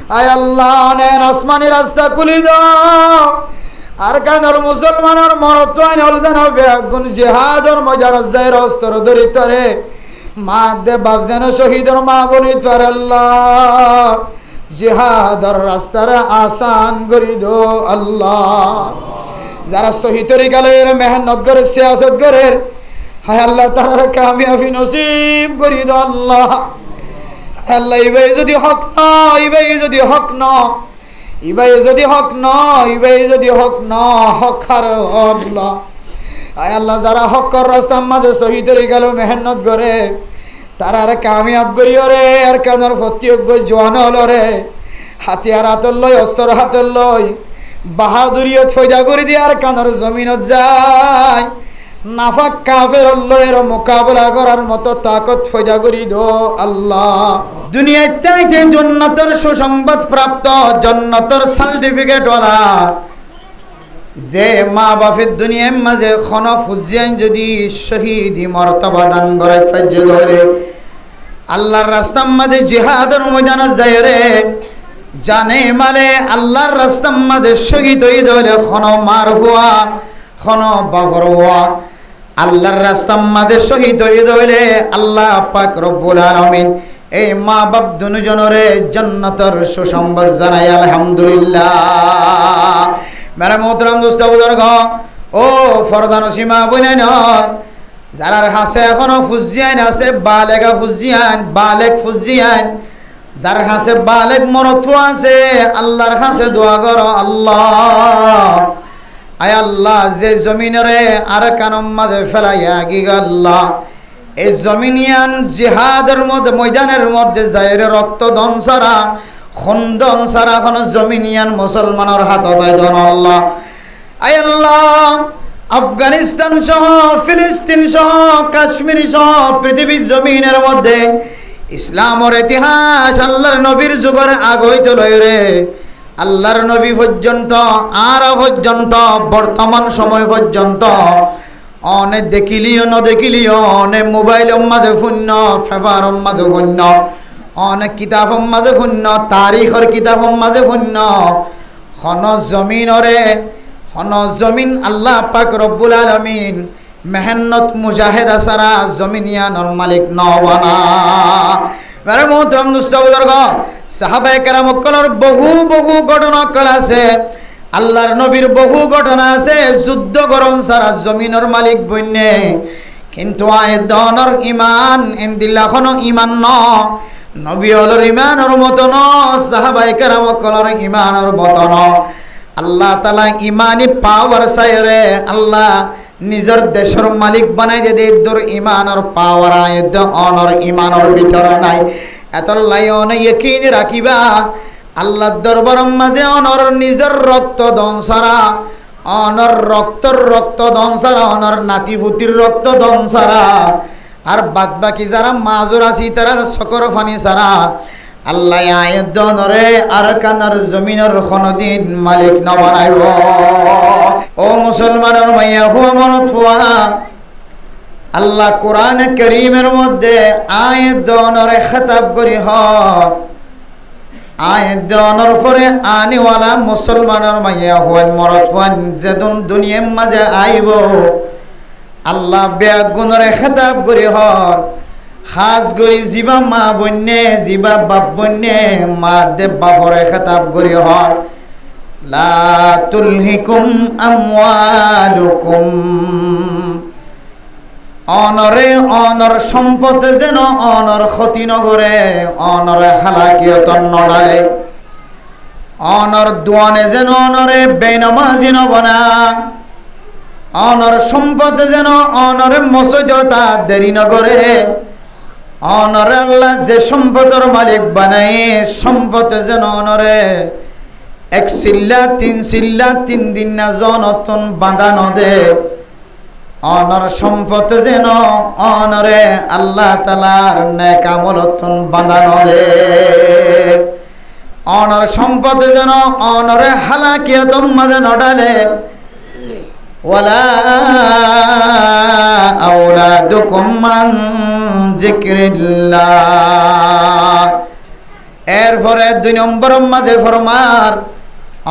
আয় আল্লাহ অনেক আসমানি রাস্তা খুলি দাও আর কানর মুসলমানের মরত্ব আইন হল যেন বেগুন জিহাদর ময়দান যায় অস্ত্র ধরিতরে মা দে বাপ যেন শহীদর মা বলিত পারে আল্লাহ জিহাদর রাস্তারে আসান করি দো আল্লাহ যারা শহীদ হয়ে গেল এর মেহনত করে সিয়াসত করে হায় আল্লাহ তারা কামিয়াবি নসিব করি দো আল্লাহ আল্লাহ ইবাই যদি হক ন ইবাই যদি হক ন ইবাই যদি হক ন ইবাই যদি হক ন হক আর আল্লাহ আয় আল্লাহ যারা হকর রাস্তার মাঝে শহীদ হয়ে গেল মেহনত করে তারা আর কামিয়াব করিও রে আর কানের প্রতিযোগ্য জোয়ান হলো রে হাতিয়ার হাতর লই অস্ত্র হাতর লই বাহাদুরিও ছয়দা করে দিয়ে আর কানের জমিনত যায় নাফাক কাফের লয়ের মোকাবেলা করার মতো তাকত ফয়দা করি দো আল্লাহ দুনিয়াতে জান্নাতের সুসংবাদ প্রাপ্ত জান্নাতের সার্টিফিকেট ওয়ালা যে মা বাপের দুনিয়ার মাঝে খন ফুজিয়ান যদি শহীদি মর্তবা দান করে ফাজ্জে ধরে আল্লাহর রাস্তার মাঝে জিহাদের ময়দানে যায় রে জানে মালে আল্লাহর রাস্তার মাঝে শহীদ হয়ে ধরে খন মারফুয়া খন বাফরুয়া আল্লাহর রাস্তার মাঝে শহীদ হয়ে ধরে আল্লাহ পাক রব্বুল আলামিন এই মা বাপ দুজনরে জান্নাতের সুসংবাদ জানাই আলহামদুলিল্লাহ মেরা মোহতরম দোস্ত বুজুর্গ ও ফরদান সীমা বইনাইন যারার হাসে এখনো ফুজিয়ান আছে বালেগা ফুজিয়ান বালেক ফুজিয়ান যার হাসে বালেক মরত্ব আছে আল্লাহর কাছে দোয়া করো আল্লাহ আয় আল্লাহ যে জমিনরে আর কানম মাঝে ফেলাইয়া গিগ আল্লাহ এই জমিনিয়ান জিহাদের মধ্যে ময়দানের মধ্যে যায় রক্ত দন সারা খন্দন সারা কোন জমিনিয়ান মুসলমানের হাতত আইদন আল্লাহ আয় আল্লাহ আফগানিস্তান সহ ফিলিস্তিন সহ কাশ্মীর সহ পৃথিবীর জমিনের মধ্যে ইসলামের ইতিহাস আল্লাহর নবীর যুগের আগইতে লয় রে আল্লাহর নবী পর্যন্ত আর পর্যন্ত বর্তমান সময় পর্যন্ত অনেক দেখিলিও ন দেখিলিও অনেক মোবাইলের মাঝে শূন্য পেপারের মাঝে শূন্য অনেক কিতাবের মাঝে শূন্য তারিখের কিতাবের মাঝে শূন্য খন জমিনরে খন জমিন আল্লাহ পাক রব্বুল আলামিন মেহনত মুজাহিদা সারা জমিনিয়ানর মালিক নবানা মেরে মোহতরম দোস্ত বুজুর্গ সাহাবায়ে কেরাম কলর বহু বহু ঘটনা কল আছে আল্লাহর নবীর বহু ঘটনা আছে যুদ্ধ করন সারা জমিনের মালিক বন্যে কিন্তু আয়দনর ইমান ইনদিল্লাহ কোনো ইমান ন নবী হলর ইমানের মতো ন সাহাবায়ে কেরাম কলর ইমানের মতো ন আল্লাহ তাআলা ইমানি পাওয়ার সায়রে আল্লাহ নিজের দেশের মালিক বানাই দে দূর ইমানের পাওয়ার আয়দ অনর ইমানের ভিতর নাই এত লাইন ইকিন রাখিবা আল্লাহর দরবারের মাঝে অনর নিজের রক্ত দন সারা অনর রক্ত দন সারা অনর নাতি ফুতির রক্ত দন সারা আর বাদ বাকি যারা মাজুর আছি তারা সকর ফানি সারা আল্লাহ আয়াত দনরে আর কানার জমিনের কোনদিন মালিক না বানাইব ও মুসলমানের মাইয়া হুয়া মনত ফুয়া আল্লাহ কোরআন কারীমের মধ্যে আয়াত দনরে খেতাব করি হ আয়াত দনর পরে আনিওয়ালা মুসলমানের মাইয়া হুয়ান মরত ফুয়ান যেদুন দুনিয়ার মাঝে আইব আল্লাহ বেগুনরে খেতাব করি হর হাজ গরি জিবা মা বন্যে জিবা বাপ বন্যে মা দেব বাপরে খেতাব করি হর লা তুলহিকুম আমওয়ালুকুম অনরে অনর সম্পদ যেন অনর ক্ষতি নগরে অনরে হালাকিয়ত নডালে অনর দুয়ানে যেন অনরে বেনমাজি নবনা অনর সম্পদ যেন অনরে মসজিদতা দেরি নগরে অনর আল্লাহ যে সম্পদের মালিক বানায় সম্পদ যেন অনরে এক সিল্লা তিন দিন না জনতন বাঁধা নদে অনর সম্পদ যেন অনরে আল্লাহ তাআলার নেক আমলতন বাঁধা নদে অনর সম্পদ যেন অনরে হালাকিয়ত মাঝে নডালে ওয়ালা আওলাদুকুম মান যিকরিল্লাহ এরপরে 2 নম্বর মাঝে ফরমার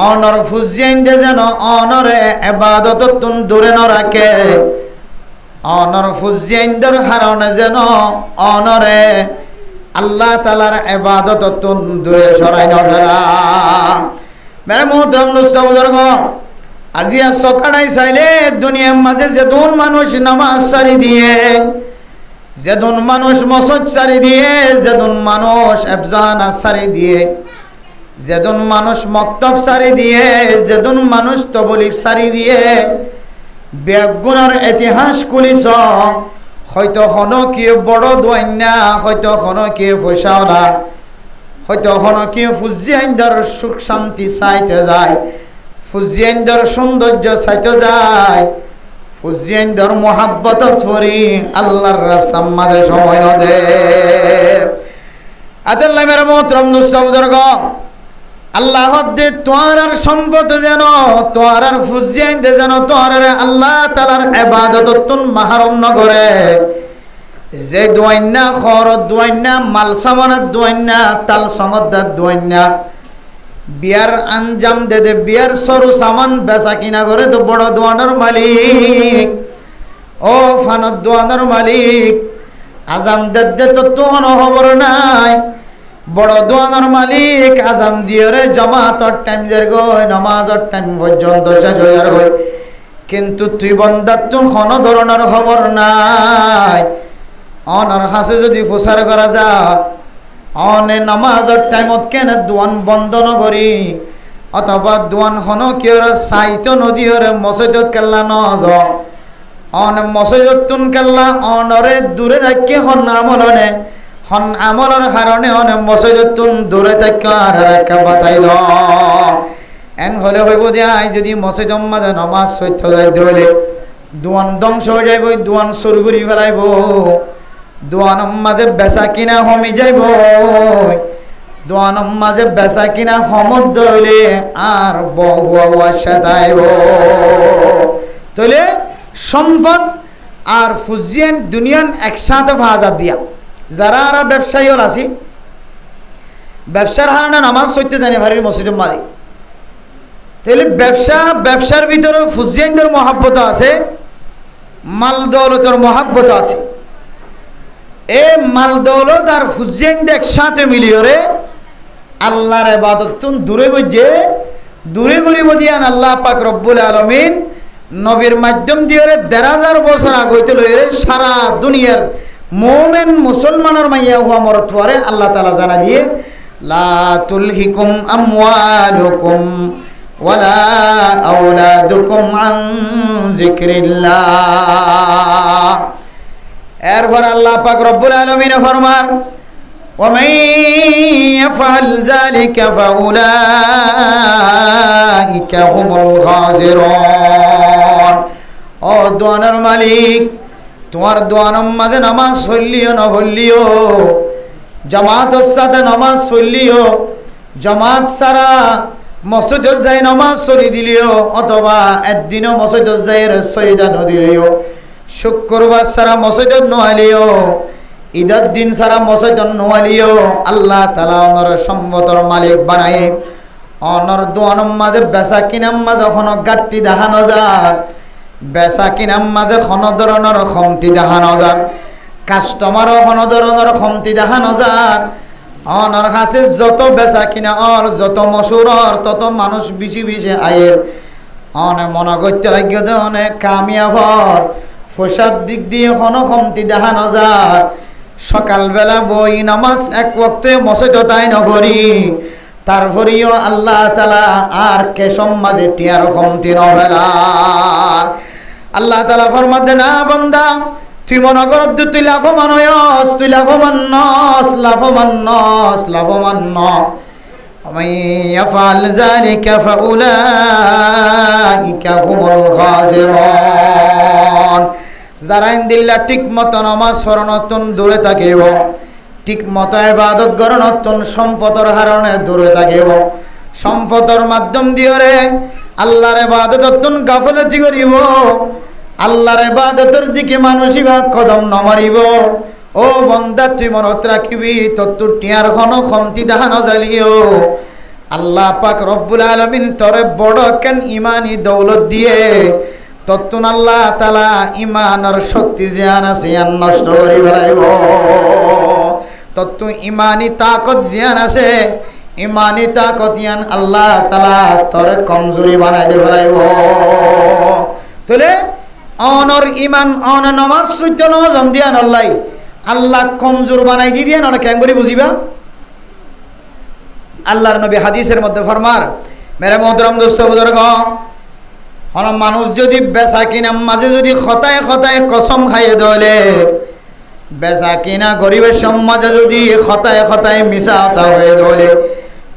অনর ফুজিয়াইন্দে যেন অনরে ইবাদত তুন দূরে ন রাখে অনর ফুজিয়াইন্দর কারণে যেন অনরে আল্লাহ তাআলার ইবাদত তুন দূরে সরাই ন ফেরা মেরে মুহতারাম দোস্ত বুজুর্গ আজিয়া সকাড়াই চাইলে দুনিয়ার মাঝে যেদুন মানুষ নামাজ সারি দিয়ে যেদুন মানুষ মসজিদ সারি দিয়ে যেদুন মানুষ আফজানা সারি দিয়ে যেদুন মানুষ মক্তব সারি দিয়ে যেদুন মানুষ তবলিগ সারি দিয়ে বেগুনার ইতিহাস কুলিস হয়তো হনো কি বড় দোয়াইনা হয়তো হনো কি পয়সাওয়ালা হয়তো হনো কি ফুজিয়াইন্দর সুখ শান্তি চাইতে যায় ফুজিয়াইন্দর সৌন্দর্য চাইতে যায় ফুজিয়াইন্দর মোহাব্বত পরি আল্লাহর রাস্তার মাঝে সময় নদে আল্লাহ মেরা মোহতরম দোস্ত বুজুর্গ আল্লাহ দে তোয়ার সম্পদ যেন তোয়ার ফুজিয়াইন্দে যেন তোয়ার আল্লাহ তাআলার ইবাদত তুন মাহরুম ন করে যে দোয়াইনা খর দোয়াইনা মাল সামানাত দোয়াইনা তাল সঙ্গদাত দোয়াইনা বিয়ার আঞ্জাম দে দে বিয়ার সরু সামান বেচা কিনা করে তো বড় দোয়ানোর মালিক ও ফানত দোয়ানোর মালিক আজান দে তো তোন খবর নাই বড় দোয়ানোর মালিক আজান দিয়ে রে জামাতর টাইম দের গয় নামাজের টাইম পর্যন্ত শেষ হয়ে আর গয় কিন্তু তুই বন্দার তো কোনো ধরনের খবর নাই অনার হাসে যদি প্রচার করা যা অনে নামাজের টাইমত কেন দোয়ান বন্ধ নকরি অথবা দোয়ান হন কিয়র সাইতো নদীরে মসজিদ কেল্লা নজ অন মসজিদ তুন কেল্লা অনরে দূরে রাখি হন আমলনে হন আমলের কারণে অনে মসজিদ তুন দূরে থাকি আর একটা বাতাই দ এন হলে হইব দিয়া যদি মসজিদ মাঝে নামাজ সত্য যাইতে হলে দোয়ান ধ্বংস হয়ে যাইব দোয়ান সুরগুড়ি ফেলাইব দোয়ানোর মাঝে বেচা কিনা কমি যাইব দোয়ানোর মাঝে বেচা কিনা সমুদ্র হইলে আর বহুয়া সেতাইব তাহলে সম্পদ আর ফুজিয়ান দুনিয়ান একসাথে ভাজা দিয়া যারা আর ব্যবসায়ী হল আছি ব্যবসার হারানো নামাজ সইতে জানি ভারির মসজিদের মাঝে তাহলে ব্যবসার ভিতরে ফুজিয়ানদের মহাব্বত আছে মাল দৌলতের মহাব্বত আছে এ মাল দৌলত আর ফুজিয়ান একসাথে মিলিয়ে রে আল্লাহর ইবাদত তুন দূরে গইয়ে দূরে করিব দিয়ান আল্লাহ পাক রব্বুল আলামিন নবীর মাধ্যম দিয়ে ১,৫০০ বছর আগ হইতে লইরে সারা দুনিয়ার মুমিন মুসলমানের মাইয়া হুয়া মরত পরে আল্লাহ তাআলা জানা দিয়ে লা তুলহিকুম আমওয়ালুকুম ওয়ালা আওলাদুকুম আন যিকরিল্লাহ এরপর আল্লাহ পাক রব্বুল আলামিন ফরমান ومن يفعل ذلك فأولئك هم الخاسرون ও দোয়ানোর মালিক তোমার দোয়ানোর মাঝে নামাজ পড়লিও না পড়লিও জামাতের সাথে নামাজ পড়লিও জামাত সারা মসজিদে যাই নামাজ পড়ি দিলিও অথবা একদিনও মসজিদে যাই সইদা নদিলিও শুক্রবার সারা মসজিদে নোয়ালিও ঈদের দিন সারা মসজিদ নোয়ালিও আল্লাহ তাআলা অনর সম্পদের মালিক বানায় অনর দোয়ানোর মাঝে বেচা কিনার মাঝে কোনো গাট্টি দেখানো যায় বেচা কিনার মাঝে কোনো ধরনের কমতি দেখানো যায় কাস্টমারও কোনো ধরনের কমতি দেখানো যায় অনর কাছে যত বেচা কিনা আর যত মশুরর তত মানুষ বেশি বেশি আয়ের অনেক মনে করতে লাগিয়ে দে অনেক কামিয়াবর পয়সার দিক দিয়ে কোনো কমতি দেখানো যায় সকালবেলা বই নামাজ এক ওয়াক্তে মসজিদে তাই নপড়ি তারপরেও আল্লাহ তাআলা আর কেসম মাঝে টিয়ার কমতি নভেলার আল্লাহ তাআলা ফরমাতে না বান্দা তুই মনে কর তুই লাভবান হইস তুই লাভবান নস লাভবান নস লাভবান ন ومن يفعل ذلك فأولئك هم الخاسرون যারা ইনদিল্লা ঠিক মতো নামাজ পড়নতন দূরে থাকিব ঠিক মতো ইবাদত করনতন সম্পদের কারণে দূরে থাকিব সম্পদের মাধ্যম দিয়ে রে আল্লাহর ইবাদততন গাফলতি করিব আল্লাহর ইবাদতের দিকে মানুষই বা কদম নমারিব ও ও বন্দা তুই মনত রাখিবি তোর টিয়ার ঘন কমতি দেখানো জ্বালিও আল্লাহ পাক রব্বুল আলামিন তোরে বড় কেন ইমানি দৌলত দিয়ে তত্তুন আল্লাহ তাআলা ইমানের শক্তি জিয়ান আছে ইয়ান নষ্ট করি ফেলাইব তত্তু ইমানি তাকত জিয়ান আছে ইমানি তাকত ইয়ান আল্লাহ তাআলা তোরে কমজোরি বানাই দে ফেলাইব তাহলে অনর ইমান অন নামাজ সূত্য নজন দিয়া নল্লাই আল্লাহ কমজোর বানাই দি দিয়া না কেন করে বুঝিবা আল্লাহর নবী হাদিসের মধ্যে ফরমার মেরে মোহতরম দোস্ত বুজুর্গ হন মানুষ যদি বেচা কিনা মাঝে যদি খতায় খতায় কসম খাইয়ে দলে বেচা কিনা গরিবের সমাজে যদি খতায় খতায় মিশা হতা হয়ে দলে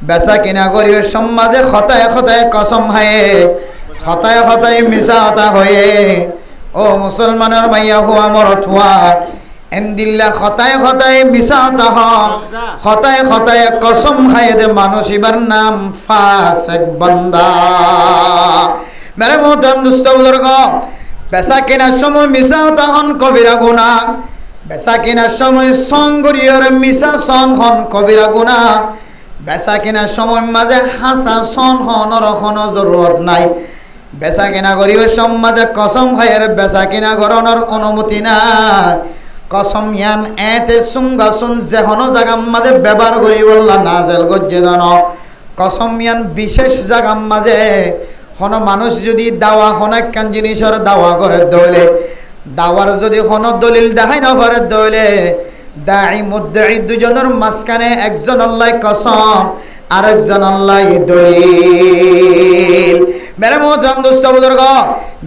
বেচা কিনা গরিবের সমাজে খতায় খতায় কসম খায়ে খতায় খতায় মিশা হতা হয়ে ও মুসলমানের মাইয়া হুয়া মরত হুয়া এন্দিল্লা খতায় খতায় মিশা হতা হ খতায় খতায় কসম খাইয়ে দে মানুষ ইবার নাম ফাসিক বান্দা মেরে মোহতরম দোস্ত বুজুর্গ বেচা কেনার সময় মিশা হতা হন কবিরা গুনাহ বেচা কেনার সময় সংগরিয়র মিশা সন হন কবিরা গুনাহ বেচা কেনার সময় মাঝে হাসা সন হনর কোনো জরুরত নাই বেচা কেনা গরিবের সমাজে কসম খাইয়ের বেচা কেনা গরনের অনুমতি নাই কসম ইয়ান এতে সুঙ্গা সুন যেহনো জাগাম মাঝে ব্যবহার করি বললা নাজেল গজ্জে দন কসম ইয়ান বিশেষ জাগাম মাঝে কোনো মানুষ যদি দাওয়া কোনো একখান জিনিসের দাওয়া করে দইলে দাওয়ার যদি কোনো দলিল দেখাই না পারে দইলে দাঈ মুদ্দাঈ দুজনের মাঝখানে একজন আল্লাহ কসম আর একজন আল্লাহ দলিল মেরে মোহতরম দোস্ত বুজুর্গ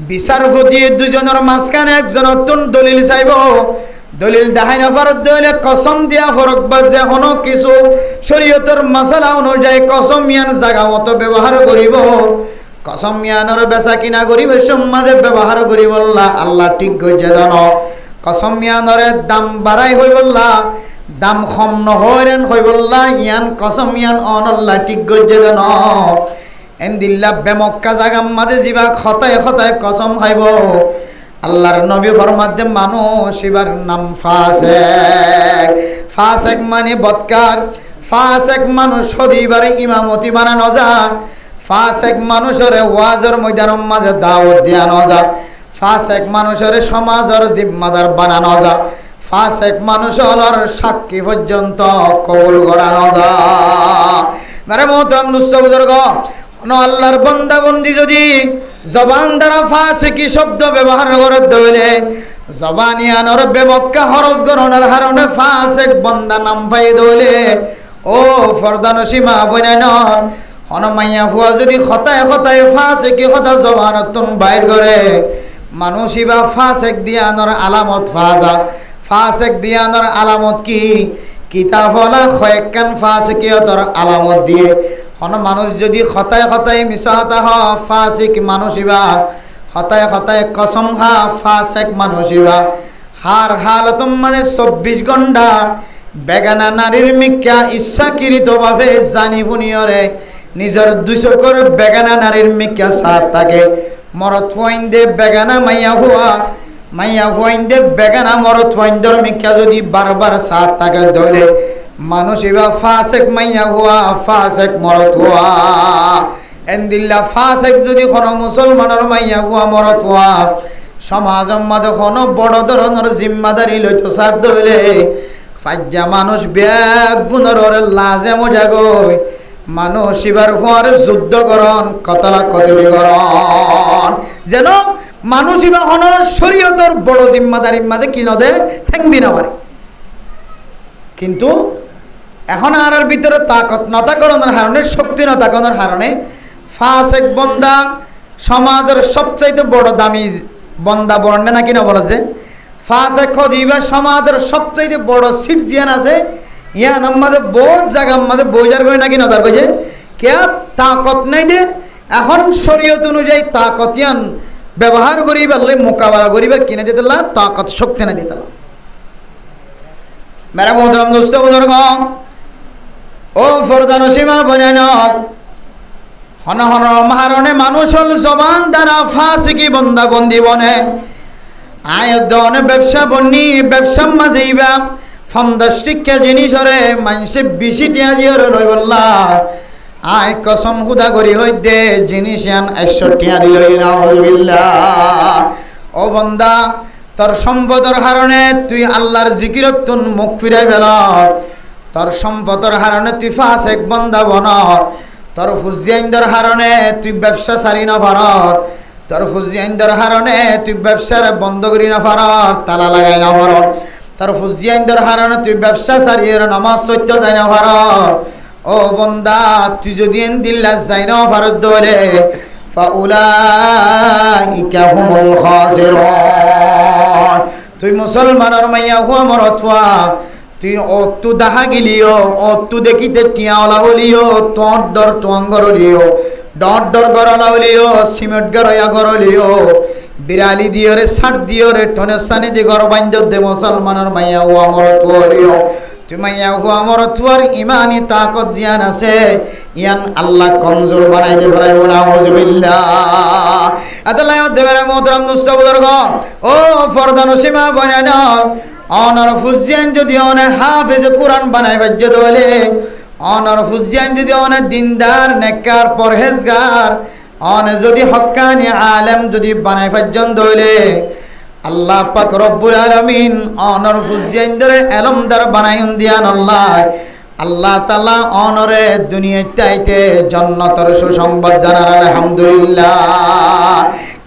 বিচারপতি দুজনের মাঝখানে একজন নতুন দলিল চাইব দলিল দেখাই না পারে দইলে কসম দিয়া ফরক বাজে কোনো কিছু শরীয়তের মাসালা অনুযায়ী কসম ইয়ান জাগা মতো ব্যবহার করিব কসম ইয়ানোর বেচা কিনা গরিবের সমাজে ব্যবহার করি বললা আল্লাহ ঠিক গজ্জে দান কসম ইয়ানোরে দাম বাড়াই হই বললা দাম কম নহরেন হই বললা ইয়ান কসম ইয়ান অন আল্লাহ ঠিক গজ্জে দান এন্দিল্লা বেমক্কা জাগাম মাঝে জিবা খতায় খতায় কসম খাইব আল্লাহর নবী ফরমাতে মানুষ এবার নাম ফাসিক ফাসিক মানে বদকার ফাসিক মানুষ হদিবারে ইমামতি বানানো যায় ফাসিক মানুষের ওয়াজের ময়দানের মাঝে দাওয়াত দেওয়ানো যায় ফাসিক মানুষের সমাজের জিম্মাদার বানানো যায় ফাসিক মানুষের সাক্ষী পর্যন্ত কবুল করানো যায় মেরে মোহতরম দোস্ত বুজুর্গ আল্লাহর বান্দা বন্দি যদি জবান দ্বারা ফাসিকি শব্দ ব্যবহার করে দইলে জবানিয়ানোর বেমক্কা হরজ গণনার হারণে ফাসিক বান্দা নাম পাই দইলে ও ফরদানসী মা বইনানর হনমাইয়া ফুয়া যদি খতায় খতায় ফাসিকি কথা জবানতন বাইর করে মানুষই বা ফাসিক দিয়ানোর আলামত ফাজা ফাসিক দিয়ানোর আলামত কি কিতাবলা কয়েকখান ফাসিকিয়তর আলামত দিয়ে হন মানুষ যদি খতায় খতায় মিশা হতা হ ফাসিক মানুষই বা খতায় খতায় কসম খা ফাসিক মানুষই বা হার হালতম মানে 24 ঘন্টা বেগানা নারীর মিক্কা ইচ্ছাকৃতভাবে জানি ফুনিয়রে নিজের 200 করে বেগানা নারীর মিক্কা সাথ থাকে মরত ফাইন্দে বেগানা মাইয়া ফাইন্দে বেগানা মরত ফাইন্দর মিক্কা যদি বারবার সাথ থাকে ধরে মানুষ এবার ফাসিক মাইয়া হুয়া ফাসিক মরত হুয়া এন্দিল্লা ফাসিক যদি কোনো মুসলমানের মাইয়া হুয়া মরত হুয়া সমাজের মাঝে কোনো বড় ধরনের জিম্মাদারি লইতো সাথ ধরলে ফাজ্জা মানুষ ব্যাগ গুণর লাজে মজা গই মানুষ এবার হওয়ার যুদ্ধ করন কতলা কতলি করন যেন মানুষ এবার হন শরীয়তের বড় জিম্মাদারির মাঝে কি নদে ঠেংবি না পারে কিন্তু এখন আর ভিতরে তাকত নতাকরণের হারণে শক্তি নতাকরণের হারণে ফাসিক বন্দা সমাজের সবচাইতে বড় দামি বন্দা বর্ণে নাকি না বলা যে ফাসিক খদিবা সমাজের সবচাইতে বড় সিট জিয়ান আছে ইয়ান আমাদের বহুত জায়গা আমাদের বইজার করে নাকি নজর করেছে কে তাকত নাই দে এখন শরীয়ত অনুযায়ী তাকত ইয়ান ব্যবহার করি বললে মোকাবেলা করিবার কিনে দিতে তাকত শক্তি না দিতে মেরা মোহতরম দোস্ত বুজুর্গ ও ফরদান সীমা বনান হন হন মারণে মানুষ হল জবান দ্বারা ফাসিকি বন্দা বন্দি বনে আয় দনে ব্যবসা বন্নি ব্যবসা মাঝেইবা ফন্দাস্টিক জিনিসরে মানুষে বেশি টিয়া দিয়ে রই বললা আয় কসম খুদা করি হই দে জিনিস আন 100 টিয়া দিল নাউজুবিল্লাহ। ও বান্দা তোর সম্পদের কারণে তুই আল্লাহর জিকিরত তুন মুখ ফিরাই ফেল, তোর সম্পদের কারণে তুই ফাসেক বান্দা বন, তোর ফুজিয়াইন্দের কারণে তুই ব্যবসা সারি না পার, তোর ফুজিয়াইন্দের কারণে তুই ব্যবসার বন্ধ করি না পার, তালা লাগাই না পার, তোর ফুজিয়াইন্দের কারণে তুই ব্যবসা সারিয়ে নামাজ সত্য যাই না পার। ও বন্দা তুই যদি দিল্লা যাই না পার দলে ফাউলাইকা হুমুল খাসিরুন। তুই মুসলমানের মাইয়া হুয়া মরতওয়া তুই অতু দাহা গিলিও অতু দেখিতে টিয়াওলা হলিও তোর ডর তোঙ্গর হলিও ডর ডর গরলা হলিও সিমেন্ট গরয়া গরলিও বিরালি দিওরে সাট দিওরে টনেসানি দি গর বান্ধ দে মুসলমানের মাইয়া হুয়া মরতওয়া হলিও তুই মাইয়া হুয়া মরতওয়ার ইমানি তাকত জিয়ান আছে ইয়ান আল্লাহ কমজোর বানাই দে বলাই নাউজুবিল্লাহ। আতাল্লাহ দেবের মোহতরম দোস্ত বুজুর্গ ও ফরদা নসিমা বনানাল অনর ফুজিয়ান যদি অনে হাফেজ কোরআন বানাই বাজ্য দলে অনর ফুজিয়ান যদি অনে দিনদার নেককার পরহেজগার অনে যদি হক্কানি আলেম যদি বানাই ফাজ্জন দলে আল্লাহ পাক রব্বুল আলামিন অনর ফুজিয়ান ধরে এলমদার বানাইন দিয়ান আল্লাহ তাআলা অনরে দুনিয়াতে জান্নাতের সুসংবাদ জানার আলহামদুলিল্লাহ।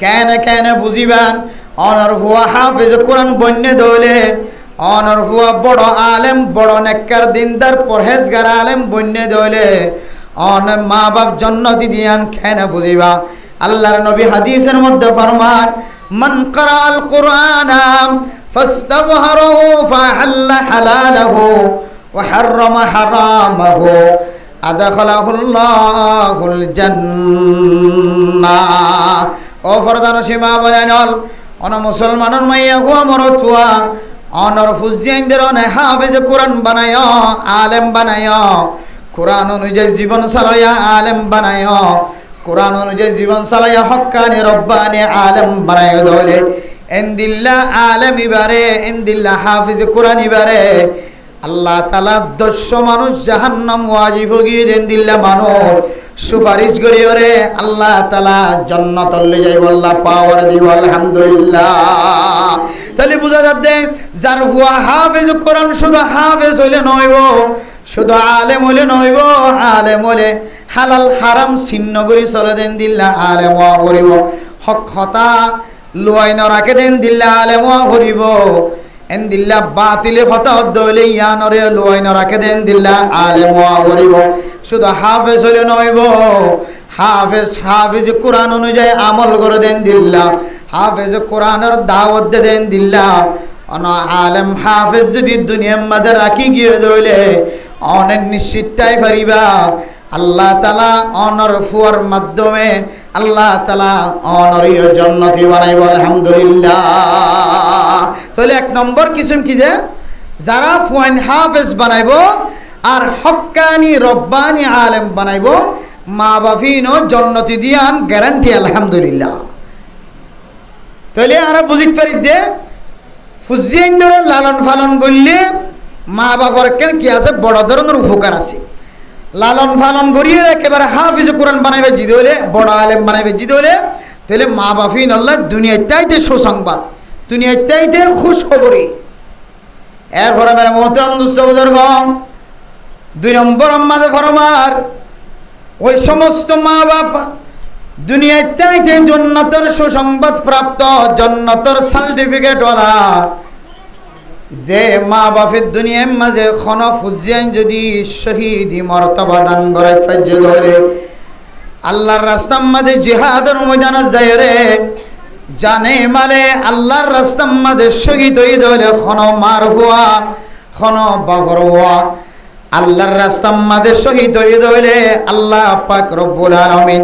কেন কেন বুঝিবান অনর ফুয়া হাফেজ কোরআন বন্যে দলে অনর ফুয়া বড় আলেম বড় নেককার দিনদার পরহেজগার আলেম বন্যে দলে অন মা বাপ জান্নাতি দিয়ান কেন বুঝিবা। আল্লাহর নবী হাদিসের মধ্যে ফরমান মান ক্রাআল কুরআনা ফাস্তাযহারহু ফাহাল্লা হালালাহু ওয়া হাররামা হারামাহু আদখালাহুল্লাহুল জান্নাহ। ও ফরদান সীমা বনানল অন মুসলমানের মাইয়া হুয়া মরতুয়া অনর ফুজিয়াইনদের অনে হাফেজ কোরআন বানায় আলেম বানায় কোরআন অনুযায়ী জীবন চালায়া আলেম বানায় কোরআন অনুযায়ী জীবন চালায়া হক্কানি রব্বানি আলেম বানায় দলে এন্দিল্লা আলেম ইবারে এন্দিল্লা হাফেজ কোরআন ইবারে আল্লাহ তাআলা 200 মানুষ জাহান্নাম ওয়াজিব গিয়ে এন্দিল্লা মানুষ সুপারিশ করিওরে আল্লাহ তাআলা জান্নাতল লে যাই বল্লা পাওয়ার দিব আলহামদুলিল্লাহ। তাহলে বুঝা যাচ্ছে যার হুয়া হাফেজ কোরআন শুধু হাফেজ হইলে নইব শুধু আলেম হইলে নইব আলেম হইলে হালাল হারাম ছিন্ন করে চলে দেন দিল্লা আলেম ওয়া করিব হক কথা লুয়াই ন রাখে দেন দিল্লা আলেম ওয়া করিব এন দিল্লা বাতিলে কথা দলে ইয়ানরে লুয়াই ন রাখে দেন দিল্লা আলেম ওয়া করিব শুধু হাফেজ হইলে নইব হাফেজ কোরআন অনুযায়ী আমল করে দেন দিল্লা হাফেজ কোরআনের দাওয়াত দেন দিল্লা অন আলেম হাফেজ যদি দুনিয়ার মধ্যে রাখি গিয়ে দইলে অনেক নিশ্চিততাই পারিবা আল্লাহ তাআলা অনর ফুয়ার মাধ্যমে আল্লাহ তাআলা অনরীয় জান্নাতি বানাইব আলহামদুলিল্লাহ। তাহলে এক নম্বর কিসম কি যে যারা ফুয়ান হাফেজ বানাইব আর হক্কানি রব্বানি আলেম বানাইব মা বাফিনো জান্নাতি দিয়ান গ্যারান্টি আলহামদুলিল্লাহ। তাহলে আমরা বুঝিতে পারি যে ফুজিয়াইনদের লালন পালন করলে মা বাবার কেন কি আছে বড় ধরনের উপকার আছে। লালন পালন করিয়ে একেবারে হাফিজ কোরআন বানাইবে জিদ হলে বড় আলেম বানাইবে জিদ হলে তাহলে মা বাফিন আল্লাহ দুনিয়াতে সুসংবাদ দুনিয়াতে খুশ খবরই। এরপরে মেরে মোহতরম দুস্থ বুজুর্গ 2 নম্বর আমাদের ফরমার ওই সমস্ত মা বাপ দুনিয়াতে জান্নাতের সুসংবাদ প্রাপ্ত জান্নাতের সার্টিফিকেট ওয়ালা যে মা বাপের দুনিয়ার মাঝে খন ফুজিয়ান যদি শহীদি মর্তবা দান করে ফাজ্জ ধরে আল্লাহর রাস্তার মাঝে জিহাদের ময়দানে যায় রে জানে মালে আল্লাহর রাস্তার মাঝে শহীদ হয়ে ধরে খন মারফুয়া খন বাফরুয়া আল্লাহর রাস্তার মাঝে শহীদ হয়ে ধরে আল্লাহ পাক রব্বুল আলামিন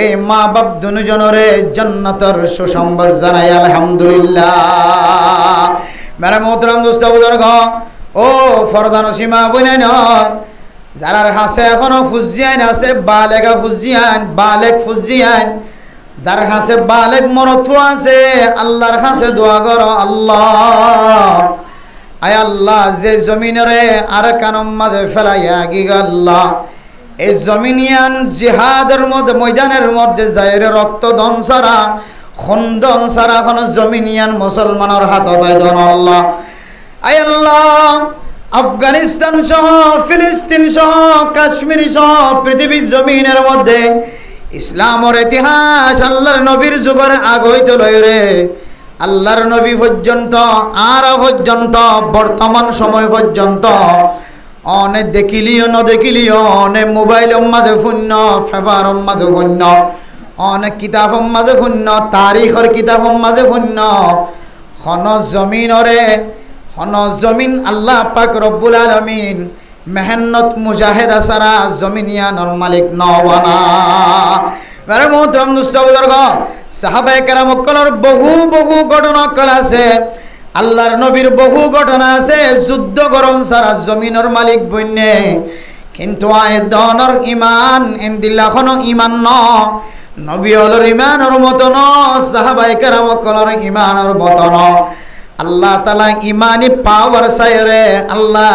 এই মা বাপ দুজনরে জান্নাতের সুসংবাদ জানাই আলহামদুলিল্লাহ। মেরা মোহতরম দোস্ত বুজুর্গ ও ফরদান সীমা বইনান যারার হাসে এখনো ফুজিয়ান আছে বালেগা ফুজিয়ান বালেক ফুজিয়ান যার হাসে বালেক মরতু আছে আল্লাহর কাছে দোয়া করো আয় আল্লাহ যে জমিনরে আর কানম মাঝে ফেলাইয়া গি আল্লাহ এই জমিনিয়ান জিহাদের মধ্যে ময়দানের মধ্যে যাইরে রক্ত দন সারা খন্দন সারা কোন জমিনিয়ান মুসলমানের হাতত আইজন আল্লাহ আয় আল্লাহ আফগানিস্তান সহ ফিলিস্তিন সহ কাশ্মীর সহ পৃথিবীর জমিনের মধ্যে ইসলামের ইতিহাস আল্লাহর নবীর যুগের আগ হইতে লই রে আল্লাহর নবী পর্যন্ত আর পর্যন্ত বর্তমান সময় পর্যন্ত অনেক দেখিলিও ন দেখিলিও অনেক মোবাইলের মাঝে শূন্য পেপারের মাঝে শূন্য অনেক কিতাবের মাঝে শূন্য তারিখের কিতাবের মাঝে শূন্য খন জমিনরে খন জমিন আল্লাহ পাক রব্বুল আলামিন মেহনত মুজাহিদা সারা জমিনিয়ানর মালিক নবানা মেরে মোহতরম দুস্থ বুজুর্গ সাহাবায়ে কেরামকলের বহু বহু ঘটনা কল আছে আল্লাহর নবীর বহু ঘটনা আছে যুদ্ধ করন সারা জমিনের মালিক বন্যে কিন্তু আয় দনর ইমান এন্দিল্লাহন ইমান ন নবী হলর ইমানের মতো ন সাহাবায়ে কেরামকলের ইমানের মতো ন আল্লাহ তাআলা ইমানি পাওয়ার সাইরে আল্লাহ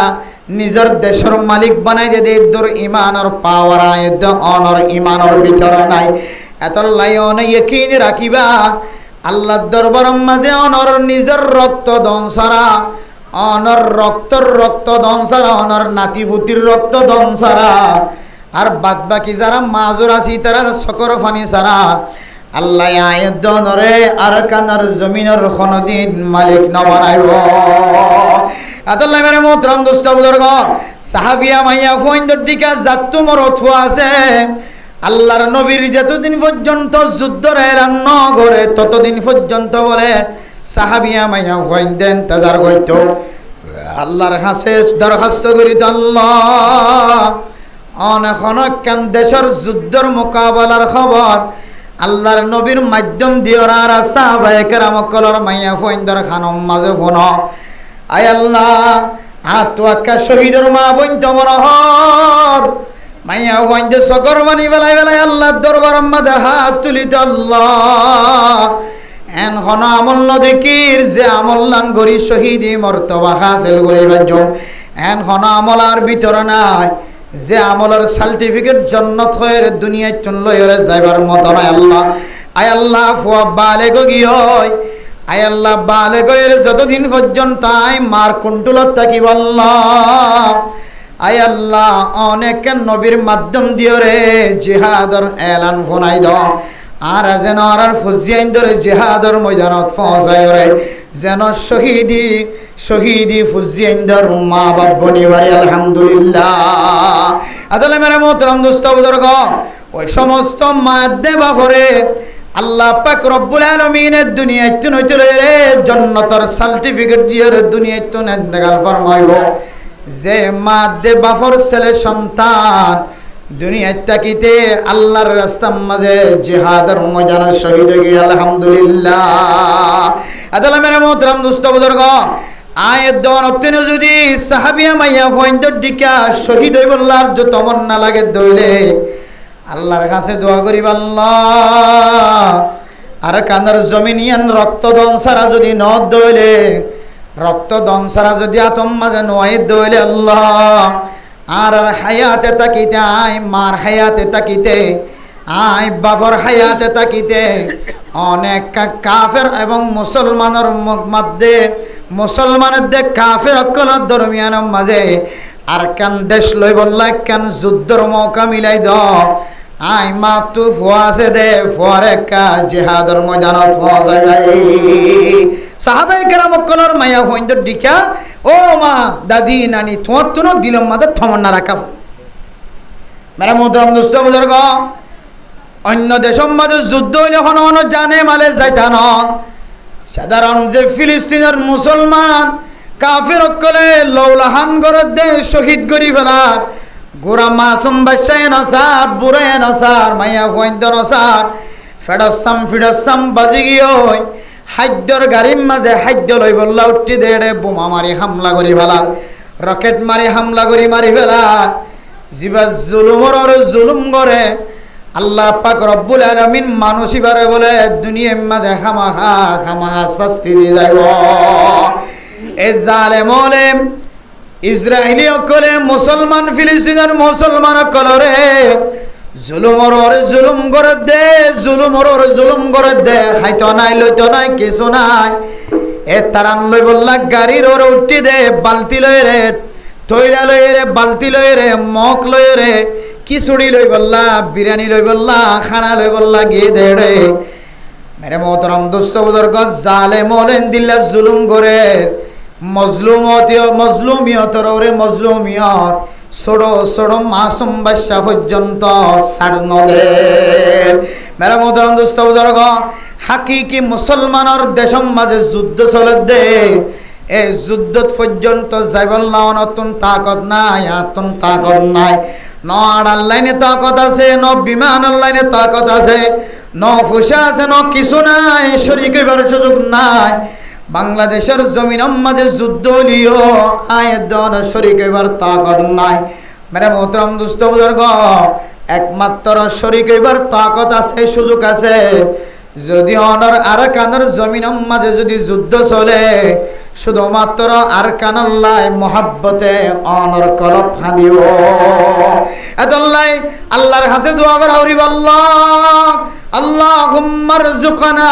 নিজের দেশের মালিক বানাই দে দূর ইমানের পাওয়ার আয়দ অনর ইমানের ভিতরে নাই এত লাইন ইয়কিন রাখিবা আল্লাহর দরবারের মাঝে অনর নিজের রক্ত দন সারা অনর রক্ত দন সারা অনর নাতি ফুতির রক্ত দন সারা আর বাদ বাকি যারা মাজুর আছি তারার সকর ফানি সারা আল্লাহ আয়াত দনরে আর কানার জমিনের কোনদিন মালিক না বানাইব আল্লাহ মেরে মোহতরম দোস্ত বুজুর্গ সাহাবিয়া মাইয়া ফইন্দর দিকা জাতু মরত আছে আল্লাহর নবীর যতদিন পর্যন্ত যুদ্ধের এলান ন করে ততদিন পর্যন্ত বলে সাহাবিয়া মাইয়া ফইন্দেন তাজার গইতো আল্লাহর কাছে দরখাস্ত করিত আল্লাহ অনেক কান দেশের যুদ্ধের মোকাবেলার খবর আল্লাহর নবীর মাধ্যম দিওর আর সাহাবায়ে কেরামকলের মাইয়া ফইন্দর খানম মাঝে ফোন আয় আল্লাহ আত্মাকা শহীদের মা বোন তোমরা হর মাইয়া ফইন্দে সকর মানি বেলায় বেলায় আল্লাহর দরবারের মধ্যে হাত তুলিত আল্লাহ এন হন আমল ন দেখির যে আমল লান গরি শহীদি মর্তবা হাসিল করিবার জন্য এন হন আমল আর ভিতরে নাই যে আমলের সার্টিফিকেট জান্নাত হয়ের দুনিয়ায় চললয়রে যাইবার মতো নয় আল্লাহ আয় আল্লাহ ফুয়া বালেগ গিয় আয় আল্লাহ বালেগের যতদিন পর্যন্ত আই মার কুন্টুলত থাকিব আল্লাহ আয় আল্লাহ অনেক নবীর মাধ্যম দিও রে জিহাদর এলান ফোনাই দাও আর যেন আর ফুজিয়াইন ধরে জিহাদর ময়দানত পৌঁছায় রে যেন শহীদি ফুজিয়াইন্দর মা বাপ বনিবারে আলহামদুলিল্লাহ আদলে মেরে মোহতরম দোস্ত বুজুর্গ ওই সমস্ত মাদ্দে বাপরে আল্লাহ পাক রব্বুল আলামিনের দুনিয়ায় তুন হইতে রে জান্নাতের সার্টিফিকেট দিয়ে রে দুনিয়ায় তুন ইন্তেকাল ফরমাইব যে মাদ্দে বাপর ছেলে সন্তান দুনিয়ায় তাকিতে আল্লাহর রাস্তার মাঝে জিহাদের ময়দানে শহীদ হয়ে গিয়ে আলহামদুলিল্লাহ আদলে মেরে মোহতরম দোস্ত বুজুর্গ আয়াত দেওয়ার অত্যন্ত যদি সাহাবিয়া মাইয়া ফইন্দর দিকা শহীদ হইব আল্লাহর যে তমন্না লাগে দইলে আল্লাহর কাছে দোয়া করিব আল্লাহ আর কানার জমিনিয়ান রক্ত দন সারা যদি ন দইলে রক্ত দন সারা যদি আতম মাঝে নয় দইলে আল্লাহ আর হায়াতে তাকিতে আই মার হায়াতে তাকিতে আই বাবর হায়াতে তাকিতে অনেক কাফের এবং মুসলমানের মধ্যে মুসলমানের দে কাফের অকলের দরমিয়ানের মাঝে আর কান দেশ লই বললা কান যুদ্ধর মৌকা মিলাই দাও আই মা তু ফুয়াছে দে ফুয়ারে কা জিহাদের ময়দানত পৌঁছাই সাহাবায়ে কেরামকলের মায়া হইন্দর দিকা ও মা দাদি নানি তোমার তুনো দিলম মাদে থমন্না রাখা মেরা মোহতরম দোস্ত বুজুর্গ অন্য দেশের মাঝে যুদ্ধ হইলে কোনো জানে মালে যাইতা না সাধারণ যে ফিলিস্তিনের মুসলমান কাফের অকলে লৌলাহান গরদ দে শহীদ করি ফেলার গোরা মাসুম বাচ্চায় নাসার বুড়ায় নাসার মাইয়া ফইন্দ নাসার ফিডসাম বাজি গিয়ে খাদ্যর গাড়ির মাঝে খাদ্য লই বললা উঠি দেড়ে বোমা মারি হামলা করি ফেলার রকেট মারি হামলা করি মারি ফেলার জিবা জুলুমর জুলুম করে আল্লাহ পাক রব্বুল আলামিন মানুষিবারে বলে দুনিয়ার মাঝে খামাখা শাস্তি দিয়ে যাইব এ জালেম ওলেম ইসরায়েলি অকলে মুসলমান ফিলিস্তিনের মুসলমান অকলরে জুলুমর ওরে জুলুম করে দে, জুলুমর ওরে জুলুম করে দে, খাইতো নাই লইতো নাই কিছু নাই। এ তারান লই বললা গাড়ির ওরে উঠি দে, বালতি লই রে, তৈরা লই রে, বালতি লই রে, মগ লই রে, খিচুড়ি লই বললা, বিরিয়ানি লই বললা, খানা লই বললা গিয়ে দে রে। মেরে মোহতরম দোস্ত বুজুর্গ, জালেম ওলেন দিল্লা জুলুম করে মজলুমিয়তর ওরে মজলুমিয়ত ছোড়ো ছোড়ো মাসুম বাদশা পর্যন্ত ছাড় নদের। মেরে মোহতরম দোস্ত বুজুর্গ, হাকিকি মুসলমানের দেশম মাঝে যুদ্ধ চলে দে, এই যুদ্ধ পর্যন্ত যাইবল না, নতুন তাকত নাই, আতুন তাকত নাই। ন আড়ার লাইনে তাকত আছে, ন বিমানের লাইনে তাকত আছে, ন ফুসা আছে, ন কিছু নাই, শরীক হইবার সুযোগ নাই। বাংলাদেশের জমিনের মাঝে যুদ্ধ লিও আয়দন শরীক হইবার তাকত নাই। মেরে মোহতরম দুস্থ বুজুর্গ, একমাত্র শরীক হইবার তাকত আছে, সুযোগ আছে যদি অনর আর কানের জমিনের মাঝে যদি যুদ্ধ চলে, শুধুমাত্র আর কানাল্লাই মহাব্বতে অনর কলব ফাঁদিব। এদল্লাই আল্লাহর হাসে দোয়া করা হরিব, আল্লাহ আল্লাহুম্মা রযুকনা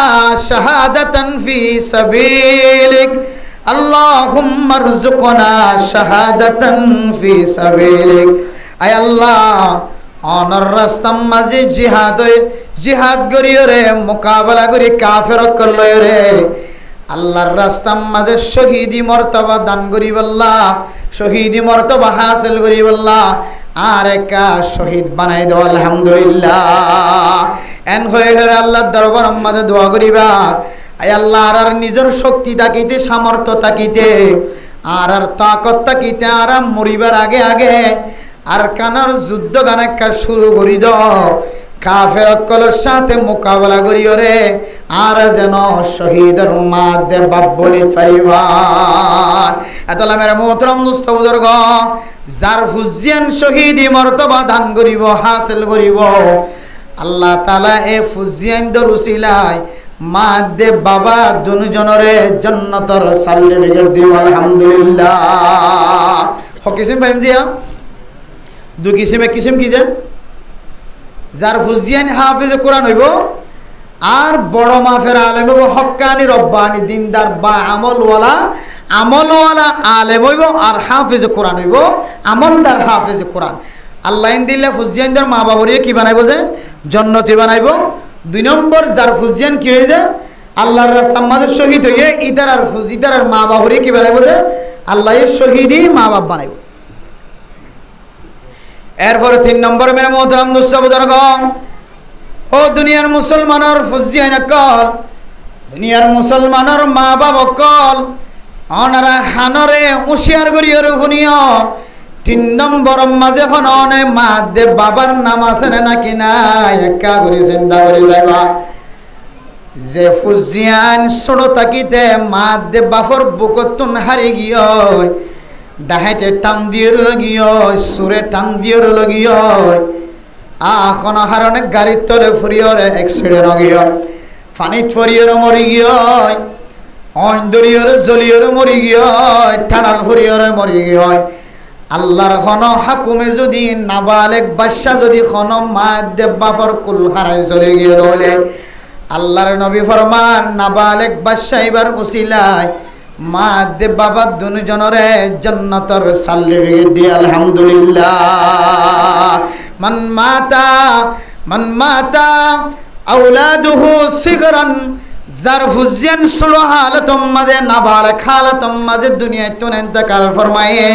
শাহাদাতান ফি সাবিলিক, আল্লাহুম্মা রযুকনা শাহাদাতান ফি সাবিলিক। আয় আল্লাহ, অনর রাস্তার মাঝে জিহাদ করিও রে, মোকাবেলা করি কাফের করল রে। আল্লাহর রাস্তার মাঝে শহীদি মর্তবা দান করি বললা, শহীদি মর্তবা হাসিল করি বললা, আর একা শহীদ বানাই দাও আলহামদুলিল্লাহ। এন হয়ে আল্লাহর দরবার মাঝে দোয়া করিবা, আয় আল্লাহ আর নিজের শক্তি তাকিতে, সামর্থ্য তাকিতে, আর তাকত তাকিতে, আর মরিবার আগে আগে আর কানার যুদ্ধ গানেকা শুরু করি দাও, কাফের অকলের সাথে মোকাবেলা করিও রে, আর যেন শহীদের মাধ্যে বাব্বনি পারিবার। এতলা মেরে মোহতরম দুস্থ বুজুর্গ, যার ফুজিয়ান শহীদি মর্তবা দান করিব, হাসিল করিব, আল্লাহ তাআলা এ ফুজিয়ান দরুসিলায় মা দে বাবা দুজনরে জান্নাতের সার্টিফিকেট দিব আলহামদুলিল্লাহ। হকিসিম ভাইজিয়া দু কিসিমে কিসিম কি যে যার ফুজিয়ান হাফিজ কোরআন হইব, আর বড় মাফের আলেম হইব, হক্কানি রব্বানি দিনদার বা আমলওয়ালা আলেম হইব, আর হাফিজ কোরআন হইব, আমলদার হাফিজ কোরআন। আল্লাহ দিলে ফুজিয়ানদের মা বাবরিয়ে কি বানাইব যে জান্নাতি বানাইব। 2 নম্বর, যার ফুজিয়ান কি হয়ে যায় আল্লাহর রাস্তার মাঝে শহীদ হয়ে ইদার আর মা বাবরিয়ে কি বানাইব যে আল্লাহ শহীদই মা বাপ বানাইব। এরপরে 3 নম্বর, মেরে মোহতরম দোস্ত বুজুর্গ, ও দুনিয়ার মুসলমানের ফুজিয়ান কল, দুনিয়ার মুসলমানের মা বাবা কল, অনারা হানরে হুঁশিয়ার করিও শুনিও। 3 নম্বর মাঝে হনে মা দে বাবার নাম আছে নাকি নাই একা করে চিন্তা করে যাইবা। যে ফুজিয়ান ছোট থাকিতে মা দে বাপর বুকতুন হারি গিয়ে, ডাহাইতে টান দিয়ে লগিও, সুরে টান দিয়ে লগিও, এখন হারণে গাড়ির তলে ফুরিয়রে অ্যাক্সিডেন্ট গিয়ে, পানিত ফুরিয়রে মরি গিয়ে, অন্দরিয়রে জলিয়রে মরি গিয়ে, ঠাডাল ফুরিয়রে মরি গিয়ে। আল্লাহর খন হাকুমে যদি নাবালেক বাদশা যদি খন মা দেব বাপর কুল হারাই চলে গিয়ে দলে, আল্লাহর নবী ফরমান নাবালেক বাদশা এবার উসিলায় মা দে বাবা দুজনরে জান্নাতের সার্টিফিকেট দি আলহামদুলিল্লাহ। মান মাতা আওলাদুহু সিগরান, যার ফুজিয়ান ছোড়ো হালতম মাঝে নাবালেক হালতম মাঝে দুনিয়ায় তো ইন্তেকাল ফরমায়ে,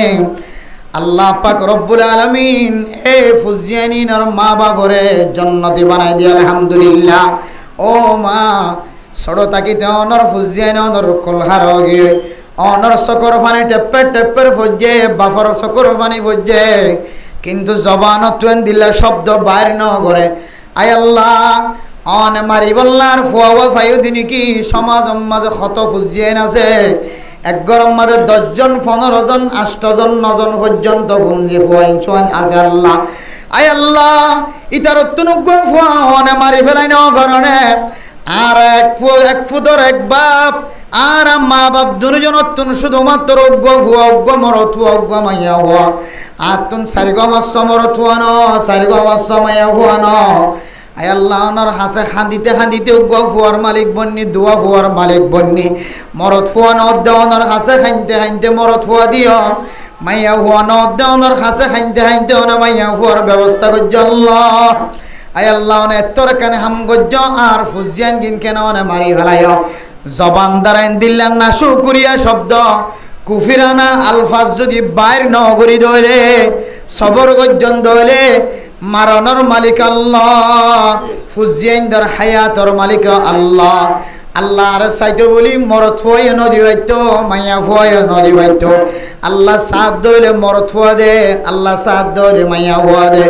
আল্লাহ পাক রব্বুল আলামিন এ ফুজিয়ানিনের মা বাপরে জান্নাতি বানাই দি আলহামদুলিল্লাহ। ও মা ছোড়ো তাকিতে অনর ফুজিয়ান অনর কলহার গিয়ে, অনর চকর পানি টেপ্পের ফজে, বাফর চকর পানি ফজে, কিন্তু জবান তুয়েন দিলে শব্দ বাইর ন করে। আয় আল্লাহ, অন মারি বললার ফুয়া ফাইও দিনি কি সমাজ মাঝে কত ফুজিয়ান আছে, এক গরম মাঝে 10 জন 15 জন 8 জন 9 জন পর্যন্ত ফুঞ্জি ফুয়াইন চুয়ান আছে আল্লাহ। আয় আল্লাহ, ইতার তুনুগ্য ফুয়া অনে মারি ফেলাই নেওয়া কারণে আর এক ফুদর এক বাপ আর মা বাপ দুজন তুন শুধুমাত্র অজ্ঞ ভুয়া অজ্ঞ মরত ভুয়া অজ্ঞ মাইয়া হওয়া আর তুন সারিগমাস্য মরত হওয়া ন সারিগমাস্য মাইয়া হওয়া ন আয় আল্লাহ ওনার হাসে খান্দিতে খান্দিতে অজ্ঞ ফুয়ার মালিক বন্নি দুয়া ফুয়ার মালিক বন্নি মরত ফুয়া নদ্দাওয়ানোর হাসে খাইতে খাইতে মরত ফুয়া দিও মাইয়া ফুয়া নদ্দাওয়ানোর হাসে খাইতে খাইতে ওনা মাইয়া ফুয়ার ব্যবস্থা করছ আল্লাহ আয় আল্লাহ ওনা এত্তর কানে হাম গজ্জ আর ফুজিয়ান গিন কেন ওনা মারি ফেলায় জবান দ্বারাইন দিল্লান না শুকুরিয়া শব্দ কুফিরানা আলফাজ যদি বাইর নগরী দইলে সবর গজ্জন দইলে মারণর মালিক আল্লাহ ফুজিয়াইন্দার হায়াতর মালিক আল্লাহ আল্লাহ আর সাইতো বলি মরত ফুয়াই নদী বাইতো মাইয়া ফুয়াই নদী বাইতো আল্লাহ সাথ দইলে মরত ফুয়া দে আল্লাহ সাথ দইলে মাইয়া ফুয়া দে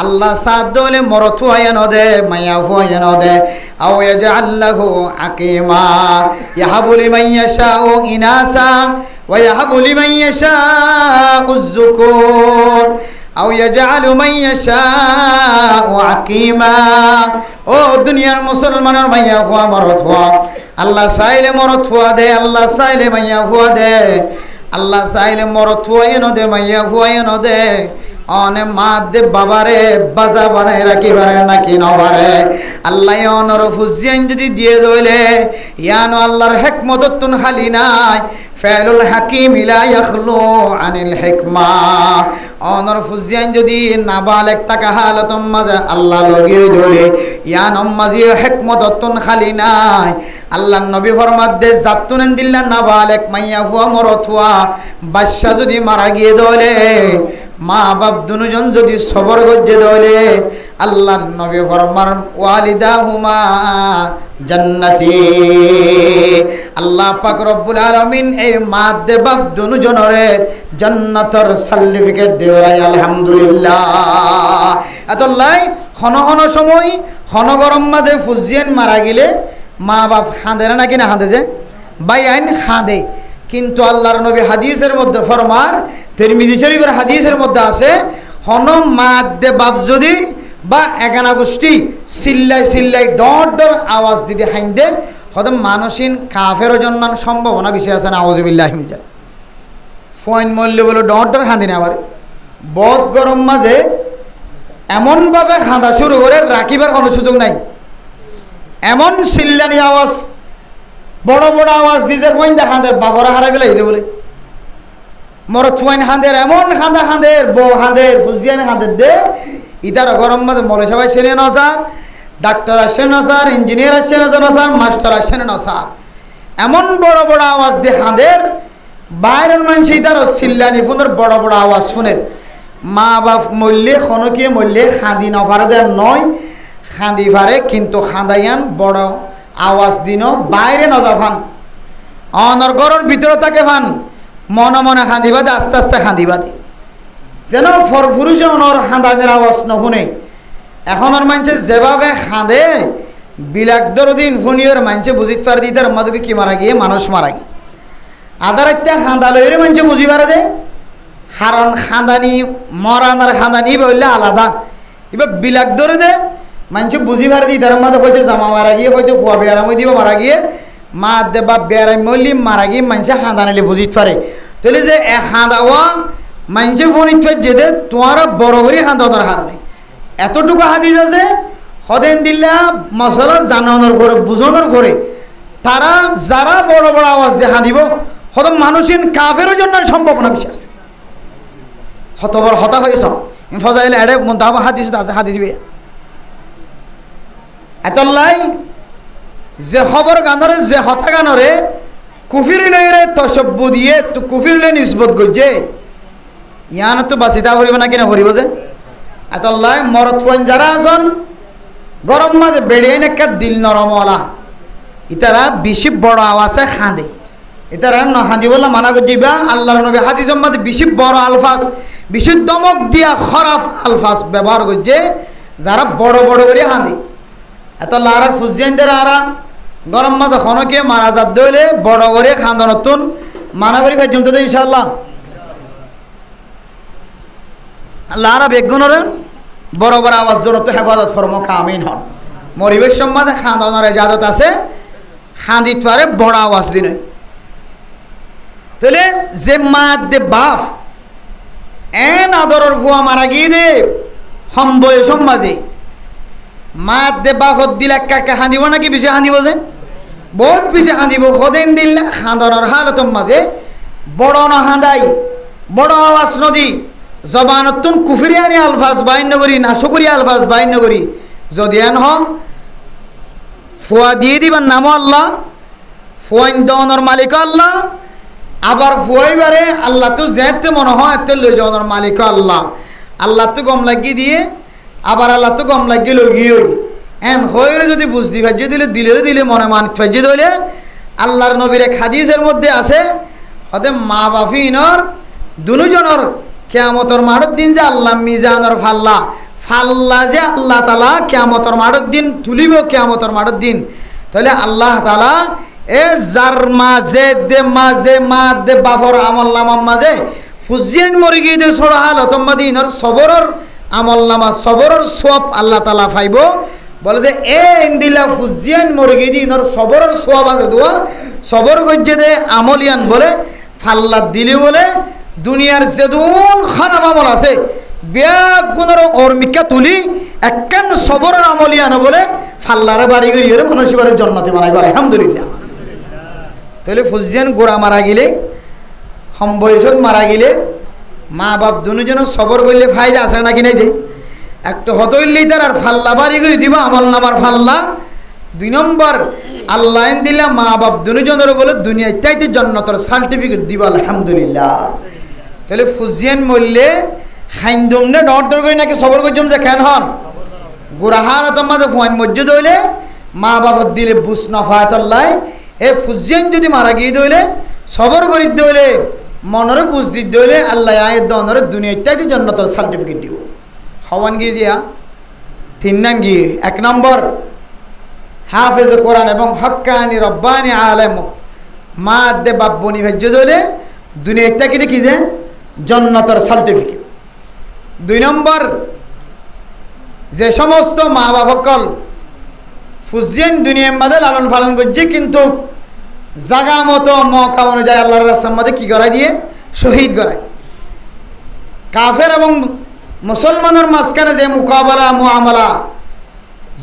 আল্লাহ সাথ দইলে মরত ফুয়াই নদে মাইয়া ফুয়াই নদে আও ইয়াজআল্লাহু আকিমা ইয়াহাবু লিমান ইয়াশাউ ইনাসা ওয়া ইয়াহাবু লিমান ইয়াশাউ যুকুর আও ইয়াজআলু মান ইয়াশাউ আকিমা ও দুনিয়ার মুসলমানের মাইয়া ফুয়া মরত ফুয়া আল্লাহ চাইলে মরত ফুয়া দে আল্লাহ চাইলে মাইয়া ফুয়া দে আল্লাহ চাইলে মরত ফুয়াই নদে মাইয়া ফুয়াই নদে অনে মা দে বাবারে বাজা বানাই রাখি পারে নাকি নবারে আল্লাহ অনর ফুজিয়ান যদি দিয়ে দইলে ইয়ানো আল্লাহর হিকমততুন খালি নাই ফাইলুল হাকিম লা ইয়াখলু আনিল হিকমা অনর ফুজিয়ান যদি নাবালেক তাকা হালাতুম মাঝে আল্লাহ লগিয়ে দইলে ইয়ানো মাঝে হিকমততুন খালি নাই আল্লাহর নবী ফরমাত দে জাতুন দিল্লা নাবালেক মাইয়া ফুয়া মরত ফুয়া বাদশা যদি মারা গিয়ে দইলে মা বাপ দুজন যদি সবর গজ্জে দইলে আল্লাহর নবী ফরমান ওয়ালিদাহুমা জান্নাতি আল্লাহ পাক রব্বুল আলামিন এই মা দে বাপ দুজনরে জান্নাতের সার্টিফিকেট দেওয়াই আলহামদুলিল্লাহ এতলাই হন হন সময় হন গরম মাঝে ফুজিয়ান মারা গেলে মা বাপ খাঁদে না নাকি না খাঁদে যে বাই আইন খাঁদে কিন্তু আল্লাহর নবী হাদিসের মধ্যে ফরমার তিরমিজি শরীফের হাদিসের মধ্যে আছে হন মা দে বাপ যদি বা এগানা গোষ্ঠী চিল্লাই চিল্লাই ডর ডর আওয়াজ দিতে হাইন্দে হয়তো মানসিন কাফের জন্য সম্ভাবনা বেশি আছে না আউযুবিল্লাহি মিনজাল ফয়েন মল্য বলে ডর ডর খাঁদি না আবার বদ গরম মাঝে এমনভাবে খাঁদা শুরু করে রাখিবার কোনো সুযোগ নাই এমন চিল্লানি আওয়াজ বড় বড় আওয়াজ দিছে ফয়েন দা খাঁদের বাবরা হারাই বেলা হইতে বলে মরত ফয়েন খাঁদের এমন খাঁদা খাঁদের বউ খাঁদের ফুজিয়ান খাঁদের দে ইতার গরম মাঝে মলে সবাই সেরে নসার ডাক্তার আসে নসার ইঞ্জিনিয়ার আসে নসার মাস্টার আসে নসার এমন বড় বড় আওয়াজ দিয়ে খাঁদের বাইরের মানুষ ইতার চিল্লানি ফোনের বড় বড় আওয়াজ শুনে মা বাপ মরলে খনকিয়ে মরলে খাঁদি নফারে দেয় নয় খাঁদি ফারে কিন্তু খাঁদাইয়ান বড় আওয়াজ দিন বাইরে নজাফান অনর ঘরের ভিতরে তাকে ফান মনে মনে খাঁদিবা দে আস্তে আস্তে খাঁদিবা দি যেন ফরফুরুষে অনর খাঁদাদের আওয়াজ নশুনে এখনের মানুষে যেভাবে খাঁদে বিলাক দরদিন ফুনিয়র মানুষে বুঝিতে পারে দি তার মাদকে কি মারা গিয়ে মানুষ মারা গিয়ে আদার একটা খাঁদা লইরে মানুষে বুঝি পারে দে কারণ খাঁদানি মরান আর খাঁদানি বললে আলাদা এবার বিলাক ধরে দে মানুষে বুঝি পারে দি তার মাদে হয়তো জামা মারা গিয়ে হয়তো ফুয়া বেয়ারাম দিব মারা গিয়ে মা দে বা বেয়ারাম মল্লি মারা গিয়ে মানুষে খাঁদানিলে বুঝিতে পারে তাহলে যে এ খাঁদাওয়া মানুষে ফোনিত ফের যেতে তোমার বড় করে খাঁদা দরকার নেই এতটুকু হাদিস আছে হদেন দিল্লা মশলা জানানোর পরে বুঝানোর পরে তারা যারা বড় বড় আওয়াজ দিয়ে হাঁদিব হয়তো মানুষের কাফেরও জন্য সম্ভাবনা বেশি আছে হতবর হতা হয়েছ ফজাইলে এড়ে মন্তাব হাদিস আছে হাদিস বিয়ে এতলাই যে খবর গানরে যে হতা গানরে কুফিরিলে তসব্য দিয়ে তো কুফিরিলে নিসবত করছে ইয়ান তো বাসিতা করিব না কিনা করিব যে এতলাই মরত ফোন যারা আছেন গরম মাঝে বেড়ে নাকা দিল নরমলা ইতারা বেশি বড় আওয়াজে খাঁদে ইতারা নহাঁদি বলে মানা করে দিবা আল্লাহর নবী হাদিস মাঝে বেশি বড় আলফাজ বেশি দমক দিয়া খরাফ আলফাজ ব্যবহার করছে যারা বড় বড় করে হাঁদে এত লারার ফুজিয়ানদের আরা গরম মাঝে খনকে মারা যাত দইলে বড় করে খান্দনতুন মানা করি ভাই জমতে ইনশাআল্লাহ লারা বেগুনরে বড় বড় আওয়াজ দৌড়তে হেফাজত ফরম কামিন হন মরিবেশ সম্মাদে খান্দনের ইজাজত আছে খান্দিত পারে বড় আওয়াজ দিনে তাহলে যে মা দে বাপ এন আদরের ফুয়া মারা গিয়ে দে হম বয়স মাঝে মা দে বাপত দিলে কাকে হাঁদিব নাকি বেশি হাঁদিব যে বহুত বেশি হাঁদিব সদেন দিলে হাঁদনের হালতর মাঝে বড় ন হাঁদাই বড় আওয়াজ নদী জবানতুন কুফরিয়ানি আলফাজ বাইন্য করি নাশকরি আলফাজ বাইন্য করি যদি এন হম ফুয়া দিয়ে দিবার নাম আল্লাহ ফুয়াইন দনের মালিক আল্লাহ আবার ফুয়াইবারে আল্লাহ তো যেতে মনে হয় এত লই যাওয়ার মালিক আল্লাহ আল্লাহ তো গম লাগিয়ে দিয়ে আবার আল্লাহ তো গম লাগিয়ে লগিয়ে এন হয়ে যদি বুঝতে ফাজ্য দিলে দিলে মনে মানিত ফাজ্য দিলে আল্লাহর নবীর এক হাদিসের মধ্যে আছে হতে মা বাফিনর দুজনের কিয়ামতের মাঠের দিন যে আল্লাহ মিজানের ফাল্লা যে আল্লাহ তালা কিয়ামতের মাঠের দিন তুলিব কিয়ামতের মাঠের দিন তাহলে আল্লাহ তালা এ যার মাঝে মা দে বাফর আমল নামার মাঝে ফুজিয়ান মরি গিয়ে দে ছোড়া হাল হতম্মাদিনর সবরের আমল নামা সবরের সব আল্লাহ তালা ফাইব বলে যে এ ইন্দিলা ফুজিয়ান মরি গিয়ে দিনর সবরের সব আছে দোয়া সবর গজ্জে দে আমলিয়ান বলে ফাল্লা দিলি বলে দুনিয়ার যেদুন খারাপ আমল আছে ব্যাগ গুণের অর্মিকা তুলি একখান সবরের আমলিয়ান বলে ফাল্লারে বাড়ি গিয়ে মানুষের জন্নতে বানাইব আলহামদুলিল্লাহ তাহলে ফুজিয়ান গোড়া মারা গেলে হম বয়সত মারা গেলে মা বাপ দুজন সবর করলে ফায়দা আছে নাকি নাই যে একটা হতইলেই তার আর ফাল্লা বাড়ি করে দিব আমল নামার ফাল্লা 2 নম্বর আল্লাহ দিলা মা বাপ দুজনের বলে দুনিয়া ইত্যাদি জন্নতর সার্টিফিকেট দিব আলহামদুলিল্লাহ তাহলে ফুজিয়ান মরলে খাইন্দুম নে ডর করে নাকি সবর করছম যে কেন হন গোড়া হার মাঝে ফোয়ান মসজিদ হইলে মা বাপত দিলে বুঝ নফায়তল্লাহ এ ফুজিয়ান যদি মারা গিয়ে দইলে সবর করি দইলে মনের বুঝ দি দইলে আল্লাহ আয়ের দনরে দুনিয়া ইত্যাদি জন্নতর সার্টিফিকেট দিব হওয়ান গিয়ে জিয়া 3 নাম গিয়ে 1 নম্বর হাফেজ কোরআন এবং হক্কানি রব্বানি আলেম মা দে বাব্বনি ভেজ্য দইলে দুনিয়া ইত্যাদি দেখি যে জন্নতর সার্টিফিকেট 2 নম্বর যে সমস্ত মা বাপকল ফুজিয়ান দুনিয়ার মাঝে লালন পালন করছে কিন্তু জাগা মতো মকা অনুযায়ী আল্লাহর রাস্তার মধ্যে কি করাই দিয়ে শহীদ করায় কাফের এবং মুসলমানের মাঝখানে যে মোকাবেলা মুআমালা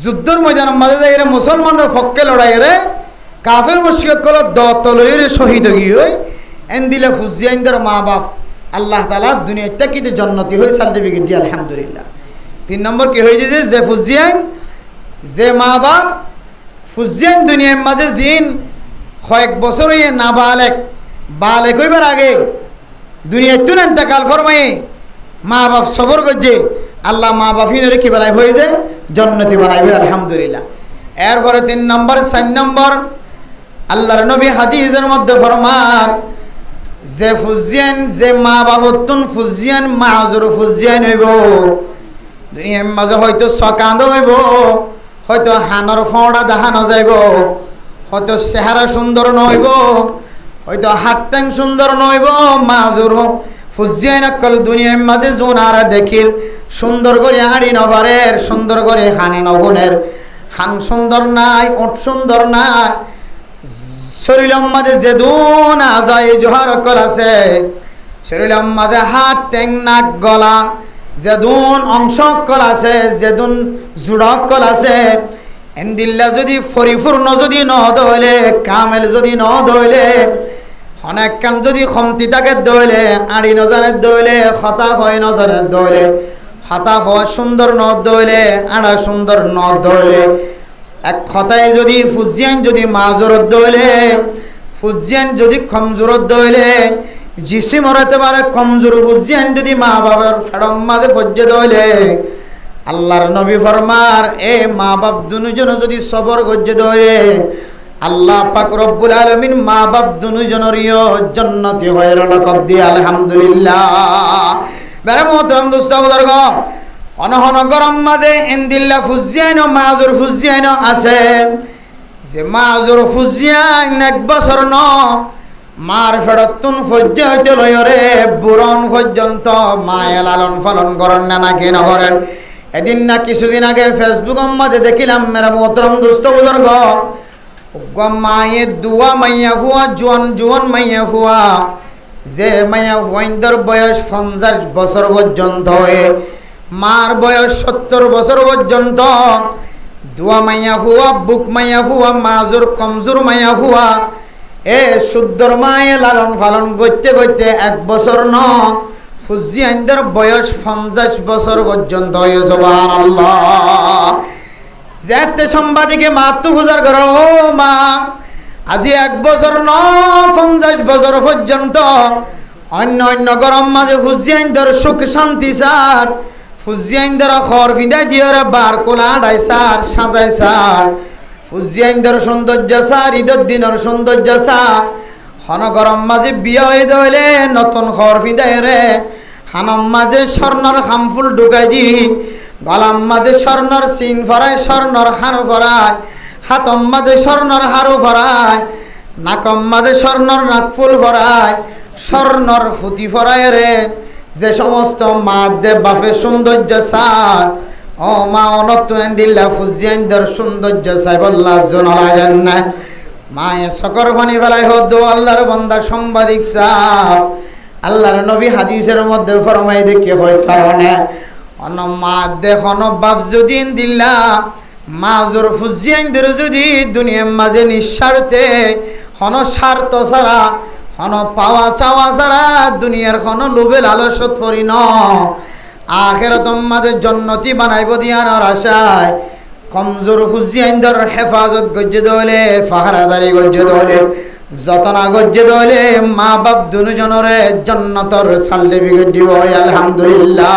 যুদ্ধের ময়দানের মাঝে যে এরা মুসলমানদের পক্ষে লড়াই রে কাফের মুশরিকগুলো দতলয়ের শহীদ গিয়ে এন দিলে ফুজিয়ানদের মা বাপ আল্লাহ তাআলা দুনিয়াতে কিতে জান্নাতি হয়ে সার্টিফিকেট দিয়ে আলহামদুলিল্লাহ 3 নম্বর কি হয়ে যায় যে ফুজিয়ান যে মা বাপ ফুজিয়ান দুনিয়ার মাঝে জিন কয়েক বছর হয়ে না বালেক হইবার আগে দুনিয়ার তুন এতেকাল ফরমায়ে মা বাপ সবর করছে আল্লাহ মা বাপিনরে কি বানাই হয়ে যায় জান্নাতি বানাইবে আলহামদুলিল্লাহ এরপরে 3 নম্বর 4 নম্বর আল্লাহর নবী হাদিসের মধ্যে ফরমান যে ফুজিয়ান যে মা বাপতুন ফুজিয়ান মাযুর ফুজিয়ান হইব দুনিয়ার মাঝে হয়তো সকান্দ হইব হয়তো হানর ফোঁড়া দেখানো যাইব হয়তো চেহারা সুন্দর নহইব হয়তো হাত ট্যাং সুন্দর নহইব মাজুর ফুজিয়ান অকল দুনিয়ার মাঝে জোনারা দেখির সুন্দর করে হাঁড়ি নবারের সুন্দর করে হানি নবনের হান সুন্দর নাই ওট সুন্দর নাই শরীরের মাঝে যেদুন আজাই জোহার অকল আছে শরীরের মাঝে হাত ট্যাং নাক গলা যেদুন অংশ অকল আছে যেদুন জোড়া অকল আছে এন্দিল্লা যদি পরিপূর্ণ যদি ন দইলে কামেল যদি ন দইলে অনেক কাম যদি খমতি তাকে দইলে আড়ি নজারে দইলে হতা হয় নজারে দইলে হতা হয় সুন্দর ন দইলে আড়া সুন্দর ন দইলে এক কথায় যদি ফুজিয়ান যদি মাজরত দইলে ফুজিয়ান যদি কমজোরত দইলে জিসি মরাতে পারে কমজোর ফুজিয়ান যদি মা বাবার ফেড়ম মাঝে ফজ্জে দইলে আল্লাহর নবী ফরমার এ মা বাপ দুজন যদি সবর গজ্জে ধরে আল্লাহ পাক রব্বুল আলামিন মা বাপ দুজনেরও জান্নাতি হয়ে লকব দিয়ে আলহামদুলিল্লাহ বেরে মোহতরম দোস্ত বুজুর্গ অনহন গরম মাদে ইনদিল্লা ফুজিয়ান ও মাজুর ফুজিয়ান আছে যে মাজুর ফুজিয়ান 1 বছর ন মার ফেরতুন ফজ্জে হইতে লয়রে বুরন পর্যন্ত মায়ে লালন পালন করেন না কি না করেন এদিন না কিছুদিন আগে ফেসবুকের মাঝে দেখিলাম মেরা মোহতরম দোস্ত বুজুর্গ মায়ে দুয়া মাইয়া ফুয়া জোয়ান জোয়ান মাইয়া ফুয়া যে মায়া ফুয়াইন্দর বয়স 50 বছর পর্যন্ত হয়, মার বয়স 70 বছর পর্যন্ত, দুয়া মাইয়া ফুয়া, বুক মাইয়া ফুয়া, মাজুর কমজোর মাইয়া ফুয়া, এ শুদ্ধর মায়ে লালন পালন করতে করতে 1 বছর ন ফুজিয়াইন্দর বয়স 50 বছর পর্যন্ত হয়। সুবহানাল্লাহ। যেতে সাংবাদিকে মাতৃ পূজার ঘর, ও মা আজি 1 বছর ন 50 বছর পর্যন্ত অন্য অন্য গরম মাঝে ফুজিয়াইন্দর সুখ শান্তি সার, ফুজিয়াইন্দর খর ফিদাই দিয়ে বার কোলা আড়াই সার সাজাই সার, ফুজিয়াইন্দর সৌন্দর্য সার, ঈদের দিনের সৌন্দর্য সার, হন গরম মাঝে বিয়ে হয়ে দইলে নতুন খর ফিদাই রে, হানম মাঝে স্বর্ণর খামফুল ঢুকাই দি, গলাম মাঝে স্বর্ণর সিন ফরায়, স্বর্ণর হার ফরায়, হাতম মাঝে স্বর্ণর হারু ফরায়, নাকম মাঝে স্বর্ণর নাকফুল ফরায়, স্বর্ণর ফুটি ফরায় রে। যে সমস্ত মা দেব বাপের সৌন্দর্য সার, ও মা অনতুন দিল্লা ফুজিয়াইন্দর সৌন্দর্য সাই বল্লা জোনালা জান্না মায়ে সকর পানি ফেলাই হদ আল্লাহর বান্দা সাংবাদিক সাহ, আল্লাহর নবী হাদিসের মধ্যে ফরমাই দেখি হয় কারণে অন মা দেখন বাপ যদি দিল্লা মাজুর ফুজিয়াইন্দর যদি দুনিয়ার মাঝে নিঃস্বার্থে হন স্বার্থ ছাড়া, হন পাওয়া চাওয়া ছাড়া দুনিয়ার খন লোভে লালসত করি ন আখিরাতের মাঝে জন্নতি বানাইব দিয়ানোর আশায় কমজোর ফুজিয়াইন্দর হেফাজত গজ্জে দলে, ফাহারাদারি গজ্জে দলে, যতনা গজ্জে দলে মা বাপ দুজনরে জন্নতর সার্টিফিকেট দিব আলহামদুলিল্লাহ।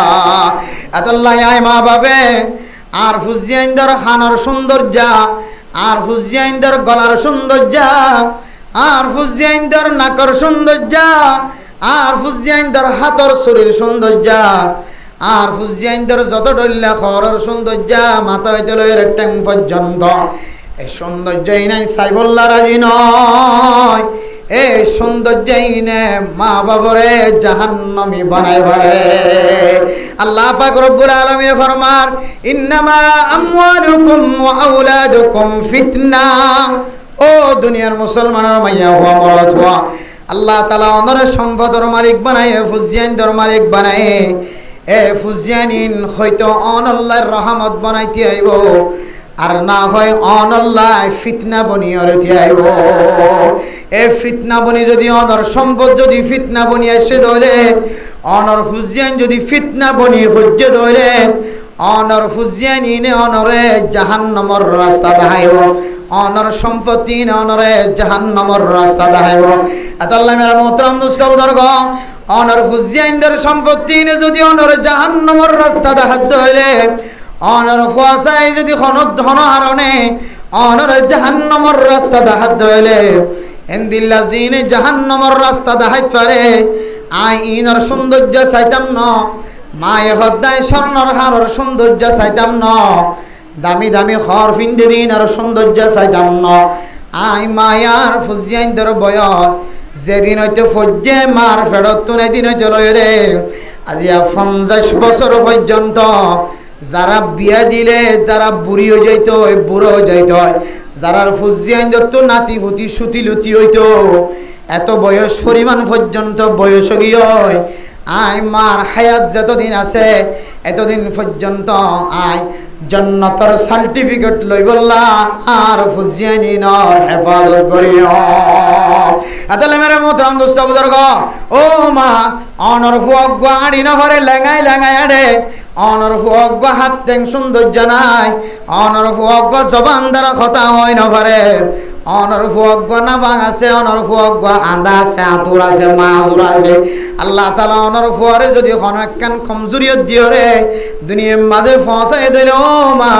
এতল্লাই আয় মা বাপে আর ফুজিয়াইন্দর খানোর সৌন্দর্য, আর ফুজিয়াইন্দর গলার সৌন্দর্য, আর ফুজিয়াইন্দর নাকর সৌন্দর্য, আর ফুজিয়াইন্দর হাতর শরীর সৌন্দর্য, আর ফুজিয়াইন্দর যত ডল্লা খরর সৌন্দর্য মাথা হইতে লয়ের ট্যাং পর্যন্ত, এই সৌন্দর্যই নাই সাইবল্লা রাজি নয়, এই সৌন্দর্যই নে মা বাবরে জাহান্নামী বানাই পারে। আল্লাহ পাক রব্বুল আলামিন ফরমার ইন্নামা আমওয়ালুকুম ওয়া আওলাদুকুম ফিতনা। ও দুনিয়ার মুসলমানের মাইয়া হওয়া মরদ হওয়া, আল্লাহ তাআলা অনরে সম্পদের মালিক বানায়, ফুজিয়াইন্দর মালিক বানায়। এ ফুজিয়ানিন হয়তো অনল্লাহর রহমত বানাইতে আইব, আর না হয় অনল্লাহ ফিতনা বনিয়ে রেতে আইব। এ ফিতনা বনি যদি অনর সম্পদ যদি ফিতনা বনি এসে ধরে, অনর ফুজিয়ান যদি ফিতনা বনি হজ্জে ধরে, অনর ফুজিয়ানিনে অনরে জাহান্নামের রাস্তা দেখাইব, অনর সম্পত্তি অনরে জাহান্নামের রাস্তা দেখাইব। আল্লাহ মেরা মোহতারাম দোস্ত বুজুর্গ, অনর ফুজিয়াইনদের সম্পত্তি যদি অনর জাহান্নামের রাস্তা দেখাতে হইলে, অনর ফুয়াসাই যদি ধন হারণে অনর জাহান্নামের রাস্তা দেখাতে হইলে, এন্দিল্লা জিনে জাহান্নামের রাস্তা দেখাইতে পারে। আই ইনর সৌন্দর্য চাইতাম ন, মায়ে হদ্দায় স্বর্ণর হারর সৌন্দর্য চাইতাম ন, দামি দামি খর ফিন্দে দিন আর সৌন্দর্য চাইতাম ন। আই মায়ার ফুজিয়াইনদের বয়স যেদিন হইতে ফজ্জে মার ফেরত তুনে দিন হইতে লয় রে, আজি 50 বছর পর্যন্ত যারা বিয়া দিলে যারা বুড়ি হয়ে যাইত, বুড়ো হয়ে যাইত, যারা ফুজিয়াইনদের তো নাতি ফুতি সুতি লুতি হইত, এত বয়স পরিমাণ পর্যন্ত বয়স গিয়ে আই মার হায়াত যতদিন আছে এতদিন পর্যন্ত আই জান্নাতের সার্টিফিকেট লই বললা আর ফুজিয়ানিনর হেফাজত করিও। আতালে মেরে মোহতারাম দোস্ত বুজুর্গ, ও মা অনর ফুয়াক গাড়ি না ভরে লেঙাই লেঙাই আড়ে, অনর ফুয়াক হাত টেং সৌন্দর্য নাই, অনর ফুয়াক জবান দ্বারা কথা হয় না ভরে, অনর ফুয়াক না বাং আছে, অনর ফুয়াক আন্দা আছে, আতুর আছে, মাজুর আছে। আল্লাহ তাআলা অনর ফুয়ারে যদি হনকান কমজুরিয়ত দিও রে দুনিয়ার মাঝে ফসাই দিল, ও মা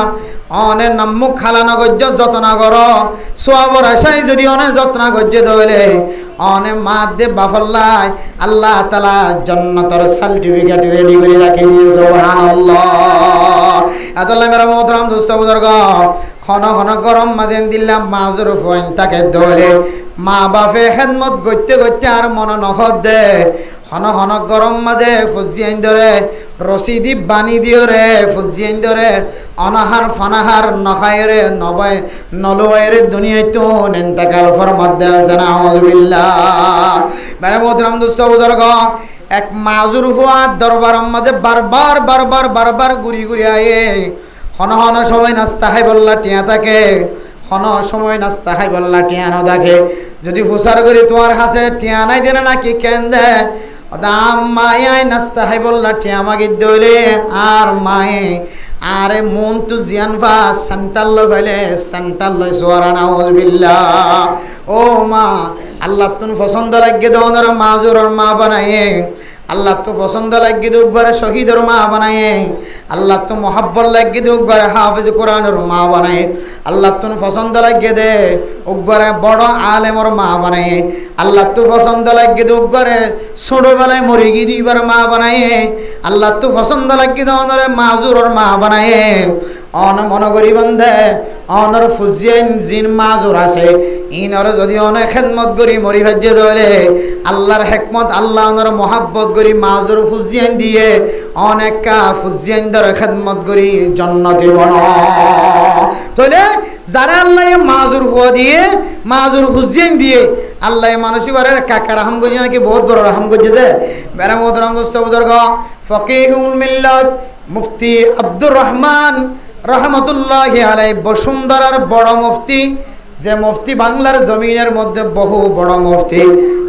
অনের নাম মুখ খালানো গজ্জ যত্ন কর, সোয়াবর আশাই যদি অনেক যত্ন গজ্জে ধরলে অনে মা দে বাফল্লাই আল্লাহ তাআলা জান্নাতের সার্টিফিকেট রেডি করে রাখি দিয়েছে। সুবহানাল্লাহ। আল্লাহ মেরা মোহতারাম দোস্ত বুজুর্গ, খন খন গরম মাঝে দিলাম মাজুর ফোন তাকে ধরে মা বাপে খেদমত করতে করতে আর মন নখত দে, হন হন গরম মাঝে ফুজিয়াইন ধরে রসিদি বানি দিও রে ফুজিয়েন ধরে অনাহার ফানাহার নখায় রে নবাই নলওয়ের দুনিয়ায় তো ইন্তেকাল ফরমাত দেয়া জানা আউযুবিল্লাহ মানে মোহতারাম দোস্ত বুজুর্গ এক মাজুর ফুয়াদ দরবারের মাঝে বারবার ঘুরি আয়ে হন সময় নাস্তা খাই বললা টিয়া থাকে হন সময় নাস্তা খাই বললা টিয়া ন দেখে যদি ফুসার করি তোমার কাছে টিয়া নাই দেনা নাকি কেন দে দাম মায়াই নাস্তা খাই বললা টিয়া মাগি দইলে আর মায়ে আরে মন তু জিয়ান ভা সেন্টাল ফেলে সেন্টাল লই সোয়ারা নাউযুবিল্লাহ ও মা আল্লাহ তুন পছন্দ লাগে দোনর মাজুরর মা বানায়ে আল্লাহ তো পছন্দ লাগে দো ঘরে শহীদের মা বানায়ে আল্লাহ তো মোহাব্বত লাগে দো ঘরে হাফেজ কোরআনের মা বানায়ে আল্লাহ তো পছন্দ লাগে দে ও ঘরে বড় আলেমর মা বানায়ে আল্লাহ তো পছন্দ লাগে দো ঘরে ছোটবেলায় মরি গি দিবার মা বানায়ে আল্লাহ তো পছন্দ লাগে দো অনরে মাজুরর মা বানায়ে অন মন করি বন্ধে অনর ফুজিয়েন জিন মাজুর আছে ইনর যদি অনেক খেদমত করি মরি ভাজ্যে দলে আল্লাহর হেকমত আল্লাহ অনর মোহাব্বত করি মাজুর ফুজিয়েন দিয়ে অনেকা ফুজিয়েন দর খেদমত করি জান্নাতে বন তাহলে যারা আল্লাহ মাজুর হুয়া দিয়ে মাজুর ফুজিয়েন দিয়ে আল্লাহ মানুষই বারে কাকা রহম করি নাকি বহুত বড় রহম করছে যে মেরা মোহতারাম দোস্ত বুজুর্গ ফকিহুল মিল্লাত মুফতি আব্দুর রহমান রহমতুল্লাহি আলাইহি বসুন্ধরার বড় মুফতি যে মুফতি বাংলার জমিনের মধ্যে বহু বড় মুফতি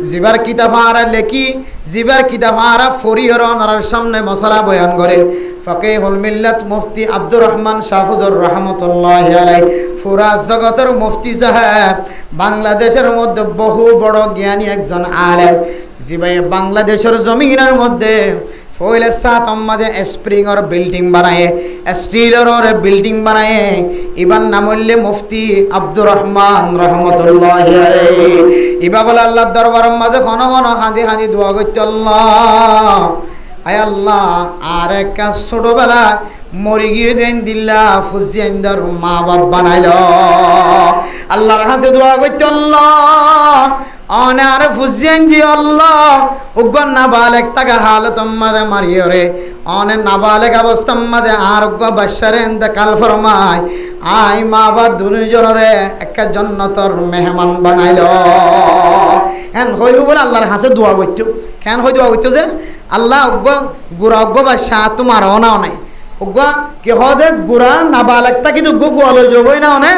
জিবার কিতাব আরা লেখি জিবার কিতাব আরা ফরিহর ওনার সামনে মশলা বয়ান করে ফকিহুল মিল্লাত মুফতি আব্দুর রহমান শাহফুজুর রহমতুল্লাহি আলাইহি পুরা জগতের মুফতি সাহেব বাংলাদেশের মধ্যে বহু বড় জ্ঞানী একজন আলেম জিবাই বাংলাদেশের জমিনের মধ্যে ফয়লে সাত মাঝে স্প্রিংর বিল্ডিং বানায় স্টিলের বিল্ডিং বানায় ইবার নাম হইলে মুফতি আব্দুর রহমান রহমতুল্লাহি আলাইহি ইবা বলে আল্লাহর দরবারের মাঝে ঘন হাঁদি দোয়া করতে আল্লাহ আয় আল্লাহ আর একটা ছোটবেলা মরি গিয়ে দেন দিল্লা ফুজিয়ানদার মা বাপ বানাইল আল্লাহর কাছে দোয়া করতে আল্লাহ অনার ফুজিয়ান জি আল্লাহ উগ্র নাবালেক তাকে হালত মাঝে মারিয়ে রে অনে নাবালেক অবস্থা মাঝে আর উগ্র বাসারে ইন্তেকাল ফরমায় আই মা বাপ দুজনরে একটা জান্নাতের মেহমান বানাইল হ্যাঁ হইব বলে আল্লাহর কাছে দোয়া করতো কেন হই দোয়া করতো যে আল্লাহ উগ্র গুড়া উগ্র বাসা তোমার অনাও নাই উগ্র কি হদে গুড়া নাবালেকটা কিন্তু গু ফুয়ালো যাবই না অনে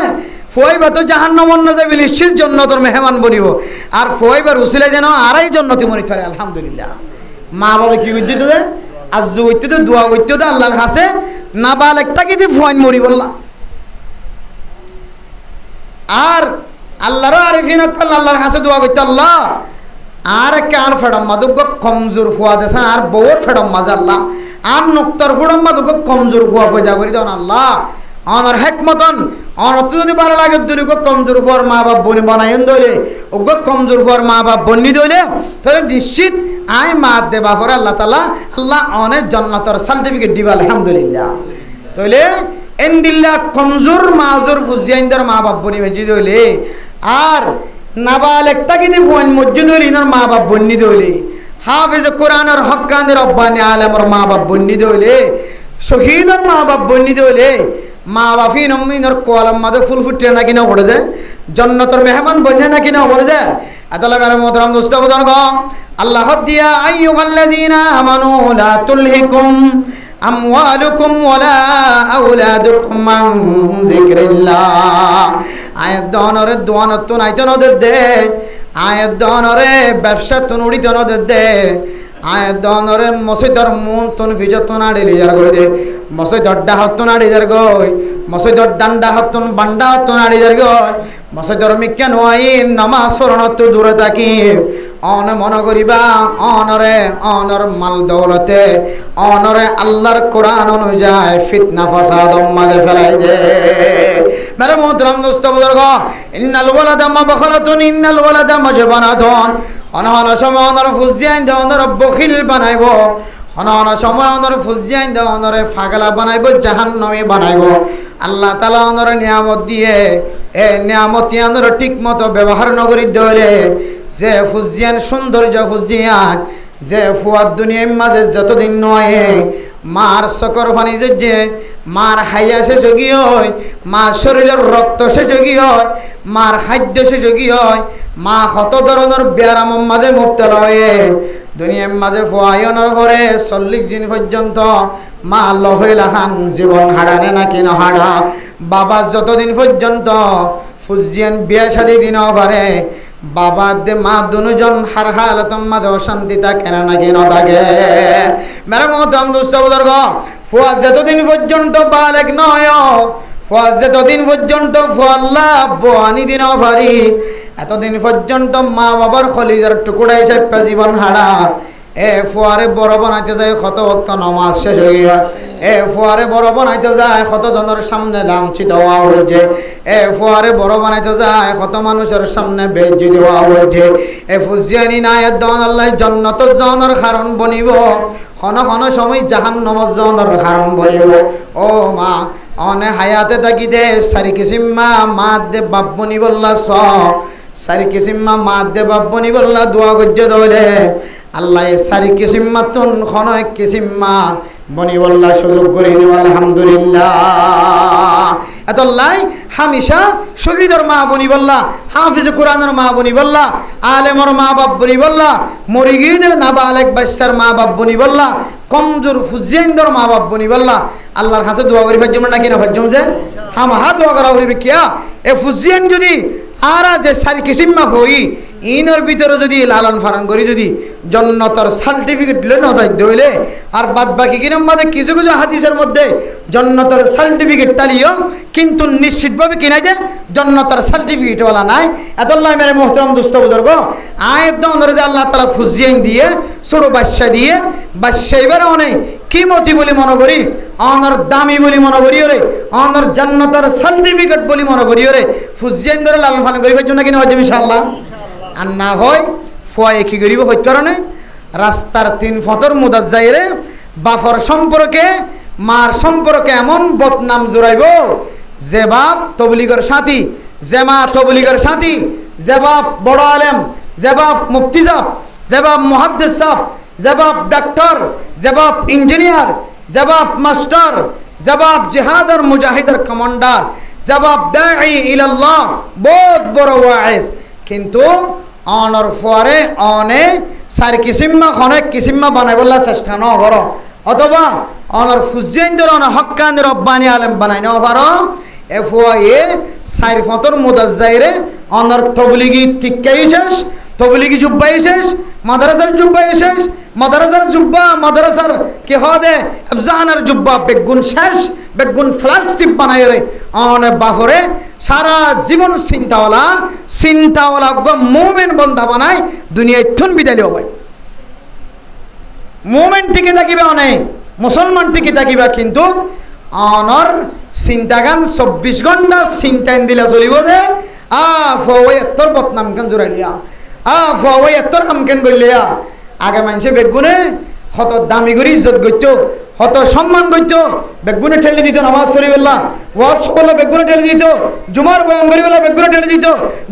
ফয়বা তো জাহান্নামন না যাবে নিশ্চিত জান্নাতের মেহমান বনিব আর ফয়বার উসিলে যেন আরাই জান্নাতি মরিত পারে আলহামদুলিল্লাহ মা বাবা কি কইতে দে আজ কইতে তো দোয়া করতে তো আল্লাহর কাছে নাবালেকটা কি দি ফয়ন মরি বললা আর আল্লাহর আরিফিন কল আল্লাহর কাছে দোয়া করতে আল্লাহ আর কার ফেডম মাদুগ কমজোর ফুয়া দেন আর বউর ফেডম মাঝ আল্লাহ আর নুক্তার ফুডম মাদুগ কমজোর ফুয়া ফয়দা করি দেন আল্লাহ অনর হেকমতন অনত যদি ভালো লাগে দুলি কমজোর ফুয়ার মা বাপ বনি বানাইন দইলে ওগ কমজোর ফুয়ার মা বাপ বনি দইলে তাহলে নিশ্চিত আই মা দেবা পরে আল্লাহ তাআলা আল্লাহ অনেক জান্নাতের সার্টিফিকেট দিবা আলহামদুলিল্লাহ তাহলে এন্দিল্লাহ কমজোর মাজুর ফুজিয়ানদার মা বাপ বনি ভেজি দইলে আর নাবালেকটা কি ফোন মসজিদ হইলে ইনার মা বাপ বন্যি দইলে হাফেজ কোরআনের হক্কানের রব্বানি আলেমর মা বাপ বন্যি দইলে শহীদের মা বাপ বন্যি দইলে মা বাপি নমিনর কোয়ালাম মাদে ফুল ফুটে না কিনা পড়ে যায় জান্নাতের মেহমান বন্যা না কিনা পড়ে যায় আতালা মেরে মোহতারাম দোস্ত বুজুর্গ আল্লাহ দিয়া আইয়ুহাল্লাযীনা আমানু লা তুলহিকুম আমওয়ালুকুম ওয়ালা আওলাদুকুম আন যিকরিল্লাহ আয়াত দনরে দোয়ানত নাইতো নদের দে আয়াত দনরে ব্যবসা তুনুড়ি দনদের দে আয়াত দনরে মসজিদর মন তুন ফিজত না ডিলি যার গই দে মসজিদর ডাহত না ডি যার গই মসজিদর ডান্ডা হতন বান্ডা হত না ডি যার গই মসজিদর মিক্কান ওয়াইন নামাজ পড়নত দূরে থাকি অন মন করিবা অনরে অনর মাল দৌলতে অনরে আল্লাহর কোরআন অনুযায়ী ফিতনা ফাসাদ মাঝে ফেলাই দে মেরে মোহতরম দোস্ত বুজুর্গ ইন্নাল ওয়ালাদা মাবখালাতুন ইন্নাল ওয়ালাদা মাজবানাতুন অনহন সময় অনর ফুজিয়ান দে অনর বখিল বানাইব অনহন সময় অনর ফুজিয়ান দে অনরে ফাগলা বানাইব জাহান্নামী বানাইব আল্লাহ তাআলা অনর নিয়ামত দিয়ে এ নিয়ামত অনর ঠিক মতো ব্যবহার নগরী দলে যে ফুজিয়ান সৌন্দর্য ফুজিয়ান যে ফুয়াদ দুনিয়ার মাঝে যতদিন নয় মার চকর পানি যে মার হাইয়া সে যোগী হয়, মা শরীরের রক্ত সে যোগী হয়, মার খাদ্য সে যোগী হয়, মা কত ধরনের ব্যারাম মাঝে মুক্তলা হয়ে দুনিয়ার মাঝে ফোয়ায়নের পরে 40 দিন পর্যন্ত মা লহইলাহান জীবন হারানে নাকি না হারা। বাবা যতদিন পর্যন্ত ফুজিয়ান বিয়া শাদী দিন পারে বাবা দে মা দুজন হার হালতম মাঝে অশান্তি থাকে না নাকি না থাকে। মেরা মোহতারাম দোস্ত বুজুর্গ, ফুয়া যতদিন পর্যন্ত বালেক নয়, ফুয়া যতদিন পর্যন্ত ফুয়াল্লা বোয়ানি দিন পারি এতদিন পর্যন্ত মা বাবার খলিজার টুকুরা হিসেবে জীবন হারা। এ ফুয়ারে বড় বানাইতে যায় কত ভক্ত নমাজ শেষ হয়ে যায়, এ ফুয়ারে বড় বানাইতে যায় কত জনের সামনে লাঞ্ছিত হওয়া হচ্ছে, এ ফুয়ারে বড় বানাইতে যায় কত মানুষের সামনে বেইজ্জতি হওয়া হচ্ছে। এ ফুজিয়ানি নায়ের দন আল্লাহ জান্নাত জানার কারণ বনিব, ক্ষণ ক্ষণ সময় জাহান্নাম জানার কারণ বনিব। ও মা অনে হায়াতে থাকিতে সারি কিসিম মা দে বাপ বনি বললা সারি কিসিম মা দে বাপ বনি বললা দোয়া গজ্জে দলে আল্লাহ সারি কিসিম মাতুন খন এক কিসিম মা বনি বললা সুযোগ করে দিব। আলহামদুলিল্লাহ এত লাই হামেশা শহীদর মা বনি বললা, হাফিজ কোরআনের মা বনি বললা, আলেমর মা বাপ বনি বললা, মরি গিয়ে নাবালেক বাচ্চার মা বাপ বনি বললা, কমজোর ফুজিয়ানদের মা বাপ বনি বললা। আল্লাহর কাছে দোয়া করি ফাজ্জম নাকি না ফাজ্জম যে হামহা দোয়া করা হইবে কিয়া এ ফুজিয়ান যদি আর যে সারি কিসিম্মা হই ইনর ভিতরে যদি লালন ফারণ করি যদি জন্নতর সার্টিফিকেট দিলে নজাই দইলে আর বাদ বাকি কিরম বাদে কিছু কিছু হাদিসের মধ্যে জন্নতর সার্টিফিকেট তালিও কিন্তু নিশ্চিতভাবে কিনা যে জন্নতর সার্টিফিকেটওয়ালা নাই। এতল্লাহ মেরে মোহতরম দুস্থ বুজুর্গ আয়াত অনুযায়ী যে আল্লাহ তাআলা ফুজিয়ান দিয়ে ছোট বাদশা দিয়ে বাদশা এবারে অনেক কিমতি বলি মনে করি, অনর দামি বলি মনে করি ওরে, অনর জান্নাতের সার্টিফিকেট বলি মনে করি ওরে ফুজিয়ান ধরে লালন ফারণ করি জন্য কিনা হচ্ছে ইনশাআল্লাহ। আর না হয় ফুয়ায় কি করিব হইতে কারণে রাস্তার 3 ফতর মুদাজ্জাইরে বাফর সম্পর্কে মার সম্পর্কে এমন বদনাম জোরাইব যে বাপ তবলিগের সাথী, যে মা তবলিগের সাথী, যে বাপ বড় আলেম, যে বাপ মুফতি সাহেব, যে বাপ মুহাদ্দিস সাহেব, যে বাপ ডাক্তার, যে বাপ ইঞ্জিনিয়ার, যে বাপ মাস্টার, যে বাপ জিহাদের মুজাহিদের কমান্ডার, যে বাপ দাঈ ইলাল্লাহ বহুত বড় ওয়াইজ কিন্তু অনর ফরে অনে সার কিসিম্মা খনেক কিসিম্মা বানাই বললা চেষ্টা ন কর অথবা অনর ফুজিয়ানদের অন হক্কানের রব্বানি আলেম বানাই ন পারো এ ফুয়ায়ে সার ফতর মুদাজ্জাইরে অনর তবলিগি টিক্কাই শেষ, তবলিগি জুব্বাই শেষ, মাদ্রাসার জুব্বাই শেষ, মাদ্রাসার জুব্বা মাদ্রাসার কি হদে আফজানের জুব্বা বেগুন শেষ, বেগুন প্লাস্টিক বানাই রে অনে বাফরে সারা জীবন চিন্তাওয়ালা মুমিন বন্ধা বানায় দুনিয়ায় থুন বিদায় হবে। মুমিন টিকে থাকিবে অনেক, মুসলমান টিকে থাকিবা কিন্তু অনর চিন্তাগান 24 ঘন্টা চিন্তান দিলা চলিব দে ফওয়াই এত্তর বদনাম কেন জোরাই দিয়া ফওয়াই এত্তর কাম কেন গলিয়া আগে মানুষে বেগুনে কত দামি করে ইজ্জত করতো, কত সম্মান করতো, বেগুনে ঠেলে দিত নামাজ শরীফুল্লাহ ওয়াজ করলে বেগুনে ঠেলে দিত, জুমার বয়ান করিবেলা বেগুনে ঠেলে দিত,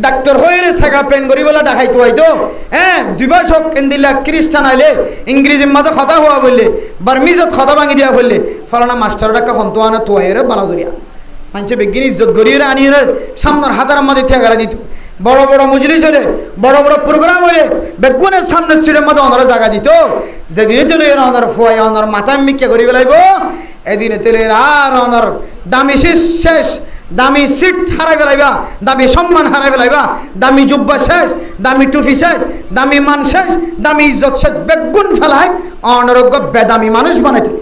ডাক্তার হয়ে সাগা পেন করিবেলা দেখাইতো হয়তো হ্যাঁ 2 মাস হোক কেন দিলা খ্রিস্টান আইলে ইংরেজি মাঝে কথা হওয়া বললে বার্মিজত কথা ভাঙি দিয়া বললে ফলানা মাস্টার ডাকা হন্তোয়ানা তোয়াইরে বালা দরিয়া মানুষে বেগিন ইজ্জত করিয়ে আনিয়ে সামনের হাতার মধ্যে থেকে দিত। বড় বড় মজলিস হলে বড় বড় প্রোগ্রাম হলে বেগুনের সামনে সিটের মধ্যে অনারা জায়গা দিত, যেদিনে তুলে অনার ফুয়াই অনার মাথা মিক্কা করি ফেলাইব এদিনে তুলে আর অনার দামি শেষ, দামি সিট হারাই ফেলাইবা, দামি সম্মান হারাই ফেলাইবা, দামি জুব্বা শেষ, দামি টুফি শেষ, দামি মান শেষ, দামি ইজ্জত শেষ, বেগুন ফেলাই অনারোগ্য বেদামি মানুষ বানাই তুলি।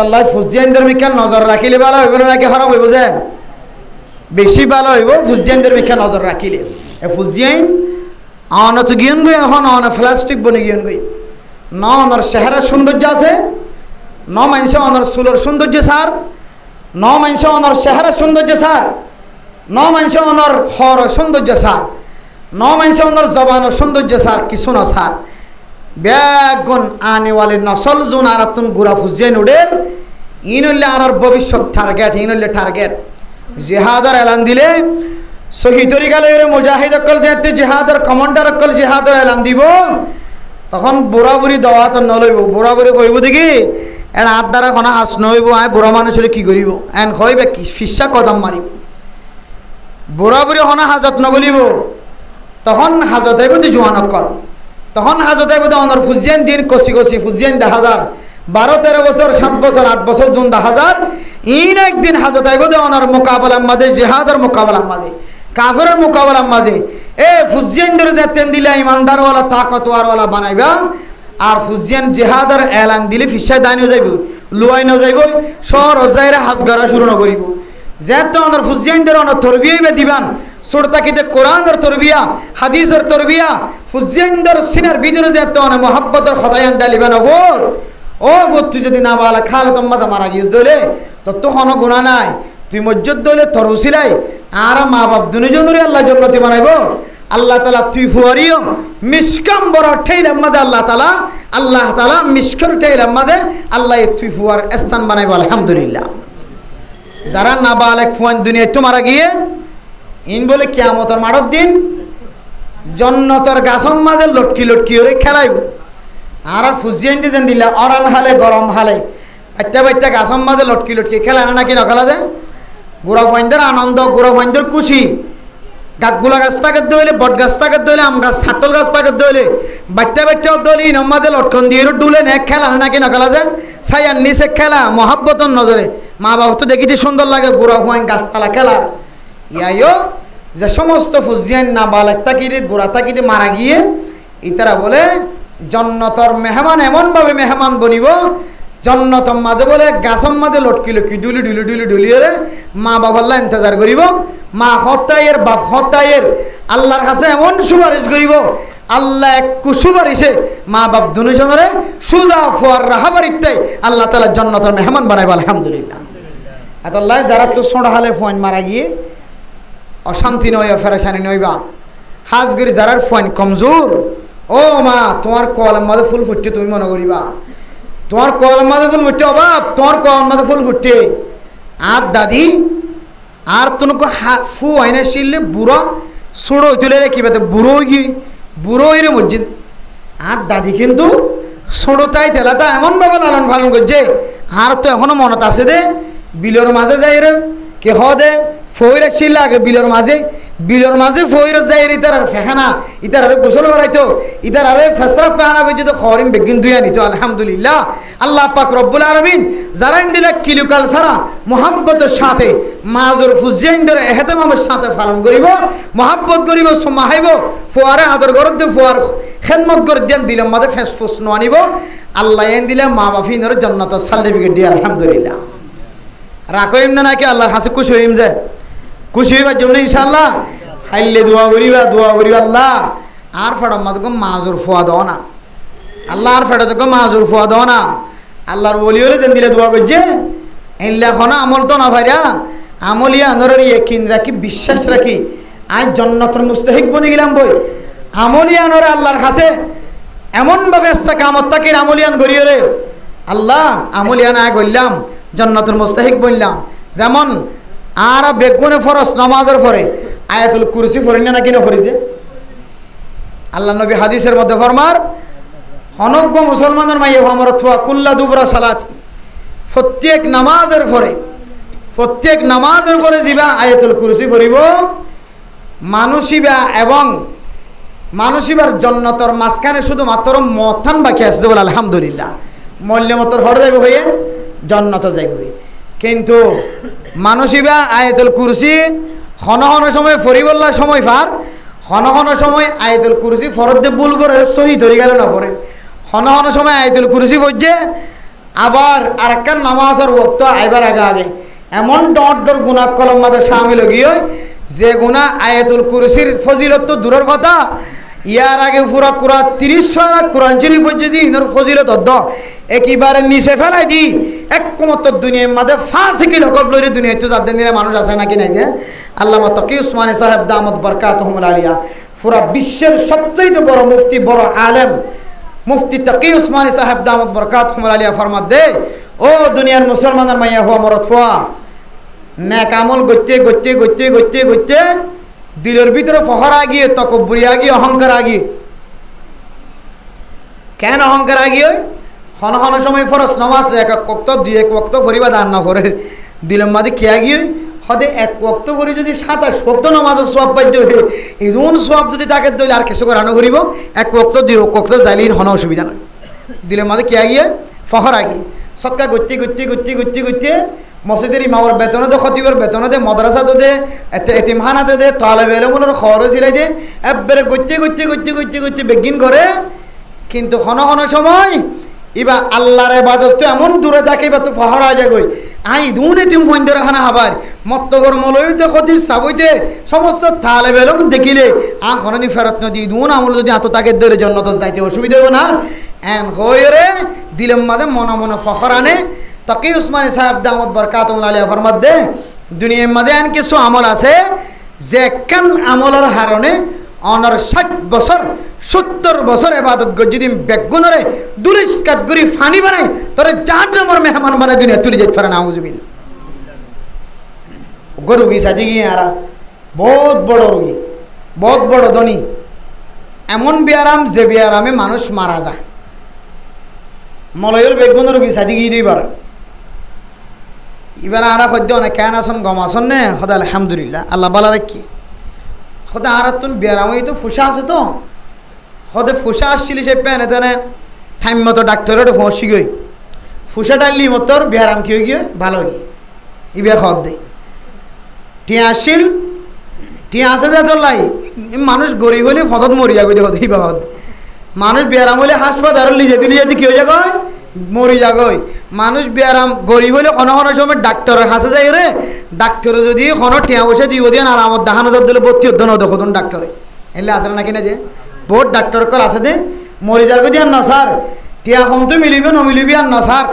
আল্লাহ ফুজিয়ানদের মিক্কা নজর রাখিলে ভালো হইব না নাকি হারাম হইব যে বেশি ভালো হইব ফুজিয়ানদের মিক্কা নজর রাখিলে। এ ফুজিয়ান অনত গিয়ন গই এখন অন প্লাস্টিক বনে গিয়ন গই ন অনর চেহারার সৌন্দর্য আছে, ন মানুষ অনর চুলোর সৌন্দর্য সার, ন মানুষ অনর চেহারার সৌন্দর্য সার, ন মানুষ অনর হর সৌন্দর্য সার, ন মানুষ অনর জবানের সৌন্দর্য সার কিছু না সার বেগুন আনেওয়ালে নসল জোন আর তুন গুড়া ফুজিয়ান উঠেন ইনলে আর ভবিষ্যৎ টার্গেট ইনলে টার্গেট জিহাদের এলান দিলে সহি তরিকা লইরে মুজাহিদ অকল যেতে জিহাদের কমান্ডার অকল জিহাদের এলান দিব তখন বুড়া বুড়ি দাওয়াত নলইব বুড়া বুড়ি কইব দেখি এর হাত দ্বারা কোনো হাস নইব আয় বুড়া মানুষ হলে কি করিব এন কইবে কি ফিসা কদম মারিব বুড়া বুড়ি হনা হাজত নগলিব তখন হাজত আইব তুই জোয়ানক কর তখন হাজত আইব তো অনর ফুজিয়ান দিন কষি কষি ফুজিয়ান 10,000 12-13 বছর 7 বছর 8 বছর জুন 10,000 ইন একদিন হাজত আইব তো অনর মোকাবেলার মাঝে জিহাদের মোকাবেলার মাঝে কাফেরের মোকাবেলার মাঝে এ ফুজিয়ান ধরে যেতেন দিলে ইমানদারওয়ালা তাকতওয়ারওয়ালা বানাইবা আর ফুজিয়ান জিহাদের এলান দিলে ফিসায় দানিও যাইব লুয়াই না যাইব শহর যাইরা হাজ করা শুরু না করিব যেতে অনর ফুজিয়ানদের অনর তরবিয়া দিবান সুরতাকিতে কোরআনের তরবিয়া হাদিসের তরবিয়া ফুজিয়ানদের সিনার ভিতরে যেতে অনে মোহাব্বতের খদায়ান ডালিবান ও তুই যদি না বালা খালে তোমাদের মারা গিয়েছ দলে তোর তো কোনো গুণা নাই তুই মসজিদ দলে তোর উসিলাই আর মা বাপ দুজনেরই আল্লাহ জন্নতি বানাইব আল্লাহ তালা তুই ফুয়ারিও মিসকাম বড় ঠেইলাম মাদে আল্লাহ তালা মিসকর ঠেইলাম মাদে আল্লাহ তুই ফুয়ার স্থান বানাইব আলহামদুলিল্লাহ যারা না বালেক ফুয়ান দুনিয়ায় তো মারা গিয়ে ইন বলে কিয়ামতের মাঠের দিন জন্নতর গাছর মাঝে লটকি লটকি করে খেলাইব আর ফুজিয়ান দিতেন দিলা অরান হালে গরম হালে বাচ্চা গাছর মাঝে লটকি লটকি খেলা নাকি নখেলা যায় গোড়া ফাইন্দের আনন্দ গোড়া ফাইন্দের খুশি গাছগুলা গাছ থাকে দইলে বট গাছ থাকে দইলে আম গাছ ছাটল গাছ থাকে দইলে বাচ্চা দলি নমাদে লটকন দিয়ে ডুলে নে খেলা নাকি নখেলা যায় ছায়ার নিচে খেলা মহাব্বতর নজরে মা বাবা তো দেখিতে সুন্দর লাগে গোড়া ফাইন গাছতলা খেলার ইয়াইও যে সমস্ত ফুজিয়ান না বালেক তাকিরে গোড়া তাকিতে মারা গিয়ে ইতারা বলে জন্নতর মেহমান এমনভাবে মেহমান বনিব জন্নতর মাঝে বলে গাছর মাঝে লটকি লটকি ডুলি মা বাবাল্লা ইন্তজার করিব মা হত্যায়ের বাপ হত্যায়ের আল্লাহর কাছে এমন সুপারিশ করিব আল্লাহ এক সুপারিশে মা বাপ দুজনের সুজা ফুয়ার রাহাবারিতে আল্লাহ তাআলা জন্নতর মেহমান বানাইব আলহামদুলিল্লাহ আল্লাহ যারা তো সোড়া হালে ফোন মারা গিয়ে অশান্তি নয় ফেরেশানি নইবা হাজগিরি যারার ফোন কমজোর ও মা তোমার কলম মাঝে ফুল ফুটতে তুমি মনে করিবা তোমার কলম মাঝে ফুল ফুটতে অভাব তোমার কলম মাঝে ফুল ফুটতে আর দাদি আর তোমাকে ফু আইনা শিললে বুড়ো সুড়ো তুলে রে কি বেতে বুড়ো রে মসজিদ আর দাদি কিন্তু সুড়ো তাই তেলাতা এমনভাবে লালন পালন করছে আর তো এখনো মনত আছে দে বিলের মাঝে যাই রে কে হ দে ফইর শিল লাগে বিলের মাঝে ফইর যাই রে ইতার ফেখানা ইতার আরে গোসল করাইতো ইতার আরে ফেসরা পেহানা করছে তো খরিম বেগিন দুইয়া নিত আলহামদুলিল্লাহ আল্লাহ পাক রব্বুল আলামিন যারা ইন্দিলা কিলুকাল সারা মোহাব্বতের সাথে মাজুর ফুজিয়াইনদের এহতেমামের সাথে পালন করিব মোহাব্বত করিব সমাহাইব ফোয়ারে আদর করতে ফোয়ার খেদমত করে দেন দিলাম মাঝে ফেসফুস আনিব আল্লাহ এন দিলে মা বাফিনের জান্নাতের সার্টিফিকেট দিয়ে আলহামদুলিল্লাহ রাখইম না নাকি আল্লাহর হাসে খুশি হইম যায় খুশি হইবার জন্য ইনশাআল্লাহ হাইলে দোয়া করিবা আল্লাহ আর ফেড় মাদকে মাজুর ফোয়া দাও না আল্লাহ আর ফেড় তোকে মাজুর ফোয়া দাও না আল্লাহর বলি হলে যেন দিলে দোয়া করছে এনলে এখন আমল তো না ভাইরা আমলিয়া আনরের ইয়কিন রাখি বিশ্বাস রাখি আজ জান্নাতের মুস্তাহিক বনে গেলাম বই আমলিয়া আনরে আল্লাহর কাছে এমনভাবে ইস্তেকামত তাকির আমলিয়ান গড়িয়ে রে আল্লাহ আমলিয়ান আয় করলাম জান্নাতের মুস্তাহিক বললাম যেমন আর বেগুনে ফরজ নামাজের পরে আয়াতুল কুরসি ফরিনা নাকি না ফরিছে আল্লাহ নবী হাদিসের মধ্যে ফরমার অনজ্ঞ মুসলমানের মাইয়ে আমরত হওয়া কুল্লা দুবরা সালাত প্রত্যেক নামাজের পরে যাবা আয়াতুল কুরসি ফরিব মানুষিবার জন্নতর মাঝখানে শুধুমাত্র মথান বাকি আছে বলে আলহামদুলিল্লাহ মল্যমতর হর যাইব হয়ে জন্নত যাইব কিন্তু মানুষিবা আয়াতুল কুরসি হন সময় ফরিবল্লা সময় পার হন সময় আয়াতুল কুরসি ফরত দিয়ে ভুল করে সহি ধরে গেল না পরে হন সময় আয়াতুল কুরসি পড়ছে আবার আরেকখান নামাজের ওক্ত আইবার আগে এমন ডর গুনাহ কলম মাঝে শামিল গিয়ে যে গুনাহ আয়াতুল কুরসির ফজিলত তো দূরের কথা ইয়ার আগে পুরা কুরা 30 পারা কোরআন শরীফ পর্যন্ত ইনর ফজিলত একেবারে নিচে ফেলাই দি একমত দুনিয়ার মাঝে ফাঁসিকি লকব লইরে দুনিয়ায় তো যাদের নিলে মানুষ আছে নাকি নাই যে আল্লামা তকি উসমানী সাহেব দামত বরকাতুহুমুল আলিয়া পুরা বিশ্বের সবচেয়ে বড় মুফতি বড় আলেম মুফতি তকি উসমানী সাহেব দামত বরকাতুহুমুল আলিয়া ফরমাত দে ও দুনিয়ার মুসলমানের মাইয়া হওয়া মরত হওয়া নেক আমল গইতে দিলের ভিতরে ফহর আগিয়ে তকব্বুরি আগিয়ে অহংকার আগিয়ে কেন অহংকার আগিয়ে হন হন সময় ফরস নমাজ এক ওয়াক্ত দুই এক ওয়াক্ত পরিবা দান না করে দিলাম মাঝে কে আগিয়ে হদে এক ওয়াক্ত পরে যদি 27 ওয়াক্ত নামাজের সওয়াব পাইতে হই এমন সওয়াব যদি তাকে দইলে আর কিছু করানো করিব এক ওয়াক্ত দুই ওয়াক্ত যাইলেই হন অসুবিধা নয় দিলাম মাঝে কে আগিয়ে ফখর আগি সৎকা করতে করতে করতে করতে করতে মসজিদের ইমামর বেতন দে খতিবের বেতন দে মাদ্রাসা দে এতিমখানা দে তালেব ইলমের খরচ সিলাই দে একবারে করতে করতে করতে করতে করতে বেগিন করে কিন্তু হন হন সময় ইবা আল্লাহর ইবাদত তো এমন দূরে থাকে বা তো ফহরা যায় গই আই দুনে তুমি ফন্দের খানা হাবার মত্তগর মলইতে খতির সাবইতে সমস্ত তালেব ইলম দেখিলে আ খরনি ফেরত নদি দুন আমল যদি আত তাকে ধরে জান্নাত যাইতে অসুবিধা হবে না এন হইরে দিলম মাঝে মনে মনে ফখর আনে তকি উসমানী সাহেব দামত বরকাতুল আলিয়া ফরমাত দে দুনিয়ার মাঝে এন কিছু আমল আছে যে কেন আমলের হারণে অনর 60 বছর 70 বছর ইবাদত যদি বেগুনরে দুলিশ কাটগুরি ফানি বানাই তোরে জাহান্নামের মেহমান বানাই দুনিয়া তুলি যাইতে পারে না আউযুবিল্লাহ গরুগি সাজি গিয়ে আরা বহুত বড় রোগী বহুত বড় ধনী এমন বিয়ারাম যে বিয়ারামে মানুষ মারা যায় মলয়ের বেগুন রোগী সাজি গিয়ে দিবার এবার আরা খদ্য অনেক কেন আসন গম আসন নে সদা আলহামদুলিল্লাহ আল্লাহ বালা রাখি সদা আর তুন বিয়ারামই তো ফুসা আছে তো সদে ফুসা আসছিল সে পেনে তেনে টাইম মতো ডাক্তারের ফসি গই ফুসা টাইলি মতোর বিয়ারাম কি হয়ে গিয়ে ভালো হয়ে ইবে খদ দে টিয়া আসিল টিয়া আছে দে তোর লাই মানুষ গরিব হলে ফতত মরি যাবে দেখো দেখি বাবা মানুষ বিয়ারাম হলে হাসপাতাল লিজে দিলি কি হয়ে যাগয় মরি যাগয় মানুষ বিয়ারাম গরিব হলে কোনো কোনো সময় ডাক্তারের হাসে যাই রে ডাক্তারে যদি কোনো টিয়া বসে দিব দিয়ে না আমার 10,000 দিলে 32 ন দেখো ডাক্তারে এলে আসলে নাকি না যে বহুত ডাক্তার কল আছে দে মরি যার দিয়ে না স্যার টিয়া কম তো মিলিবে নমিলিবি আর না স্যার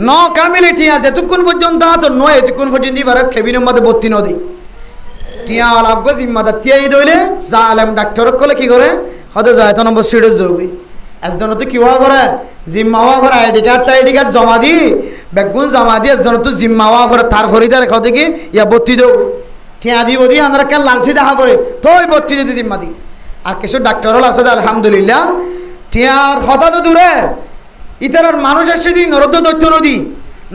ন কামিলে টিয়া আছে তুকুন পর্যন্ত তো নয় তুকুন পর্যন্ত এবার খেবিনের মধ্যে 32 নদী টিয়া লাগবে জিম্মাদার টিয়াই দইলে জালেম ডাক্তার কলে কি করে হয়তো যায় তো নম্বর সিটের যোগী এজন তো কি হওয়া পরে জিম্মা হওয়া পরে আইডি কার্ড জমা দি বেগুন জমা দি এজন তো জিম্মা হওয়া পরে তার খরিদার খাওয়া দেখি ইয়া 32 দেব টিয়া দিব দি আমরা কেন লালসি দেখা পরে তোই 32 দিতে জিম্মা দি আর কিছু ডাক্তার হল আছে আলহামদুলিল্লাহ টিয়ার হতা তো দূরে ইতার মানুষের সেদিন নরদ তথ্য নদী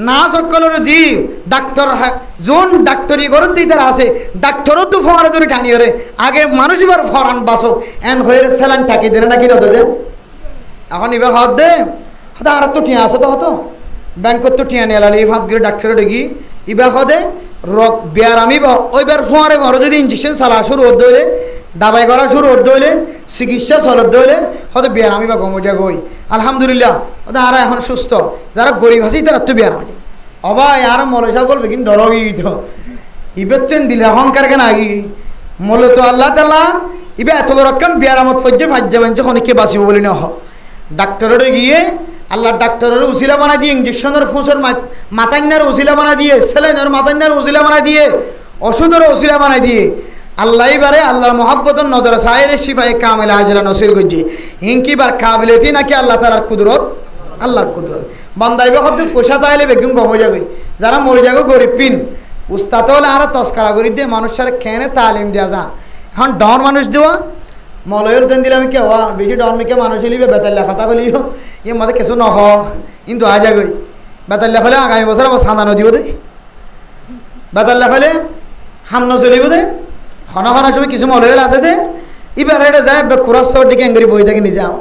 না সকলের দি ডাক্তার যোন ডাক্তারি ঘরত ইতার আছে ডাক্তারও তো ফোয়ারে ধরে টানি হরে আগে মানুষ এবার ফরান বাসক এন হয়ে স্যালান টাকি দেন নাকি নদে যে এখন এবার হাত দে হয়তো আর তো টিয়া আছে তো হতো ব্যাংকত তো টিয়া নিয়ে লালি হাত গিয়ে ডাক্তারে ডেকি ইবার হদে রক বিয়ার আমি ওইবার ফোয়ারে ঘর যদি ইঞ্জেকশন চালা শুরু হতে হইলে দাবাই করা শুরু হতে হইলে চিকিৎসা চলতে হইলে হয়তো বিয়ার আমি বা গমজা গই আলহামদুলিল্লাহ হয়তো আর এখন সুস্থ যারা গরিব আছে তারা তো বিয়ার আমি অবাই আর মলেশা বলবে কিন্তু ধরবি তো ইবের চেন দিলে অহংকার কেন আগি মলে তো আল্লাহ তালা ইবে এত বড় রকম বিয়ার আমত ফজ্জে ফাজ্জা বাঞ্চ অনেকে বাঁচিব বলি না হ ডাক্তারের গিয়ে আল্লাহ ডাক্তারের উসিলা বানা দিয়ে ইঞ্জেকশনের ফুসের মাতান্যার উসিলা বানা দিয়ে সেলাইনের মাতান্যার উসিলা বানা দিয়ে ওষুধের উসিলা বানা দিয়ে আল্লাহ বারে আল্লাহর মহাব্বতের নজরে সাইরে শিফায়ে কামিলা হাজরা নসির গজ্জি হিংকিবার কাবিলিয়তি নাকি আল্লাহ তাআলার কুদরত আল্লাহর কুদরত বান্দাইবে হতে ফোসা তাইলে বেগুন গম হয়ে যাবে যারা মরে যাবে গরিব পিন উস্তাদ হলে আর তস্করা করি দিয়ে মানুষের খেনে তালিম দেওয়া যা এখন ডর মানুষ দেওয়া মলয়ের দেন দিলে আমি কে হওয়া বেশি ডর মেকে মানুষ লিবে বেতাল্লা কথা বলিও ই মধ্যে কিছু নহ কিন্তু আ যাগই বেতাল্লা হলে আগামী বছর আমার সাঁদানো দিব দে বেতাল্লা হলে হামনো চলিব দে খনা খনার সময় কিছু মলয়েল আছে দে এবার এটা যায় কুরাস দিকে এঙ্গরি বই থেকে নিয়ে যাও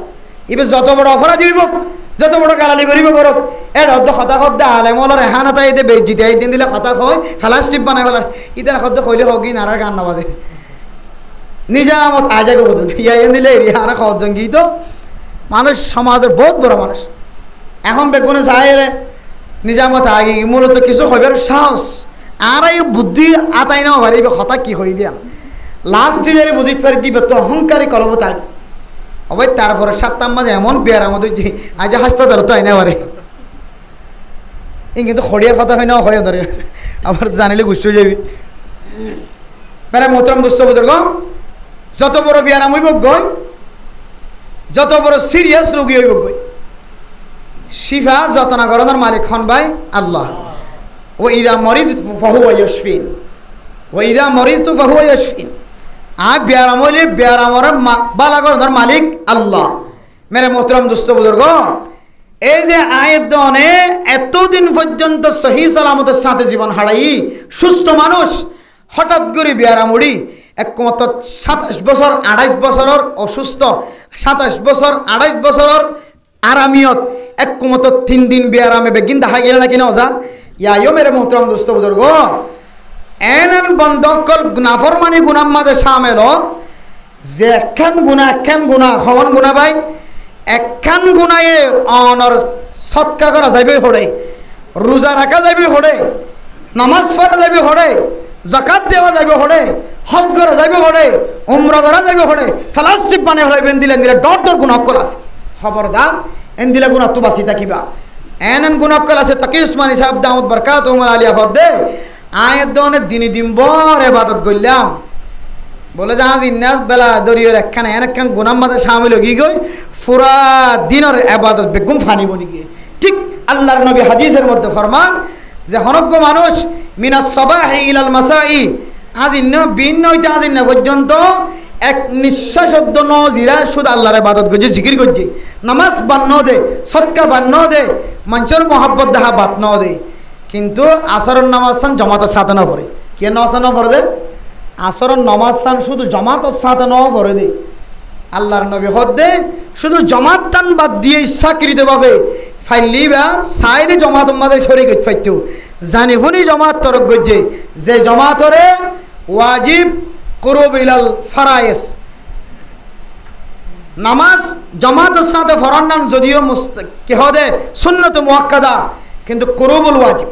এবার যত বড় অপরাধী হইব যত বড় গালালি করিব করক এর অর্ধ কথা শব্দ আলে মলর এহান এটা এতে বেজিতে একদিন দিলে কথা হয় ফেলা স্টিপ বানাই ফেলার ইতার শব্দ কইলে হোক কি নারার গান নাবাজে নিজামত আজাকে হতুন ইয়াইন দিলে রিহারা খজঙ্গি তো মানুষ সমাজের বহুত বড় মানুষ এখন বেগুনে চাইলে নিজামত আগে মূলত কিছু হইবার সাহস আর এই বুদ্ধি আতাই নাও পারিবে কথা কি হই দিয়া লাস্ট যে বুঝিতে পারি দিবে তো অহংকারী কলবত আগে অবৈ তারপরে 7টার মাঝে এমন বিয়ার আমাদের আজ হাসপাতাল তো আইনা পারে কিন্তু খড়িয়ার কথা হয় না হয় ধরে আবার জানিলে গুষ্ট যাবি প্রায় মোহতরম দোস্ত বুজুর্গ যত বড় বিয়ারাম হইব গই যত বড় সিরিয়াস রোগী হইব গই শিফা যতনা করণের মালিক হন ভাই আল্লাহ ও ইদা মরিদ ফাহুয়া ইয়াশফিন ও ইদা মরিদ তু ফাহুয়া ইয়াশফিন আর বিয়ারাম হইলে বিয়ারামর বালা করণের মালিক আল্লাহ মেরে মোহতরম দোস্ত বুজুর্গ, এই যে আয়াতনে এতদিন পর্যন্ত সহি সালামতের সাথে জীবন হারাই সুস্থ মানুষ হঠাৎ করে বিয়ারামুড়ি একমাত্র 27 বছর 28 বছরের অসুস্থ, 27 বছর 28 বছরের আরামিয়ত একমাত্র 3 দিন বিয়ারামে বেগিন দেখা গেল নাকি না ওজা ইয়াইও মেরে মোহতরম দোস্ত বুজুর্গ এন বন্ধ কল নাফরমানি গুনার মাঝে সামেল যে একখান গুণা হওয়ান গুণা ভাই একখান গুণায় অনর সৎকা করা যাইবে হড়ে, রোজা রাখা যাইবে হড়ে, নামাজ পড়া যাইবে হড়ে, জাকাত দেওয়া যাইবে হড়ে, হজ করা যাইবে হড়ে, উমরা করা যাইবে হড়ে, প্লাস্টিক বানে হড়ে দিলে ডট ডট গুণ অক্কল আছে। খবরদার এন দিলে গুণ তো বাঁচি থাকিবা এন গুণ অক্কল আছে। তাকে উসমানী সাহেব দাউদ বরকাত উমর আলিয়া হদে আয়ের দনের দিনই দিন বর এবাদত করলাম বলে যে আজ ইন্নাস বেলা দরিয়র একখান গুনাম মাঝে সামিল হয়ে গই পুরা দিনের আবাদত বেগুম ফানি বনি গিয়ে। ঠিক আল্লাহর নবী হাদিসের মধ্যে ফরমান যে হনজ্ঞ মানুষ মিনাস সবাহি ইলাল মাসাই আজ ইন্না ভিন্ন হইতে আজ ইন্না পর্যন্ত এক নিঃশ্বাস নজিরা শুধু আল্লাহর ইবাদত করছে, জিকির করছে, নামাজ বান্ন দে, সদকা বান্ন দে, মানুষের মহব্বত দেখা বাত ন দে, কিন্তু আসরের নামাজ স্থান জমাতের সাথে না পড়ে। কে নামাজ না পড়ে দে? আসরের নামাজ স্থান শুধু জমাতের সাথে ন পড়ে দে। আল্লাহর নবী হদে শুধু জমাত তান বাদ দিয়ে ইচ্ছাকৃতভাবে ফাইলি বা সাইডে জমাত মাঝে শরীক ফাইতো জানি ফুনি জমাত তরক গজ্জে যে জমাতরে ওয়াজিব কুরুব ইলাল ফারায়েস নামাজ জমাতের সাথে ফরনান যদিও কি হদে সুন্নত মুআক্কাদা কিন্তু কুরুবুল ওয়াজিব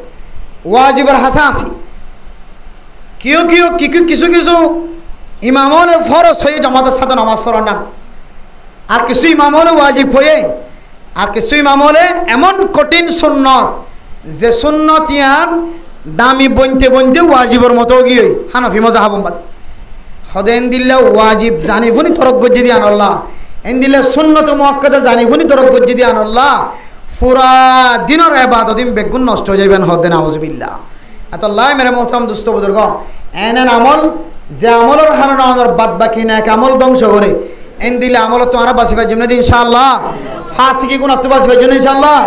ওয়াজিবের হাসাসি কিছু কিছু ইমামনে ফরজ হয়ে জমাতের সাথে নামাজ ফরনান আর কিছু ইমামনে ওয়াজিব হয়ে আর কিছু ইমামলে এমন কঠিন সুন্নত যে সুন্নত ইয়ার দামি বনতে বনতে ওয়াজিবের মতো গিয়ে হানাফি মজাহাবম্বাদ হদে এন দিল্লা ওয়াজিব জানি ফুনি তরক গজ্জি দিয়ে আনল্লাহ এন দিল্লা সুন্নত মুআক্কাদা জানি ফুনি তরক গজ্জি দিয়ে আনল্লাহ পুরা দিনের ইবাদত বেগুন নষ্ট হয়ে যাবেন হদে নাউজুবিল্লাহ। আল্লাহ মেরে মোহতরম দুস্থ বুজুর্গ এন আমল যে আমলের হারানো আমাদের বাদ বাকি না এক আমল ধ্বংস করে এন দিলে আমল তোমারা বাঁচিবার জন্য ইনশাআল্লাহ ফাঁসি গুণ তো বাঁচিবার জন্য ইনশাআল্লাহ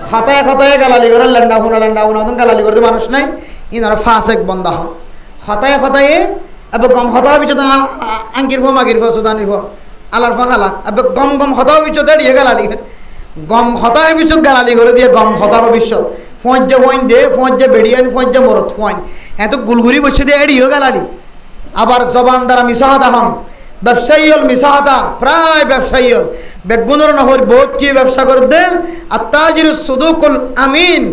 খাতায় গালালি করে ল্যান্ডা হুনা গালালি করতে মানুষ নাই ইনারা ফাঁসেক বন্ধা হয় খাতায় এবার গম হতাও পিছত আঙ্কির ফো মাগির ফো সুদানির ফো আলার ফো খালা এবার গম হতাও পিছত দিয়ে গালালি গম হতাও পিছত গালালি করে দিয়ে গম হতাও পিছত ফোঁজে ফোঁন দে ফোঁজে বেড়িয়ান ফোঁজে মরত ফোঁন এত গুলগুড়ি বসে দিয়ে এড়িও গালালি আবার জবান দ্বারা মিশাহাদা হন ব্যবসায়ী হল মিশাহাদা প্রায় ব্যবসায়ী হল বেগুনের নহর বহুত কি ব্যবসা করে দে আত্তাজির সুদুকুল আমিন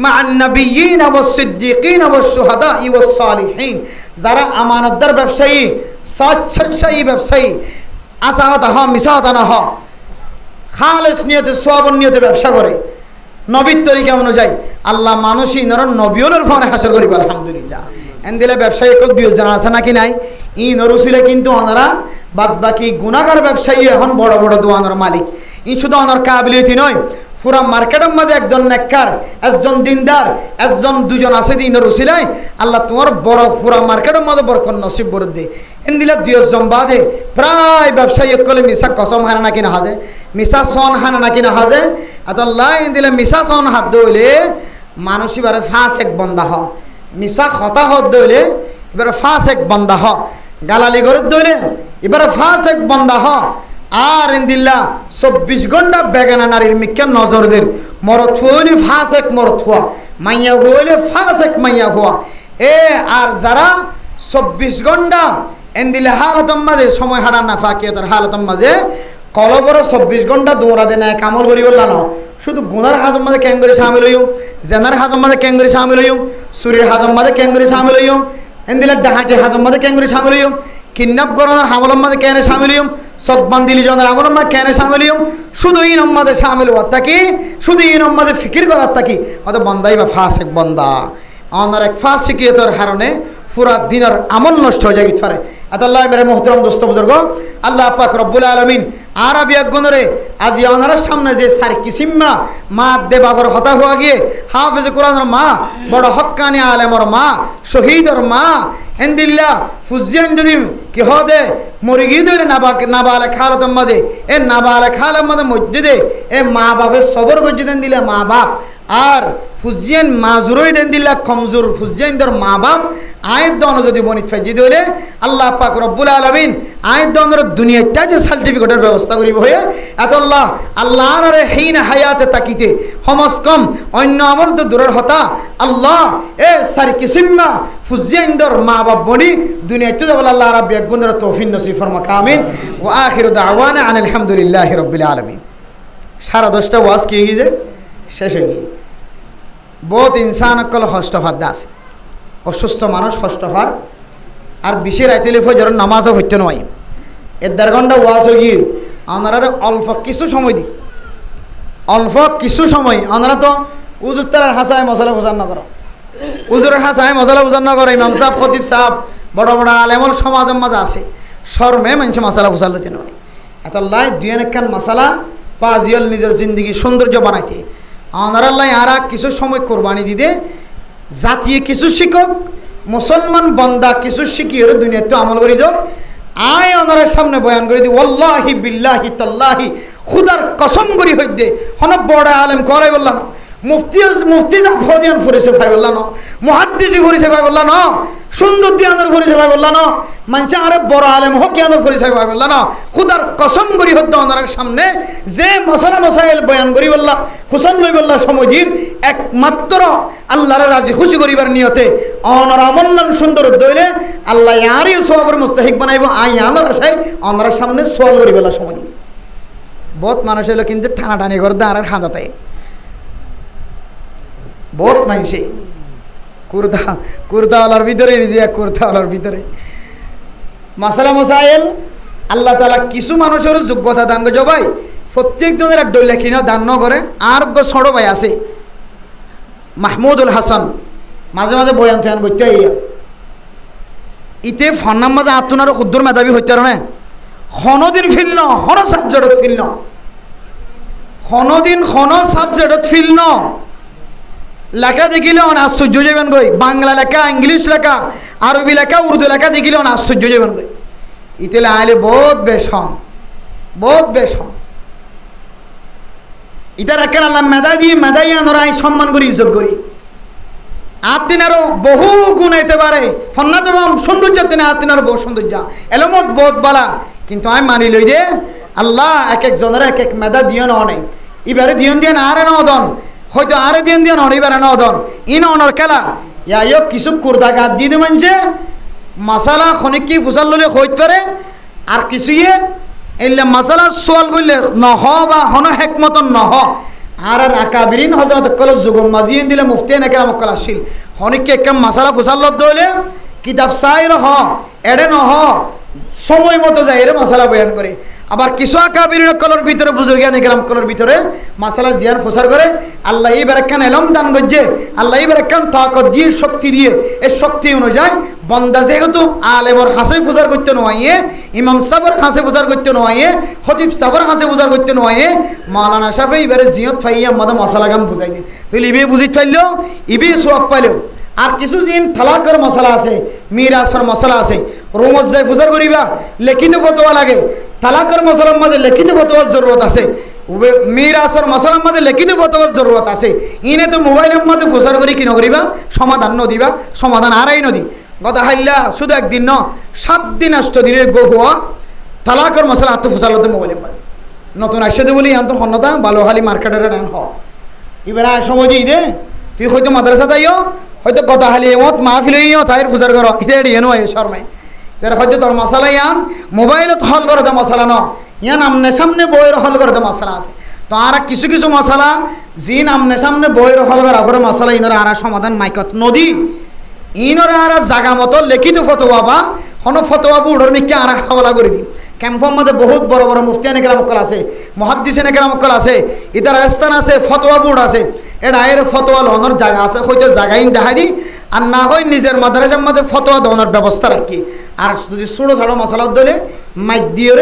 মা আন্নাবিয়িন ওয়াস সিদ্দিকিন ওয়াস শুহাদা ওয়াস সালিহিন যারা আমানতদার ব্যবসায়ী সচ্ছাই ব্যবসায়ী আসাহাদা হ মিশাহাদা না হ খালেস নিয়তে সওয়াবের নিয়তে ব্যবসা করে নবীর তরিকা অনুযায়ী আল্লাহ মানুষই নর নবীওর ফোনে হাসর করিব আলহামদুলিল্লাহ। এন দিলে ব্যবসায়ী কল দুজন আছে নাকি নাই ই নরুসিলে কিন্তু ওনারা বাদ বাকি গুণাগার ব্যবসায়ী এখন বড় বড় দোয়ানোর মালিক ই শুধু ওনার কাবিলিয়তি নয় পুরা মার্কেটের মধ্যে একজন নেককার একজন দিনদার একজন দুজন আছে দিন রুসিলাই আল্লাহ তোমার বড় পুরা মার্কেটের মধ্যে বরকত নসিব বরদ দে এন দিলে দুজন বাদে প্রায় ব্যবসায়ী কলে মিশা কসম হানা নাকি না হাজে মিশা সন হানা নাকি না হাজে আল্লাহ এন দিলে মিশা সন হাত দইলে মানুষ এবারে ফাঁস এক বন্ধা হ মিশা খতা হত দইলে এবারে ফাঁস এক বন্ধা হ গালালি গরত দইলে এবারে ফাঁস এক বন্ধা হ আর ইন্দিল্লা 24 ঘন্টা বেগানা নারীর মিক্কা নজরদের মরত হইলে ফাঁস এক মরত হওয়া মাইয়া হইলে ফাঁস এক মাইয়া হওয়া এ আর যারা 24 ঘন্টা ইন্দিল্লা হালতম মাঝে সময় হারা না ফাঁকিয়াতের হালতম মাঝে কলবর 24 ঘন্টা দৌড়া দেয় না কামল করি বললা না শুধু গুনার হাজম মাঝে ক্যাঙ্গরি সামিল হইম জেনার হাজম মাঝে ক্যাঙ্গরি সামিল হইম সুরির হাজম মাঝে ক্যাঙ্গরি সামিল হইম ইন্দিল্লা ডাহাটি হাজম মাঝে ক্যাঙ্গরি সামিল হইম কিডন্যাপ করানোর হামলের মধ্যে কেন সামিল হইম সকবান্দিলি জনের আমলের মধ্যে কেন সামিল হইম শুধু এই নম্মাদে সামিল হওয়ার থাকি শুধু এই নম্মাদে ফিকির করার থাকি হয়তো বন্দাই বা ফাঁস এক বন্দা আমার এক ফাঁস শিখিয়তের কারণে পুরা দিনের আমল নষ্ট হয়ে যায় পারে আতাল্লাহ মেরে মোহতরম দোস্ত বুজুর্গ আল্লাহ পাক রব্বুল আলামিন আরবি একগণরে আজ ওনার সামনে যে সার কিসিম্মা মা দে বাবার হতা হওয়া গিয়ে হাফেজ কোরআনের মা বড় হক্কানি আলেমর মা শহীদর মা এন্দিল্লা ফুজিয়ান যদি কি হদে মরি গিয়ে ধরে নাবালে খালাতম মাঝে এ নাবালে খালাম মাঝে মসজিদে এ মা বাপের সবর গজ্জি দেন দিলে মা বাপ আর ফুজিয়ান মাজুরই দেন দিল্লা কমজোর ফুজিয়ানদের মা বাপ আয়ের দন যদি বনিত ফাইজি দিলে আল্লাহ পাক রব্বুল আলামিন আয়ের দনের দুনিয়াটা যে সার্টিফিকেটের ব্যবস্থা করিব হয়ে এতল্লাহ আল্লাহর হেইন হায়াতে তাকিতে হমস কম অন্য আমল তো দূরের হতা আল্লাহ এ সারি কিসিম্মা ফুজিয়ানদের মা বাপ বনি দুনিয়াতে যাবল আল্লাহ রাব্বি একগুণের তৌফিক নসিব ফরমা কামিন ও আখিরু দাওয়ানা আনিল হামদুলিল্লাহি রাব্বিল আলামিন। সারা 10টা ওয়াজ কি হয়ে গিয়ে শেষ হয়ে গিয়ে বহুত ইনসান অকল হস্তফাদ্দা আছে অসুস্থ মানুষ হস্তফার আর বিশের আইতলি ফজর নামাজও হইতে নয় এর 1.5 ঘন্টা ওয়াজ হয়ে গিয়ে ওনারা অল্প কিছু সময় দিই অল্প কিছু সময় ওনারা তো উজুর তার হাসায় মশলা বোঝান না করো উজুরের হাসায় মশলা বোঝান না করো ইমাম সাহেব খতিব সাহেব বড় বড় আলেমল সমাজের মাঝে আছে শর্মে মানুষ মশলা বোঝাল হইতে নয় এত লাই দুই একখান মশলা পাজিয়ল নিজের জিন্দগি সৌন্দর্য বানাইতে আনারাল্লাহ আরা কিছু সময় কোরবানি দিতে জাতীয় কিছু শিক্ষক মুসলমান বন্দা কিছু শিখিয়ে দুনিয়াতে তো আমল করি যাক আয় ওনার সামনে বয়ান করে দি ওয়াল্লাহি বিল্লাহি তাল্লাহি খুদার কসম করি হইতে হন বড় আলেম করে বললা না মুফতি যা ফদিয়ান ফুরেছে ভাই বললা না মুহাদ্দিসি ফুরেছে ভাই বললা না সুন্দর দিয়ানোর ফুরেছে ভাই বললা না মানুষ আরে বড় আলেম হোক জ্ঞানোর ফুরেছে ভাই বললা না খুদার কসম করি হইতে ওনার সামনে যে মশলা মশাইল বয়ান করি বললা হুসান লই বললা সমজির একমাত্র আল্লাহর রাজি খুশি করিবার নিয়তে অনার আমল্লান সুন্দর দইলে আল্লাহ আরই সওয়াবের মুস্তাহিক বানাইব আই আনার আশায় ওনার সামনে সোয়াল করি বললা সমজির বহুত মানুষ হলো কিন্তু টানাটানি করে দা আর খাঁদাতাই বহুত মানুষে কুর্তাওয়ালার ভিতরে নিজে কুর্তাওয়ালার ভিতরে মাসালা মসাইল আল্লাহ তালা কিছু মানুষের যোগ্যতা দান করে ভাই প্রত্যেকজনের এক ডল্লা কিনা দান ন করে আর ছোট ভাই আছে মাহমুদুল হাসান মাঝে মাঝে বয়ান থয়ান করতে ইতে ফন্নার মাঝে আত্মনার ক্ষুদ্র মেধাবী হইতে না হনদিন ফিল ন হন সাবজেক্টত ফিল ন হনদিন হন সাবজেক্টত ফিল ন লেখা দেখিলে অন আশ্চর্য যাবেন গই বাংলা লেখা ইংলিশ লেখা আরবি লেখা উর্দু লেখা দেখিলে অন আশ্চর্য যাবেন গই ইতেলে আইলে বহুত বেশ হন ইতার একের আল্লাহ মেধাই আনরা সম্মান করি ইজ্জত করি আত্মিন আরো বহু গুণ হইতে পারে ফন্নাতম সৌন্দর্য তিনি আত্মিন আরো বহু সৌন্দর্য এলমত বহুত বালা কিন্তু আমি মানি লই দে আল্লাহ এক এক জনের এক এক মেধা দিও না অনেক এবারে দিয়ন দিয়ে না আরে নদন হয়তো আরে দিন দিয়ে নড়িবার নদন ইন অনর খেলা ইয়া কিছু কুর্দা গাত দিয়ে দে মানছে মশালা খনিক কি ফুসাল ললে হইতে পারে আর কিছু এলে মশালা সোয়াল করলে নহ বা হন হেকমতন নহ আর আকাবিরিন হজরত কল যুগম মাজিয়ে দিলে মুফতি নাকেরাম কল আসিল খনিককে একদম মশালা ফুসাল দইলে কিতাব চাই রহ এড়ে নহ সময় মতো যায় এর মশালা বয়ান করে আবার কিছু আকাবিরিন কলর ভিতরে বুজুর্গান একরাম কলর ভিতরে মাসালা জিয়ান প্রচার করে আল্লাহ এই বেরাক্কান এলম দান করছে আল্লাহ এই বেরাক্কান তাকত দিয়ে শক্তি দিয়ে এই শক্তি অনুযায়ী বন্দা যেহেতু আলেমর হাসে প্রচার করতে নয় ইমাম সাবর হাসে প্রচার করতে নয় খতিব সাবর হাসে প্রচার করতে নয় মাওলানা শাফি এবারে জিয়ত ফাইয়া মাদা মশালা গাম বুঝাই দিই তুই ইবে বুঝিত পাইলেও ইবে সোয়াব পাইলেও আর কিছু জিন তালাকের মশলা আছে মিরাসর মশলা আছে রোমজ যাই প্রচার করিবা লিখিত ফতোয়া লাগে তালাকের মশলার মধ্যে লিখিত ফতোয়ার জরুরত আছে মিরাসর মশলার মধ্যে লিখিত ফতোয়ার জরুরত আছে ইনে তো মোবাইলের মধ্যে প্রচার করি কি নকরিবা সমাধান নদিবা সমাধান আরাই নদী গত হাইল্লা শুধু একদিন 7 দিন 8 দিনের গহুয়া তালাকের মশলা আত্মফসাল হতে মোবাইলের মধ্যে নতুন আসছে বলি আন্তর হন্যতা ভালোহালি মার্কেটের ডান হ এবার সময় দিই দে তুই হয়তো মাদ্রাসা তাইও হয়তো গত হালি মত মাহফিল তাইর প্রচার করো এটা এড়িয়ে নয় শর্মায় তার হয়তো তোর মশলা ইয়ান মোবাইলত হল করে দেওয়া মশলা ন ইয়ান আমনে সামনে বইয়ের হল করে দেওয়া মশলা আছে তো আর কিছু কিছু মশলা জিন আমনে সামনে বইয়ের হল করা করে মশলা ইনরা আর সমাধান মাইকত নদী ইনরা আর জাগা মতো লিখিত ফতোয়া বা হন ফতোয়া বুড়োর মিকে আর হাওলা করে দিই ক্যাম্পের মধ্যে বহুত বড় বড় মুফতিয়ান একরামকল আছে মুহাদ্দিসিন একরামকল আছে ইতার স্থান আছে ফতোয়া বোর্ড আছে এটা এর ফতোয়া লওয়ার জায়গা আছে হয়তো জায়গায় দেখা দিই আর না হয় নিজের মাদ্রাসার মধ্যে ফতোয়া দেওয়ার ব্যবস্থা রাখি আর যদি ছোটো ছাড়ো মশলা দিলে মাইক দিয়ে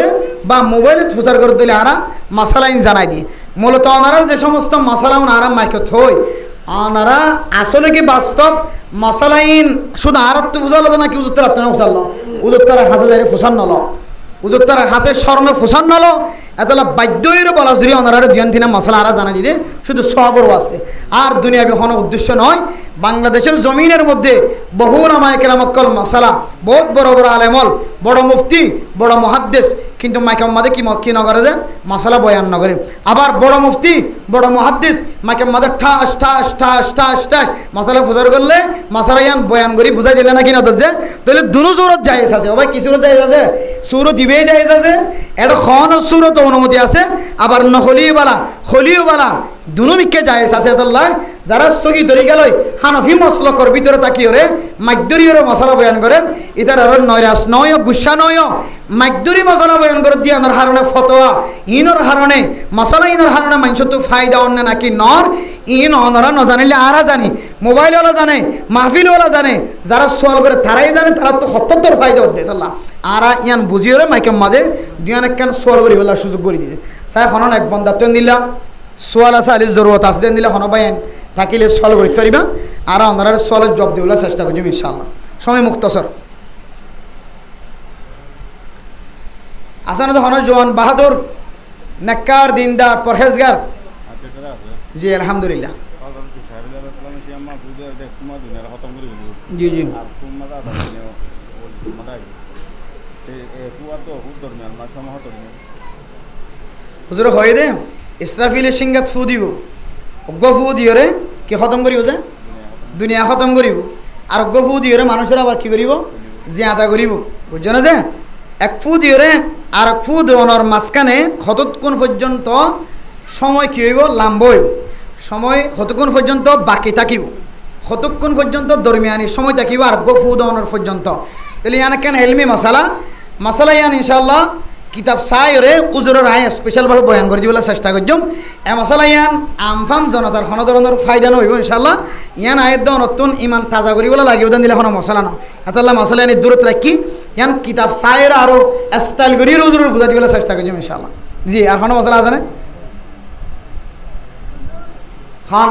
বা মোবাইলে প্রচার করে দিলে আরা মশালাইন জানাই দিই মূলত ওনারা যে সমস্ত মশলা ওনারা মাইকে থই ওনারা আসলে কি বাস্তব মশালাইন শুধু আর তো ফুসাল নাকি উজুত্তর আত্মনা ফুসাল উজুত্তর হাসে যাই ফুসান নল উজুত্তর হাসের শরমে ফুসান নল এতলা বাধ্যের বলা জুড়ি ওনারা দিয়ন থিনা মশলা আরা জানা দিতে শুধু সবরও আছে আর দুনিয়াবি কোনো উদ্দেশ্য নয় বাংলাদেশের জমিনের মধ্যে বহু নামায় কেরামক্কল মশলা বহুত বড় বড় আলেমল বড় মুফতি বড় মহাদ্দেশ কিন্তু মাইকে মাদে কি নগরে যে মশলা বয়ান নগরে আবার বড় মুফতি বড় মহাদ্দেশ মাইকে মাদে ঠাস ঠাস ঠাস ঠাস ঠাস মশলা ফুজার করলে মশলা ইয়ান বয়ান করি বুঝাই দিলে নাকি নদর যে তাহলে দুনো সুরত জায়েজ আছে ভাই কি সুরত জায়েজ আছে সুর দিবেই জায়েজ আছে এটা খন সুরত অনুমতি আছে আবার খলিওবালা দুনো মিকে জায়েজ আছে আল্লাহ যারা সগি ধরে গেল হানফি মসলকর ভিতরে তাকিয়ে রে মাইদুরির মশলা বয়ান করেন ইতার আর নয়রাস নয় গুসা নয় মাইদুরি মশলা বয়ান করে দিয়ে আনার হারণে ফতোয়া ইনর হারণে মশলা ইনর হারণে মানুষ তো ফায়দা অন্য নাকি নর ইন অনরা ন জানিলে আরা জানি মোবাইলওয়ালা জানে মাহফিলওয়ালা জানে যারা সোয়াল করে তারাই জানে তারা তো সত্তর ফায়দা হতে আল্লাহ আরা ইয়ান বুঝিয়ে রে মাইকে মাদে দুয়ান একখান সোয়াল করি বলার সুযোগ করে দিতে সাই হনন এক বন্ধাত্ব দিলা সোয়াল আছে আলি জরুরত আছে দেন দিলে হন বাইন থাকিলে সোয়াল করতে পারিবা আর ওনারা সোয়ালের জব দিবলা চেষ্টা করছি ইনশাআল্লাহ সময় মুক্তসর আসান হন জওয়ান বাহাদুর নেককার দিনদার পরহেজগার জি আলহামদুলিল্লাহ জি জি হুজুর হয় দে ইসরাফিলে সিংগাত ফু দিব অজ্ঞ ফু দিয়রে কি খতম করিব যে দুনিয়া খতম করিব আর অজ্ঞ ফু দিয়রে মানুষের আবার কি করিব জিয়াদা করিব বুঝছো না যে এক ফু দিয়রে আর এক ফু দেওয়ানোর মাঝখানে কতক্ষণ পর্যন্ত সময় কী হইব লাম্ব হইব সময় কতক্ষণ পর্যন্ত বাকি থাকিব কতক্ষণ পর্যন্ত দরমিয়ানি সময় থাকিব আর অজ্ঞ ফু দেওয়ানোর পর্যন্ত তাহলে ইয়ান কেন এলমি মশালা ইয়ান ইনশাআল্লাহ কিতাব চাই রে উজুরের আয় স্পেশালভাবে বয়ান করে দিবলৈ চেষ্টা করছম এ মশালা ইয়ান আমফাম জনতার কোনো ধরনের ফায়দা নহব ইনশাআল্লাহ ইয়ান আয়ের নতুন ইমান তাজা কৰিবলৈ লাগিব দেন দিলে কোনো মশলা ন এতাল্লা মশলা ইয়ানি দূরত রাখি ইয়ান কিতাব চাইর আরও স্টাইল করি উজুরের বুঝাই দিবলৈ চেষ্টা করছম ইনশাআল্লাহ জি আর কোনো মশলা আছে না খান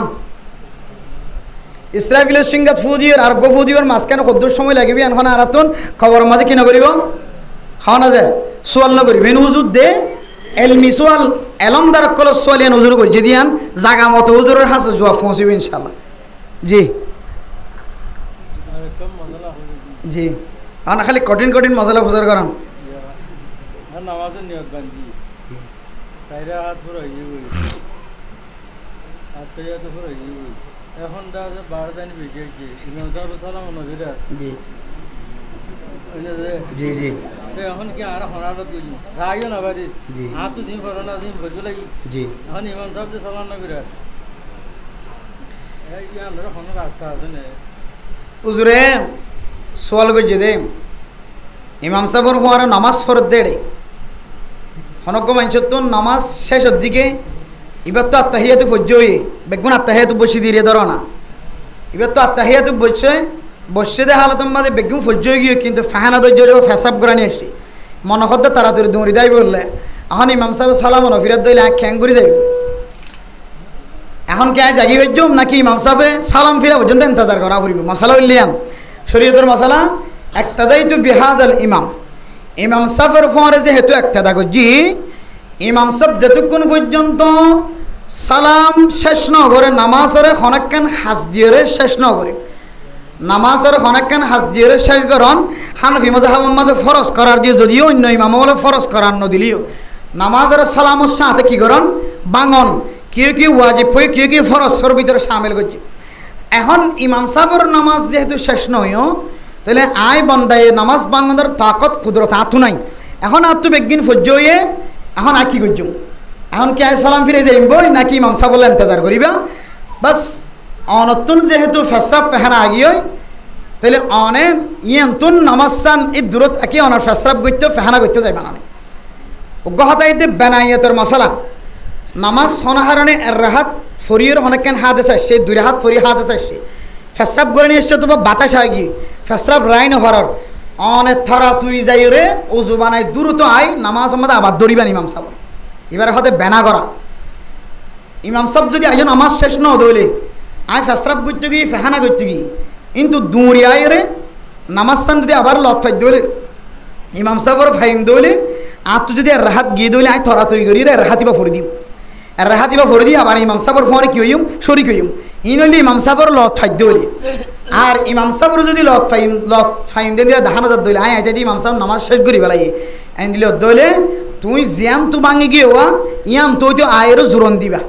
ইসরাফিলের সিংগাত ফুদিয়র আর গো ফুদিয়র মাঝখানে কদ্দুর সময় লাগবে এখন আর খবর মাঝে কি নকরিব খাওয়া না যায় সোয়াল নকরি বেন হুজুর দে এলমি সোয়াল এলমদার কল সোয়াল ইয়ান হুজুর করি যদি আন জাগা মতো হুজুরের হাসে জোয়া পৌঁছিব ইনশাআল্লাহ জি জি আনা খালি কঠিন কঠিন মশলা ফুজার করাম নামাজের নিয়ত বান্ধি সাইরা হাত পুরো হয়ে গই হাত পেয়ে তো পুরো হয়ে গই এখন দা 12 দিন বেজে গেছে ইমাম সাহেব সালাম নবীরা জি জি জি এখন কি আর হনারত দিল রাইও না বাড়ি হাত দিন করোনা দিন বজু লাগি জি এখন ইমাম সাহেব সালাম নবীরা এই কি আমরা হন রাস্তা আছে না হুজুরে সোয়াল গজে দে ইমাম সাহেবের হওয়ার নামাজ ফরত দেড়ে হনক মানছত নামাজ শেষের দিকে এবার তো আত্মাহিয়াতু ফজ্জই বেগুন আত্মাহিয়াতু বসি দিয়ে ধরো না এবার তো আত্মাহিয়াতু বসে দে হালতম মাঝে বেগুন ফজ্জই গিয়ে কিন্তু ফাহানা দৈর্য ফেসাব করে নিয়ে আসছি মনে করতে তাড়াতাড়ি দৌড়ি দেয় বললে এখন ইমাম সাহেব সালাম ফিরাত দইলে খ্যাং করে যাই এখন কে জাগি হইজম নাকি ইমাম সাহেবে সালাম ফিরা পর্যন্ত ইন্তজার করা করিব মশলা উল্লিয়াম শরীয়তের মশলা একতাদাই তো বিহাদ আল ইমাম সাহেবের ফরে যেহেতু একতাদা করছি ইমাম সাহেব যতক্ষণ পর্যন্ত সালাম শেষ ন করে নামাজের খনাক্কান হাস দিয়ে শেষ ন করে নামাজের খনাক্কান হাস দিয়ে শেষ করন হানফি মাযহাব মাঝে ফরজ করার দিয়ে যদিও অন্য ইমাম বলে ফরজ করার নদিলিও নামাজের সালামের সাথে কি করন বাঙন কি ওয়াজিব হয়ে কি ফরজের ভিতরে সামিল করছে এখন ইমাম সাহেবের নামাজ যেহেতু শেষ নয় তাহলে আয় বন্দায় নামাজ বাঙনের তাকত কুদরত আঁতু নাই এখন আঁতু বেগিন ফজ্জ হয়ে এখন আর কি করছুম এখন কি আয় সালাম ফিরে যাইব নাকি ইমাম সাহেব বলে ইন্তজার করিবা বাস অনতুন যেহেতু ফেসরাফ ফেহানা আগিয়ে তাহলে অনে ইয়ন্তুন নামাজ চান এই দূরত আঁকি অনার ফেসরাফ করতে ফেহানা করতে যাইবা না উগ্রহতাইতে বেনাইয়তর মশলা নামাজ সনাহারণে রাহাত ফরিয়ের অনেকখান হাত এসে দুই হাত ফরি হাত এসে ফেসরাফ করে নিয়ে এসছে তো বাতাস আগে ফেসরাফ রায় নহরার অনেক থারা তুই যাই রে ওজু বানাই দ্রুত আই নামাজ আমাদের আবার দরিবেন ইমাম সাহেব এবারে হতে বেনা করা ইমাম সাহেব যদি আইজন নামাজ শেষ ন দইলে আই ফেসরাব করতে গিয়ে ফেহানা করতে গিয়ে কিন্তু দৌড়ি আই রে নামাজ স্থান যদি আবার লত ফাই দইলে ইমাম সাহেবর ফাইম দইলে আর তুই যদি রাহাত গিয়ে দইলে আই থরা তরি করি রে রাহাতিবা ফরি দিম রাহাতিবা ফরি দিই আবার ইমাম সাহেবর ফরে কি হইম সরি কইম ইন হইলে ইমাম সাহেবর লত ফাই দইলে আর ইমাম সাহেবর যদি লত ফাইম দেন দিলে ধান হাজার দইলে আই আইতে ইমাম সাহেব নামাজ শেষ করি বেলাই আইন দিলে দইলে তুই জিয়ান তু ভাঙি গিয়ে হওয়া ইয়াম তুই তো আয়েরও জোরন দিবা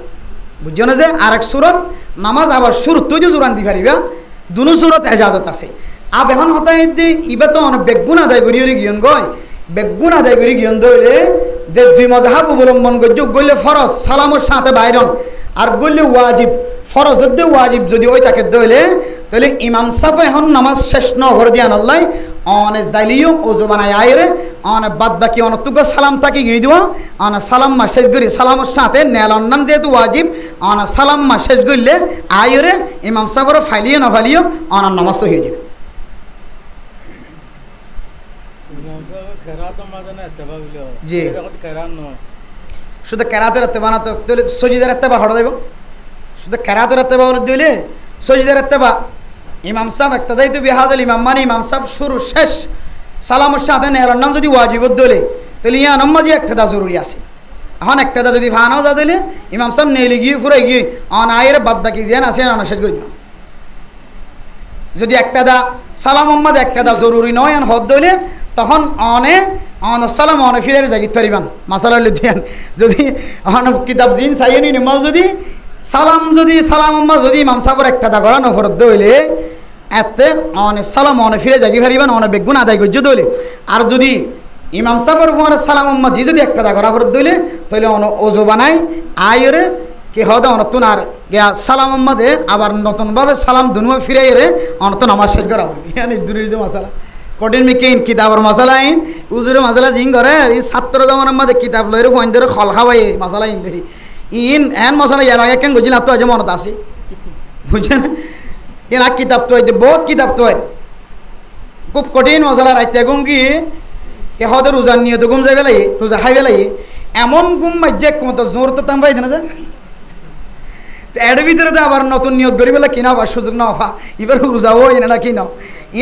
বুঝছো না যে আর এক সুরত নামাজ আবার সুরত তুই যে জোরান দি পারিবা দুনো সুরত এজাজত আছে আব এখন হতাই দি ইবা তো অনেক বেগুন আদায় করি গিয়ন গয় বেগুন আদায় করি গিয়ন দইলে যে দুই মজাহাব অবলম্বন করছ গইলে ফরজ সালামর সাথে বাইরন আর গইলে ওয়াজিব ফরজের দিয়ে ওয়াজিব যদি ওই তাকে দইলে তাহলে ইমাম সাহেব এখন নামাজ শেষ ন ঘর দিয়া নল্লাই অনে জাইলিও ওজু বানায় আয়রে অনে বাদ বাকি অনতুক সালাম তাকে গিয়ে দেওয়া অনে সালাম মা শেষ করি সালামের সাথে নেলন্নান যেহেতু ওয়াজিব অনে সালাম মা শেষ করলে আয়রে ইমাম সাহেবের ফাইলিও না ফাইলিও অনার নামাজ হয়ে যাবে জি শুধু কেরাতের এত্তেবা না তো তাহলে সজিদার এত্তেবা হঠাৎ দেব শুধু কেরাতের এত্তেবা দিলে সজিদার এত্তেবা ইমাম সাহেব একটা দায়িত্ব বিহাদল ইমাম মানে ইমাম সাহেব শুরু শেষ সালামের সাথে নেহরার নাম যদি ওয়াজিবত দলে তাহলে ইয়া নম্মা দিয়ে একটা দা জরুরি আছে এখন একটা দা যদি ভানাও যা দিলে ইমাম সাহেব নেইলে গিয়ে ফুরাই গিয়ে অন আয়ের বাদ বাকি যেন আছে অনা শেষ করে দিলাম যদি একটা দা সালাম মোহাম্মদ একটা দা জরুরি নয় অন হদ দলে তখন অনে সালাম অনে ফিরে জাগিত পারিবান মাসালা দিয়ান যদি অন কিতাব জিন চাইনি নিমাল যদি সালাম যদি ইমাম সাহেবের একটা দা করা নফরত দইলে এতে অনে সালাম অনে ফিরে জাগি পারিবান অনে বেগুন আদায় করছে দইলে আর যদি ইমাম সাহেবের পরে সালাম জি যদি একটা দা করা ফরত দইলে তাহলে অন ওজো বানাই আয়রে কি হদে অনতুন আর গিয়া সালাম দে আবার নতুনভাবে সালাম দুনুয়া ফিরে এরে অনতুন নামাজ শেষ করা হবে ইয়ানি দুনির মশালা কঠিন মিকেন কিতাবর মশালা আইন উজুরে মশালা জিং করে এই ছাত্র জমানের মধ্যে কিতাব লইরে ফোন ধরে খল খাওয়াই মশালা ইন দেখি ইন এন মশালা এলাকা কেন গেছিল তো আজ মনত আছে বুঝছেন এনা কিতাব তো বহুত কিতাব তো খুব কঠিন মশালা রাইতে গুম কি এ হদে রোজা নিয়ে তো গুম যাই বেলাই রোজা খাই বেলাই এমন গুম মাইজে কত জোর তো তাম পাই না যে এর ভিতরে তো আবার নতুন নিয়োগ করি বেলা কিনা আবার সুযোগ না হওয়া এবার রোজাও এনে কিনাও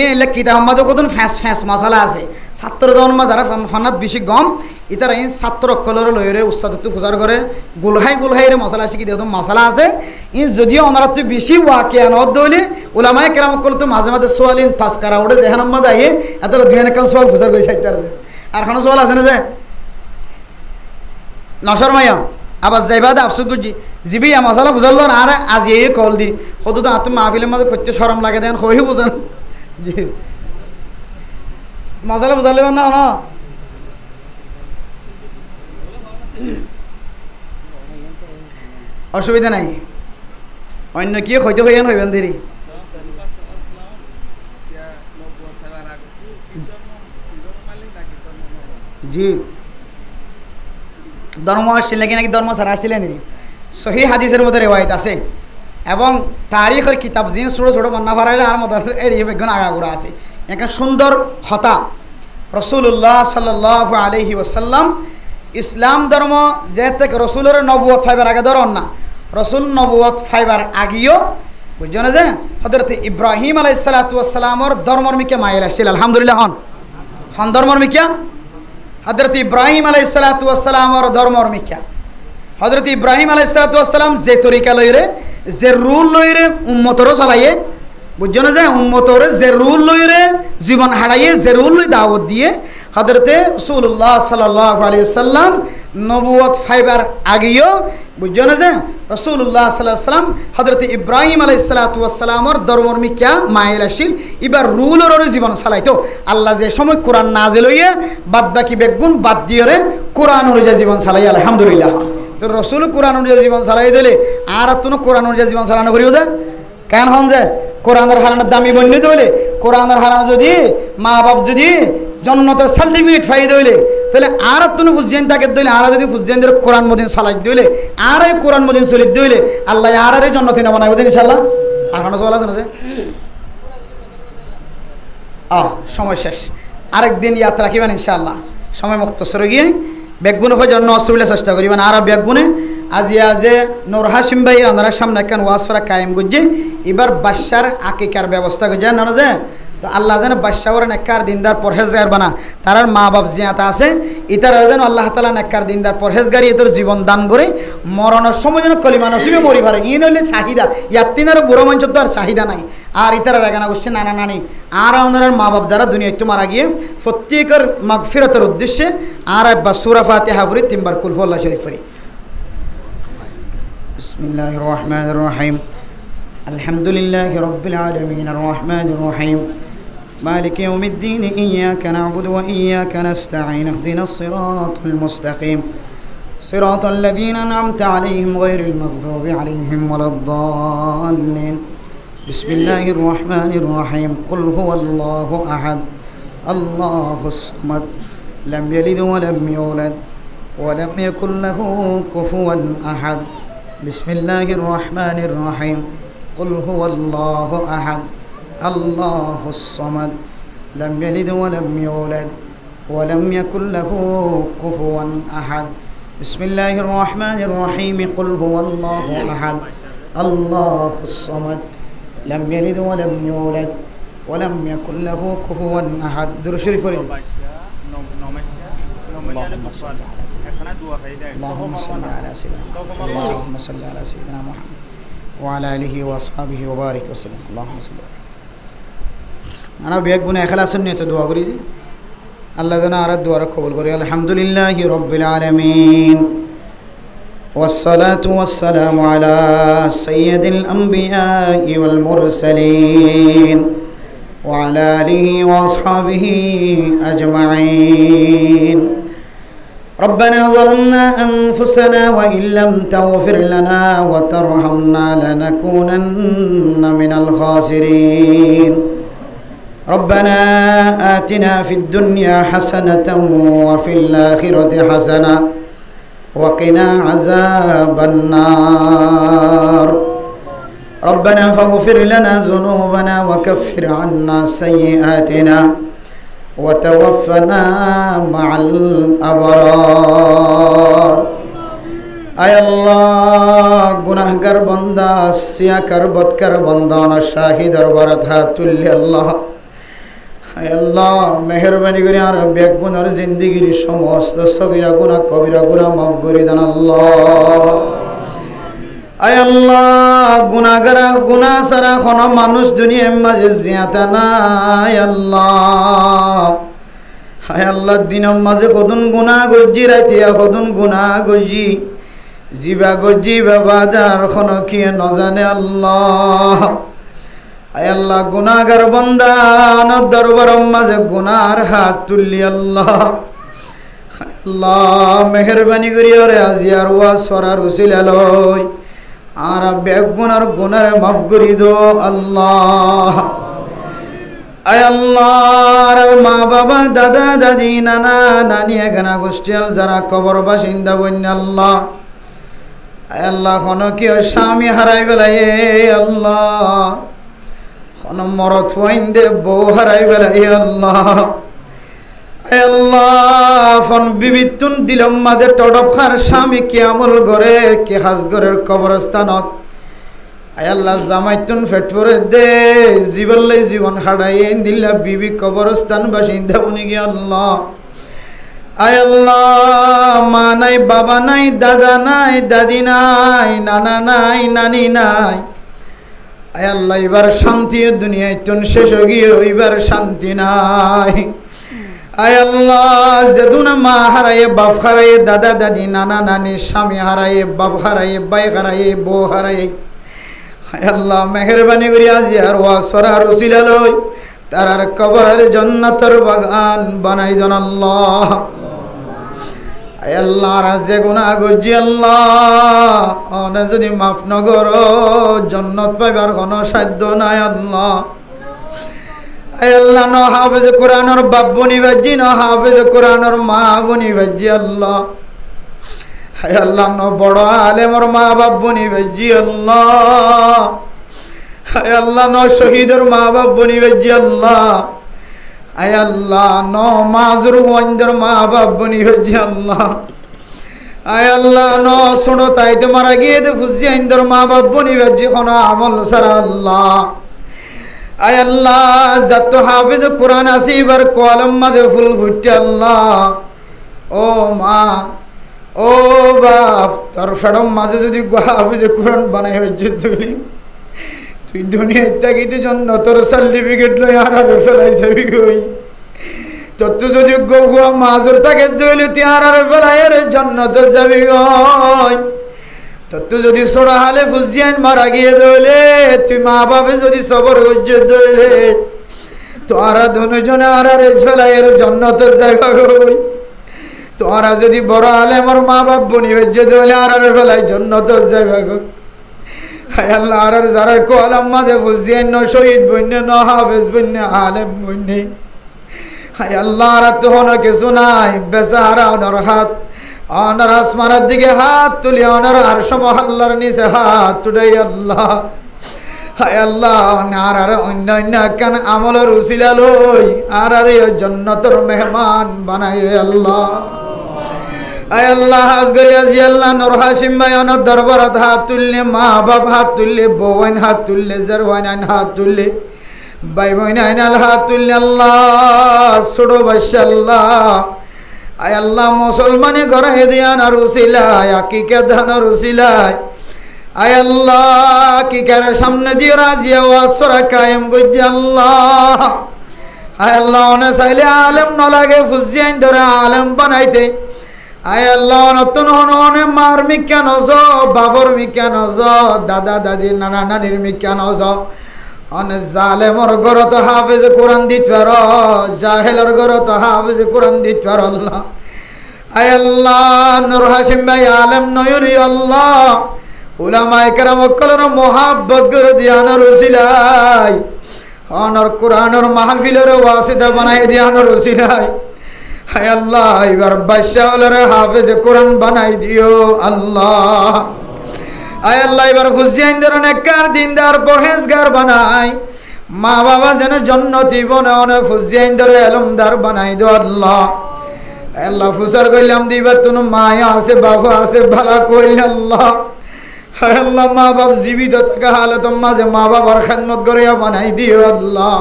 এলে কিতাব আমাদের কত ফ্যাঁস মশালা আছে ছাত্র জন্মা যারা ফানাত বেশি গম ইতারা এই ছাত্র কলর লইরে উস্তাদত্ব পূজার করে গোলহাই রে মশলা শিখি দিয়ে মশলা আছে ই যদিও ওনারা তুই বেশি ওয়াকে নদ দইলে ওলামায় কেরাম করলে তো মাঝে মাঝে সোয়ালিন পাস করা ওঠে যেখান আমাদের আইয়ে এত দুই কাল সোয়াল পূজার করে সাইতে আর কোনো সোয়াল আছে না যে নশর মাইয়া আবার যাইবা দে আফসোস করছি জিবি মশলা বুঝাল আর আজ এই কল দি কত তো তুমি মাহফিলের মধ্যে করতে সরম লাগে দেন কই বুঝান জি মশলা বুঝালে না না অসুবিধা নাই অন্য কি হইতে হইয়ান হইবেন দেরি জি ধর্ম আসছিল নাকি ধর্ম ছাড়া আসছিলেন সহি হাদিসের মধ্যে রেওয়ায়ত আছে এবং তারিখের কিতাব জিন ছোটো ছোটো বন্যা ফারাইলে আর মতো এড়িয়ে বেগুন আগাগোড়া আছে একটা সুন্দর হতা রসুল্লাহ সাল্লাল্লাহু আলাইহি ওয়াসাল্লাম ইসলাম ধর্ম যে থেকে রসুলের নবুয়ত ফাইবার আগে ধরন না রসুল নবুয়ত ফাইবার আগেও বুঝছো না যে হযরত ইব্রাহিম আলাইহিস সালাতু ওয়াস সালামর ধর্মর্মিকে মাইল আসছিল আলহামদুলিল্লাহ হন ধর্মর্মিকা হযরত ইব্রাহিম আলাইহিস সালাতু ওয়াস সালামর ধর্মর্মিকা হযরত ইব্রাহিম আলাইহিস সালাতু ওয়াস সালাম যে তরিকা লইরে যে রুল লইরে উম্মতরও চালাইয়ে বুঝছো না যে উম্মতরে যে রুল লইরে জীবন হারাইয়ে যে রুল লই দাওয়াত দিয়ে হযরতে রাসূলুল্লাহ সাল্লাল্লাহু আলাইহি ওয়াসাল্লাম নবুয়ত ফাইবার আগেও বুঝছো না যে রাসূলুল্লাহ সাল্লাল্লাহু আলাইহি ওয়াসাল্লাম হযরতে ইব্রাহিম আলাইহিস সালাতু ওয়াস সালামর ধর্মর্মিকা মাইল আসিল এবার রুলর জীবন চালাইতো আল্লাহ যে সময় কোরআন নাজিল হইয়ে বাদ বাকি বেগুন বাদ দিয়ে কোরআন অনুযায়ী জীবন চালাই আলহামদুলিল্লাহ তো রসুল কোরআন অনুযায়ী জীবন চালাই দিলে আর তো কোরআন অনুযায়ী জীবন চালানো করিও যে কেন হন যে কোরআনের হারানোর দামি বন্যে দইলে কোরআনের হারানো যদি মা বাপ যদি জন্নতের সার্টিফিকেট ফাই দইলে তাহলে আর তুমি ফুজেন তাকে দইলে আর যদি ফুজেন ধরে কোরআন মদিন চালাই দইলে আর এই কোরআন মদিন চলি দইলে আল্লাহ আর এই জন্নতি না বানাইব ইনশাআল্লাহ আর হানো চলা আছে না যে সময় শেষ আরেকদিন ইয়াত রাখিবেন ইনশাআল্লাহ সময় মুক্তসর গিয়ে বেগুনে হয়ে জন্য অস্ত্রবিলে চেষ্টা করিবেন আর বেগুনে আজে নূর হাসিম ভাই ওনার সামনে একখান ওয়াজ করা কায়েম করছে এবার বাদশার আকিকার ব্যবস্থা করছে না যে তো আল্লাহ যেন বাদশাহ ওরা নেককার দিনদার পরহেজগার বানা তার মা বাপ জিয়াতা আছে ইতারা যেন আল্লাহ তাআলা নেককার দিনদার পরহেজগারি এদের জীবন দান করে মরণের সময় যেন কলিমা নসিবে মরি পারে ইন হইলে চাহিদা ইয়াত্তিনারও বুড়ো মানুষ তো আর চাহিদা নাই আর ইতারা রেগানা গোষ্ঠী নানা নানি আর ওনার মা বাপ যারা দুনিয়া একটু মারা গিয়ে প্রত্যেকের মাগফিরাতের উদ্দেশ্যে আর একবার সূরা ফাতিহা পড়ি তিনবার কুল হু আল্লাহ শরীফ পড়ি বিসমিল্লাহির রহমানির রহিম আলহামদুলিল্লাহি রাব্বিল আলামিন আর রহমানির রহিম مالك يوم الدين إياك نعبد وإياك نستعين اهدنا الصراط المستقيم صراط الذين أنعمت عليهم غير المغضوب عليهم ولا الضالين بسم الله الرحمن الرحيم قل هو الله أحد الله الصمد لم يلد ولم يولد ولم يكن له كفوا أحد بسم الله الرحمن الرحيم قل هو الله أحد الله الصمد لم يلد ولم يولد ولم يكن له كفوا أحد بسم الله الرحمن الرحيم قل هو الله أحد الله الصمد لم يلد ولم يولد ولم يكن له كفوا أحد درود شريف اللهم صل على سيدنا اللهم صل على سيدنا محمد وعلى آله وأصحابه وبارك وسلم اللهم صل على أنا بيك بنا إخلاص النية دعاء قريزي الله ذنا أرد دعاء قبول قري الحمد لله رب العالمين والصلاة والسلام على سيد الأنبياء والمرسلين وعلى آله وأصحابه أجمعين ربنا ظلمنا أنفسنا وإن لم تغفر لنا وترحمنا لنكونن من الخاسرين ربنا آتنا في الدنيا حسنة وفي الآخرة حسنة وقنا عذاب النار ربنا فاغفر لنا ذنوبنا وكفر عنا سيئاتنا وتوفنا مع الأبرار আয় আল্লাহ গুনাহগার বান্দা সিয়াকার বদকার বান্দা না শাহিদ দরবারে হাত তুললে আল্লাহ আয় আল্লাহ মেহেরবানি করে আর বেগুনার জিন্দেগীর সমস্ত সগীরা গুনাহ কবিরা গুনাহ মাফ করে দেন আল্লাহ আয় আল্লাহ গুনাহগার গুনাহ সারা কোন মানুষ দুনিয়ার মাঝে জিয়াতা নাই আল্লাহ আয় আল্লাহ দিনের মাঝে কদন গুনাহ গজি রাতিয়া কদন গুনাহ গজি জিবা গজি বাবাদার কোন কি ন জানে আল্লাহ আয় আল্লাহ গুনাহগার বান্দা আনার দরবারের মাঝে গুনাহর হাত তুললি আল্লাহ আল্লাহ মেহেরবানি করি ওরে আজিয়ার ওয়াজ সরার উসিলা লই আর বেগুনার গুনার মাফ করি দো আল্লাহ আয় আল্লাহ আর মা বাবা দাদা দাদি নানা নানি এখানা গোষ্ঠীল যারা কবর বাসিন্দা বন্য আল্লাহ আয় আল্লাহ কোন কি স্বামী হারাই বেলাই আল্লাহ কোন মরত হইন দে বউ হারাই বেলাই আল্লাহ আয় আল্লাহ ফন বিবিতুন দিলম মাঝে টডপ খার স্বামী কি আমল করে কি হাজগরের কবরস্থানত আয় আল্লাহ জামাইতুন ফেটফরে দে জীবনলে জীবন হারাই দিল্লা বিবি কবরস্থান বাসিন্দা বনি গিয়ে আল্লাহ আয় আল্লাহ মা নাই বাবা নাই দাদা নাই দাদি নাই নানা নাই নানি নাই আয় আল্লাহ এবার শান্তি দুনিয়ায় তুন শেষ হয়ে গিয়ে এবার শান্তি নাই আয় আল্লাহ যেদুনা মা হারায়ে বাপ হারায়ে দাদা দাদি নানা নানি স্বামী হারায়ে বাপ হারায়ে ভাই হারায়ে বউ হারায়ে আয় আল্লাহ মেহেরবানি করি আজি আর ওয়াসরার উসিলা লই তারার কবরের জান্নাতের বাগান বানাই দেন আল্লাহ আয় আল্লাহ রাজে গুনাহ গজি আল্লাহ অনে যদি মাফ নগর জান্নাত পাইবার কোনো সাধ্য নাই আল্লাহ আয় আল্লাহ ন হাফেজ কোরআনের বাপ বনি বাজি ন হাফেজ কোরআনের মা বনি বাজি আল্লাহ আয় আল্লাহ ন বড় আলেমর মা বাপ বনি বাজি আল্লাহ আয় আল্লাহ ন শহীদের মা বাপ বনি বাজি আল্লাহ আয় আল্লাহ ন মাজুর ওয়াইন্দর মা বাপ বনি হজ্জি আল্লাহ আয় আল্লাহ ন শোনো তাইতে মারা গিয়ে দে ফুজি আইন্দর মা বাপ বনি হজ্জি কোনো আমল সারা আল্লাহ আয় আল্লাহ যত হাফিজ কোরআন আসিবার কলম মাঝে ফুল ফুটে আল্লাহ ও মা ও বাপ তোর ফেডম মাঝে যদি হাফিজ কোরআন বানাই হজ্জি তুই দুনিয়ায় থাকিতে জন্য তোর সার্টিফিকেট লই আর ফেলাই যাবি কই তোর তো যদি গৌয়া মাজুর তাকে দইলে তুই আর ফেলাইয়ের জন্য তো যাবি কই তোর তো যদি সোড়া হালে ফুজিয়ান মারা গিয়ে দইলে তুই মা বাপে যদি সবর গজ্জে দইলে তোরা দুজনে আর ফেলাইয়ের জন্য তো যাইবা কই তোরা যদি বড় আলে আমার মা বাপ বনি হজ্জে দইলে আর ফেলাই জন্য তো যাইবা কই হায় আল্লাহ আর যারা কলম মাঝে ফুজিয়ান ন শহীদ বন্যে ন হাফেজ বন্যে আলেম বন্যে হায় আল্লাহ আর তো হনো কিছু নাই বেচারা ওনার হাত ওনার আসমানের দিকে হাত তুলি ওনার আরশ মহল্লার নিচে হাত তুলাই আল্লাহ হায় আল্লাহ আর অন্য অন্য কেন আমলের উসিলা লই আর জান্নাতের মেহমান বানাই আল্লাহ আয় আল্লাহ হাজ করি আজি আল্লাহ নূর হাশিম ভাই ওনার দরবারত হাত তুললে মা বাপ হাত তুললে বউন হাত তুললে জারওয়ান হাত তুললে ভাই বোন আইনাল হাত তুললে আল্লাহ ছোট বাচ্চা আল্লাহ আয় আল্লাহ মুসলমানে ঘরে দিয়ানার উসিলায় আকিকা ধানের উসিলায় আয় আল্লাহ আকিকার সামনে দিয়ে রাজিয়া ওয়াসরা কায়েম গজ্জা আল্লাহ আয় আল্লাহ ওনে চাইলে আলেম ন লাগে ফুজিয়ান ধরে আলেম বানাইতে আয় আল্লাহ নতুন হনে মার মিকা নজ বাবর মিকা নজ দাদা দাদি নানা নানির মিকা নজ অনে জালেমর গরত হাফেজ কোরআন দিত পার জাহেলর গরত হাফেজ কোরআন দিত পার আল্লাহ আয় আল্লাহ নূর হাশিম ভাই আলেম নয়ুরি আল্লাহ উলামায়ে কেরাম কলর মোহাব্বত করে দিয়ানোর উসিলাই অনর কোরআনের মাহফিলের ওয়াসিদা বানাই দিয়ানোর উসিলাই হায় আল্লাহ এবার বাদশাহর হাফেজ কোরআন বানাই দিও আল্লাহ আয় আল্লাহ এবার ফুজিয়ানদের নেককার দিনদার পরহেজগার বানাই মা বাবা যেন জান্নাতি বনে ফুজিয়ানদের এলমদার বানাই দিও আল্লাহ আল্লাহ ফুসার কইলাম দিবা তুমি মায়া আছে বাবা আছে ভালো কইল আল্লাহ হায় আল্লাহ মা বাপ জীবিত থাকা হালত মাঝে মা বাবার খেদমত করিয়া বানাই দিও আল্লাহ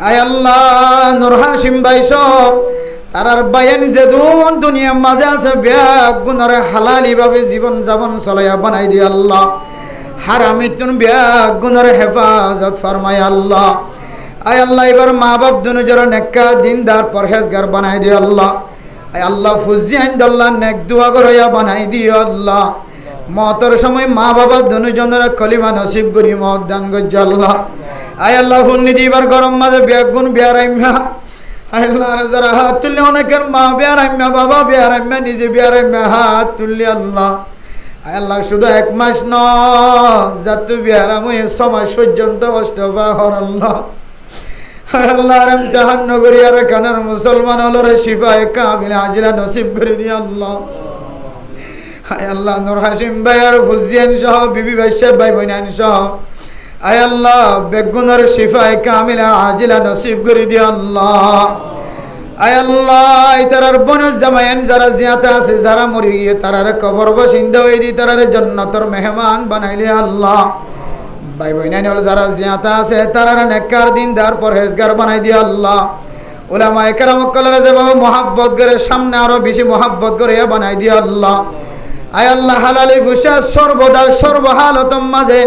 আয় আল্লাহ নূর হাশিম ভাই সব তারার বায়ান যে দুনিয়ার মাঝে আছে ব্যাগ গুণরে হালালি ভাবে জীবন যাপন চলাইয়া বানাই দিও আল্লাহ হারামি তুন ব্যাগ গুণরে হেফাজত ফরমাই আল্লাহ আয় আল্লাহ এবার মা বাপ দুজনের নেককা দিনদার পরহেজগার বানাই দিও আল্লাহ আয় আল্লাহ ফুজিয়ান আল্লাহ নেক দুয়া করিয়া বানাই দিও আল্লাহ মতের সময় মা বাবা দুজনের কলিমা নসিব করি মত দান গজ্জ আল্লাহ আয় আল্লাহ ফুন্নি দিবার গরম মাঝে ব্যাগ গুণ বিয়ারাইমা আয় আল্লাহ যারা হাত তুললে অনেকের মা বিয়ারাইমা বাবা বিয়ারাইমা নিজে বিয়ারাইমা হাত তুললে আল্লাহ আয় আল্লাহ শুধু এক মাস ন যাতু বিয়ারাম 6 মাস পর্যন্ত অষ্টভা হর আল্লাহ আয় আল্লাহ ইমতিহান নগরী আর কানার মুসলমান হলোর শিফায়ে কামিল আজিলা নসিব করে দি আল্লাহ আয় আল্লাহ নূর হাশিম ভাই আর ফুজিয়ান সহ বিবি বাদশা ভাই বোনান সহ আয় আল্লাহ বেগুনের শিফায়ে কামিলা আজিলা নসিব করে দি আল্লাহ আয় আল্লাহ ইতারার বনু জামায়ান যারা জিয়াতে আছে যারা মরে গিয়ে তারার কবর বাসিন্দা হয়ে দি তারার জান্নাতের মেহমান বানাইলে আল্লাহ ভাই বোনান হল যারা জিয়াতে আছে তারার নেককার দিনদার পরহেজগার বানাই দি আল্লাহ উলামায়ে কেরাম কলরে যেভাবে মহব্বত করে সামনে আরো বেশি মহব্বত করে বানাই দি আল্লাহ আয় আল্লাহ হালালি ফুসা সর্বদা সর্বহালতম মাঝে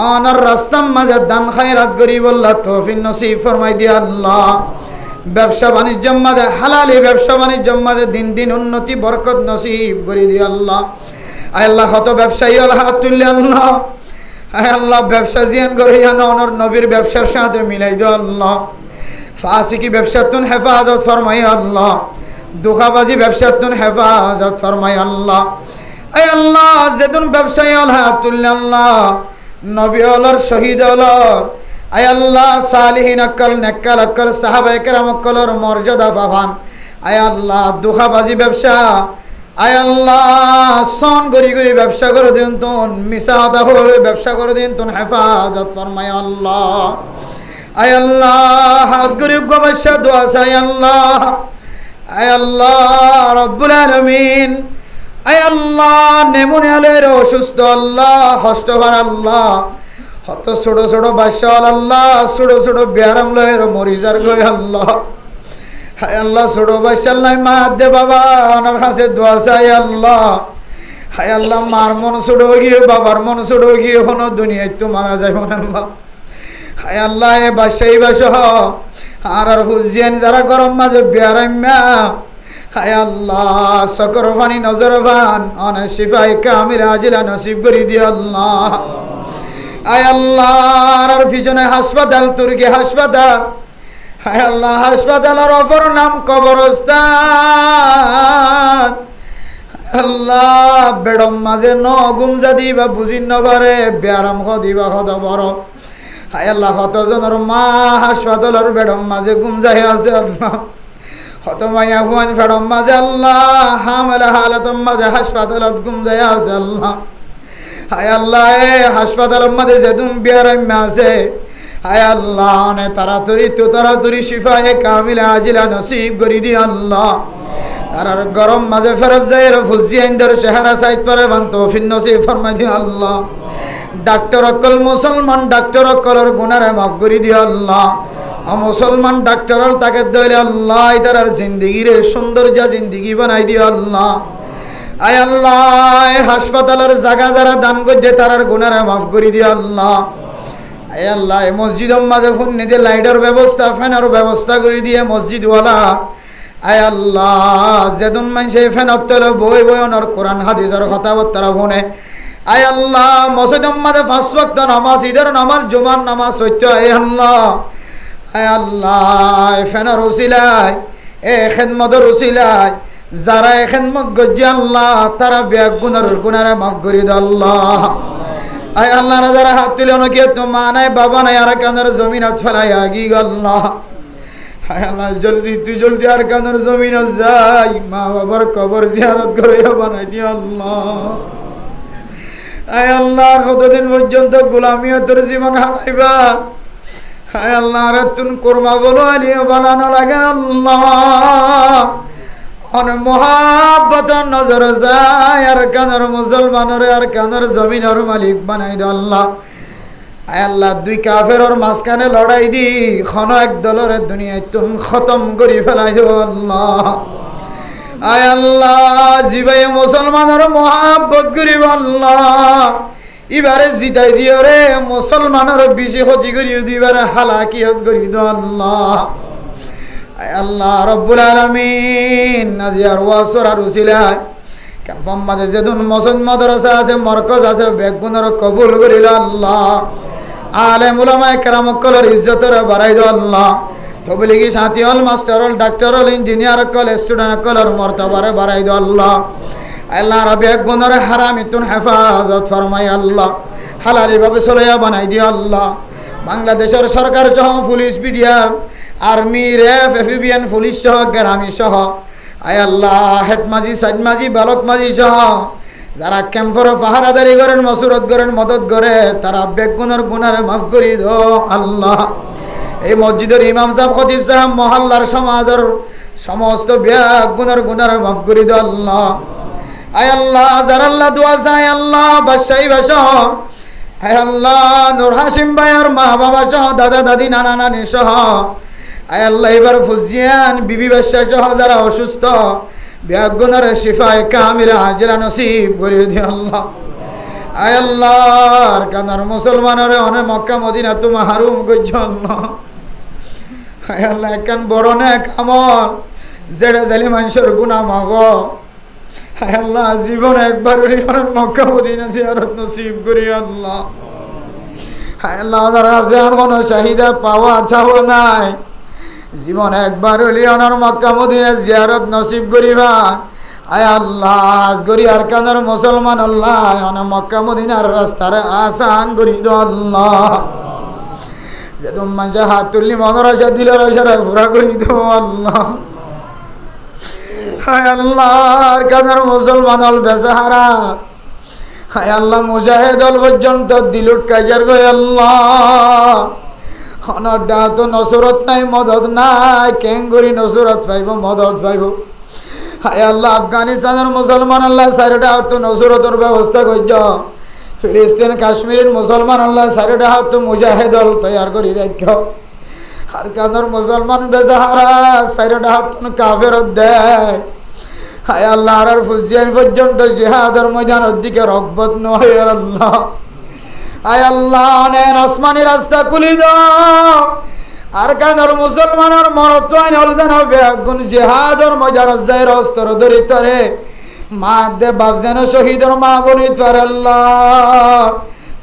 অনার রাস্তার মাঝে দান খায়রাত গরিব আল্লাহ তৌফিক নসিব ফরমাই দি আল্লাহ ব্যবসা বাণিজ্য মাঝে হালালি ব্যবসা বাণিজ্য মাঝে দিন দিন উন্নতি বরকত নসিব করে দি আল্লাহ আয় আল্লাহ কত ব্যবসায়ী হাত তুললে আল্লাহ আয় আল্লাহ ব্যবসা জিয়ান করিয়া অনর নবীর ব্যবসার সাথে মিলাই দিও আল্লাহ ফাসিকি ব্যবসাতুন হেফাজত ফরমাই আল্লাহ দুখাবাজি ব্যবসাতুন হেফাজত ফরমাই আল্লাহ আয় আল্লাহ যেদিন ব্যবসায়ী হাত তুললে আল্লাহ নবী হলর শহীদ হলর আয় আল্লাহ সালিহিন আক্কাল নেককাল আক্কাল সাহাবায়ে কেরাম আক্কালর মর্যাদা পাবান আয় আল্লাহ দুখাবাজি ব্যবসা আয় আল্লাহ সন গরি গরি ব্যবসা করে দিন তুন মিশা হতা হবে ব্যবসা করে দিন তুন হেফাজত ফরমায় আল্লাহ আয় আল্লাহ আজগরি গবাসা দোয়া চাই আল্লাহ আয় আল্লাহ রব্বুল আলামিন আয় আল্লাহ নেমোনিয়ালের অসুস্থ আল্লাহ হষ্টভার আল্লাহ হত ছোট ছোট বাচ্চা আল্লাহ ছোট ছোট ব্যারাম লয়ের মরিজার গয় আল্লাহ হায় আল্লাহ ছোট বাচ্চা আল্লাহ মা দে বাবা ওনার কাছে দোয়া চাই আল্লাহ হায় আল্লাহ মার মন ছোট গিয়ে বাবার মন ছোট গিয়ে কোনো দুনিয়ায় তো মারা যাইব না আল্লাহ হায় আল্লাহ এ বাসাই বাসহ আর হুজিয়ান যারা গরম মাঝে ব্যারাম্যা হায় আল্লাহ সকর ফানি নজর ফান অনে শিফাই কামিল আজিলা নসিব করি দিয়ে আল্লাহ আয় আল্লাহ আর পিছনে হাসপাতাল তুর্কি হাসপাতাল হায় আল্লাহ হাসপাতালের অপর নাম কবরস্থান আল্লাহ বেড়ম মাঝে ন গুমজা দিবা বুঝি নবারে ব্যারাম দিবা কত বড় হায় আল্লাহ কতজনের মা হাসপাতালের বেড়ম মাঝে গুমজাই আছে আল্লাহ কত মাইয়া হুয়ান ফেড়ম মাঝে আল্লাহ হামেলা হালতম মাঝে হাসপাতালত গুমজাই আছে আল্লাহ হায় আল্লাহ এ হাসপাতালের মাঝে যেদিন ব্যারাম আছে হায় আল্লাহ অনেক তাড়াতাড়ি শিফায়ে কামিলা আজিলা নসিব করি দি আল্লাহ আর গরম মাঝে ফেরত যায় ফুজিয়াইন্দর চেহারা সাইড পারে বান তৌফিক নসিব ফরমাই দি আল্লাহ ডাক্তার অকল মুসলমান ডাক্তার অকলের গুনারে মাফ করি দি আল্লাহ মুসলমান ডাক্তার তাকে দইলে আল্লাহ তার জিন্দিগিরে সৌন্দর্য জিন্দিগি বানাই দি আল্লাহ আয় আল্লাহ হাসপাতালের জায়গা যারা দান করছে তার গুনারে মাফ করি দি আল্লাহ আয় আল্লাহ মসজিদের মাঝে ফোন নিতে লাইটের ব্যবস্থা ফ্যানের ব্যবস্থা করে দিয়ে মসজিদওয়ালা আয় আল্লাহ যেদিন মানুষ ফ্যানের তলে বই ওনার কোরআন হাদিসের কথাবার্তা ফোনে আয় আল্লাহ মসজিদের মাঝে 5 ওয়াক্ত নামাজ ঈদের নামাজ জুমার নামাজ সত্য আয় আল্লাহ ফ্যানের উসিলায় এ খেদমতের উসিলায় যারা এ খেদমত গজ্জে আল্লাহ তারা ব্যাগ গুনারে মাফ করে দাও আল্লাহ আয় আল্লাহ যারা হাত তুলে অনেকে তো মা নাই বাবা নাই আর কানের জমিনত ফেলাই আগি আল্লাহ আয় আল্লাহ জলদি আর কানের জমিনত যাই মা বাবার কবর জিয়ারত করে বানাই দিও আল্লাহ আয় আল্লাহ কতদিন পর্যন্ত গোলামিয়তের জীবন হারাইবা আয় আল্লাহ আর তুন কোরমা বলো আলিয়া বানানো লাগে আল্লাহ অনেক মহাব্বত নজর যায় আর কানের মুসলমানের আর কানের জমিনের মালিক বানাই দে আল্লাহ আয় আল্লাহ 2 কাফেরের মাঝখানে লড়াই দি খন এক দলের দুনিয়ায় তুন খতম করে ফেলাই দেব আল্লাহ আয় আল্লাহ জিবাই মুসলমানের মহাব্বত করিব আল্লাহ এবারে জিতাই দিও রে মুসলমানের বেশি ক্ষতি করিও দিবারে হালাকিয়ত করি দো আল্লাহ আল্লাহ রব্বুল আলামিন নাজিয়ার ওয়াসর আর উসিলায় ক্যাম্পম মাঝে যেদিন মসজিদ মাদ্রাসা আছে মরকজ আছে বেগুনের কবুল করিল আল্লাহ আলেম উলামায়ে কেরাম কলের ইজ্জতের বাড়াই দাও আল্লাহ তবলিগি সাথী হল মাস্টার হল ডাক্তার হল ইঞ্জিনিয়ার কল স্টুডেন্ট কলের মর্তবারে বাড়াই দাও আল্লাহ আল্লাহ রবি বেগুনের হারামিতুন হেফাজত ফরমাই আল্লাহ হালালি ভাবে চলাইয়া বানাই দিও আল্লাহ বাংলাদেশের সরকার সহ পুলিশ বিডিআর আর্মি রেফ এফবিএন পুলিশ সহ গ্রামী সহ আয় আল্লাহ হেড মাঝি সাইড মাঝি বালক মাঝি সহ যারা ক্যাম্পর পাহারাদারি করেন মসুরত করেন মদত করে তারা বেগুনের গুনারে মাফ করি দো আল্লাহ এই মসজিদের ইমাম সাহেব খতিব সাহেব মহল্লার সমাজের সমস্ত বেগুনের গুনারে মাফ করি দো আল্লাহ আয় আল্লাহ যারা আল্লাহ দোয়া চায় আল্লাহ বাদশাহী বাসহ আয় আল্লাহ নূর হাসিম ভাইয়ের মা বাবা সহ দাদা দাদি নানা নানি সহ আয় আল্লাহ এবার ফুজিয়ান বিবি বাদশা সহ যারা অসুস্থ বেগুনের শিফায়ে কামিলা হাজরা নসিব করে দিও আল্লাহ আয় আল্লাহ আর কানার মুসলমানের অনেক মক্কা মদিনা তুমি হারুম করছ আল্লাহ আয় আল্লাহ একখান বড় নেক আমল যেটা জালি মানুষের গুনাহ মাফ হায় আল্লাহ জীবন একবার মক্কা মদিনা জিয়ারত নসিব করি আল্লাহ হায় আল্লাহ যারা আছে আর কোনো চাহিদা পাওয়া চাওয়া নাই জীবন একবার ওনার মক্কা মদিনা জিয়ারত নসিব করিবা আয় আল্লাহ আজগরি আর কানার মুসলমান আল্লাহ অনেক মক্কা মদিনার রাস্তার আসান করি দো আল্লাহ যেদম মানুষ হাত তুললি মনের আশা দিল আশারা পুরা করি দো আল্লাহ হায় আল্লাহ কানার মুসলমান হল বেচাহারা হায় আল্লাহ মুজাহিদ হল পর্যন্ত দিলুট কাজার গয় আল্লাহ অনডা তো নসরত নাই মদত নাই কেঙ্গুরি নসরত পাইব মদত পাইব হায় আল্লাহ আফগানিস্তানের মুসলমান আল্লাহ চারিটা তো নসরতের ব্যবস্থা করছ ফিলিস্তিন কাশ্মীরের মুসলমান আল্লাহ চারিটা তো মুজাহিদল তৈয়ার করি রাখ আর কানের মুসলমান বেজাহারা চারিটা হাত কাফেরত দেয় হায় আল্লাহ আর ফুজিয়ান পর্যন্ত জিহাদের ময়দানের দিকে রগবত নয় আল্লাহ হায় আল্লাহ নেন আসমানি রাস্তা খুলি দাও আর কানের মুসলমানের মরত্বাইন হল যেন বেগুন জিহাদের ময়দানের যাই অস্ত্র ধরিতরে মা দে বাপ যেন শহীদের মা বনিত পারে আল্লাহ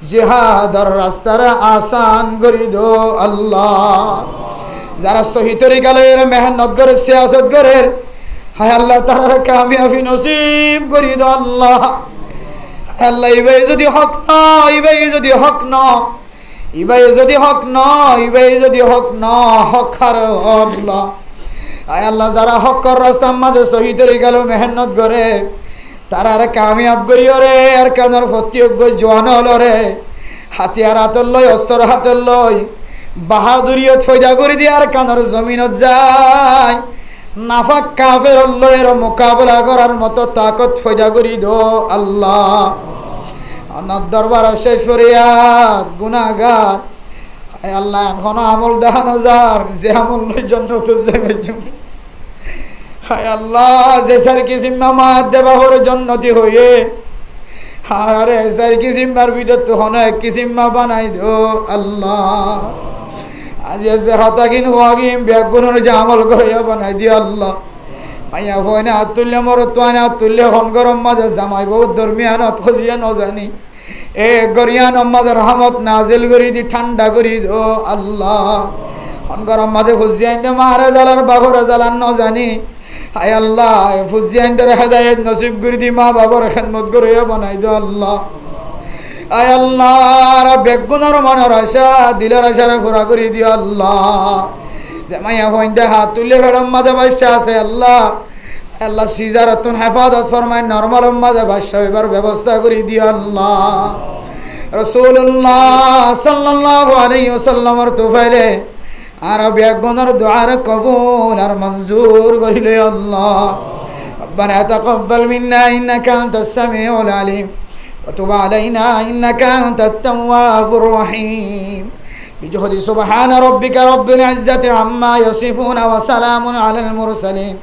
জিহাদের রাস্তারে আসান করি দো আল্লাহ যারা শহীদ গেল এর মেহনত করে সিয়াসত করে হায় আল্লাহ তারা কামিয়াবি নসিব করি দো আল্লাহ আল্লাহ ইবাই যদি হক ন ইবাই যদি হক ন ইবাই যদি হক ন ইবাই যদি হক ন হক আর আল্লাহ আয় আল্লাহ যারা হকর রাস্তার মাঝে শহীদ গেল মেহনত করে তারা আর কামিয়াব করিও রে আর কানার প্রত্যেক জোয়ান হলো রে হাতিয়ার হাতর লই অস্ত্র হাতর লই বাহাদুরিও ছয়দা করে দিয়ে আর কানার জমিনত যায় নাফাক কাফের লয়ের মোকাবেলা করার মতো তাকত ছয়দা করি দো আল্লাহ অনার দরবার শেষ ফরিয়াদ গুনাহগার আয় আল্লাহ এখনো আমল দেখানো যার যে আমল লই জন্য তো যাবে হায় আল্লাহ যে স্যার কি জিম্মা মাত দেবা হর জন্নতি হয়ে আরে স্যার কি জিম্মার ভিতর তো হন এক কি জিম্মা বানাই দো আল্লাহ আজ যে হতাগিন হওয়াগিন ব্যাগুনের যে আমল করে বানাই দিও আল্লাহ মাইয়া হয়না তুল্য মর তোয়ানা তুল্য হন গরম মাঝে জামাই বহু দরমিয়ানত খজিয়া নজানি এ গরিয়ান মাঝে রহমত নাজিল করি দি ঠান্ডা করি দো আল্লাহ হন গরম মাঝে খুঁজিয়া দে মারে জ্বালার বাবরে জ্বালান নজানি হায় আল্লাহ ফুজিয়ানদের হেদায়েত নসিব করে দি মা বাবার খেদমত করে বানাই দো আল্লাহ আয় আল্লাহ বেগুনের মনের আশা দিলের আশারে পুরা করে দিও আল্লাহ যে মাইয়া হইন্দে হাত তুলে ফেরম মাঝে বাসা আছে আল্লাহ আল্লাহ সিজারতুন হেফাজত ফরমায় নরমাল মাঝে বাসা এবার ব্যবস্থা করে দিও আল্লাহ রাসূলুল্লাহ সাল্লাল্লাহু আলাইহি ওয়াসাল্লামের তোফাইলে আর বেগুনের দুআর কবুল আর মঞ্জুর করিলে আল্লাহ ربنا تقبل منا إنك أنت السميع العليم وتب علينا إنك أنت التواب الرحيم بجهد سبحان ربك رب العزة عما يصفون وسلام على المرسلين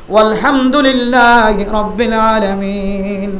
والحمد لله رب العالمين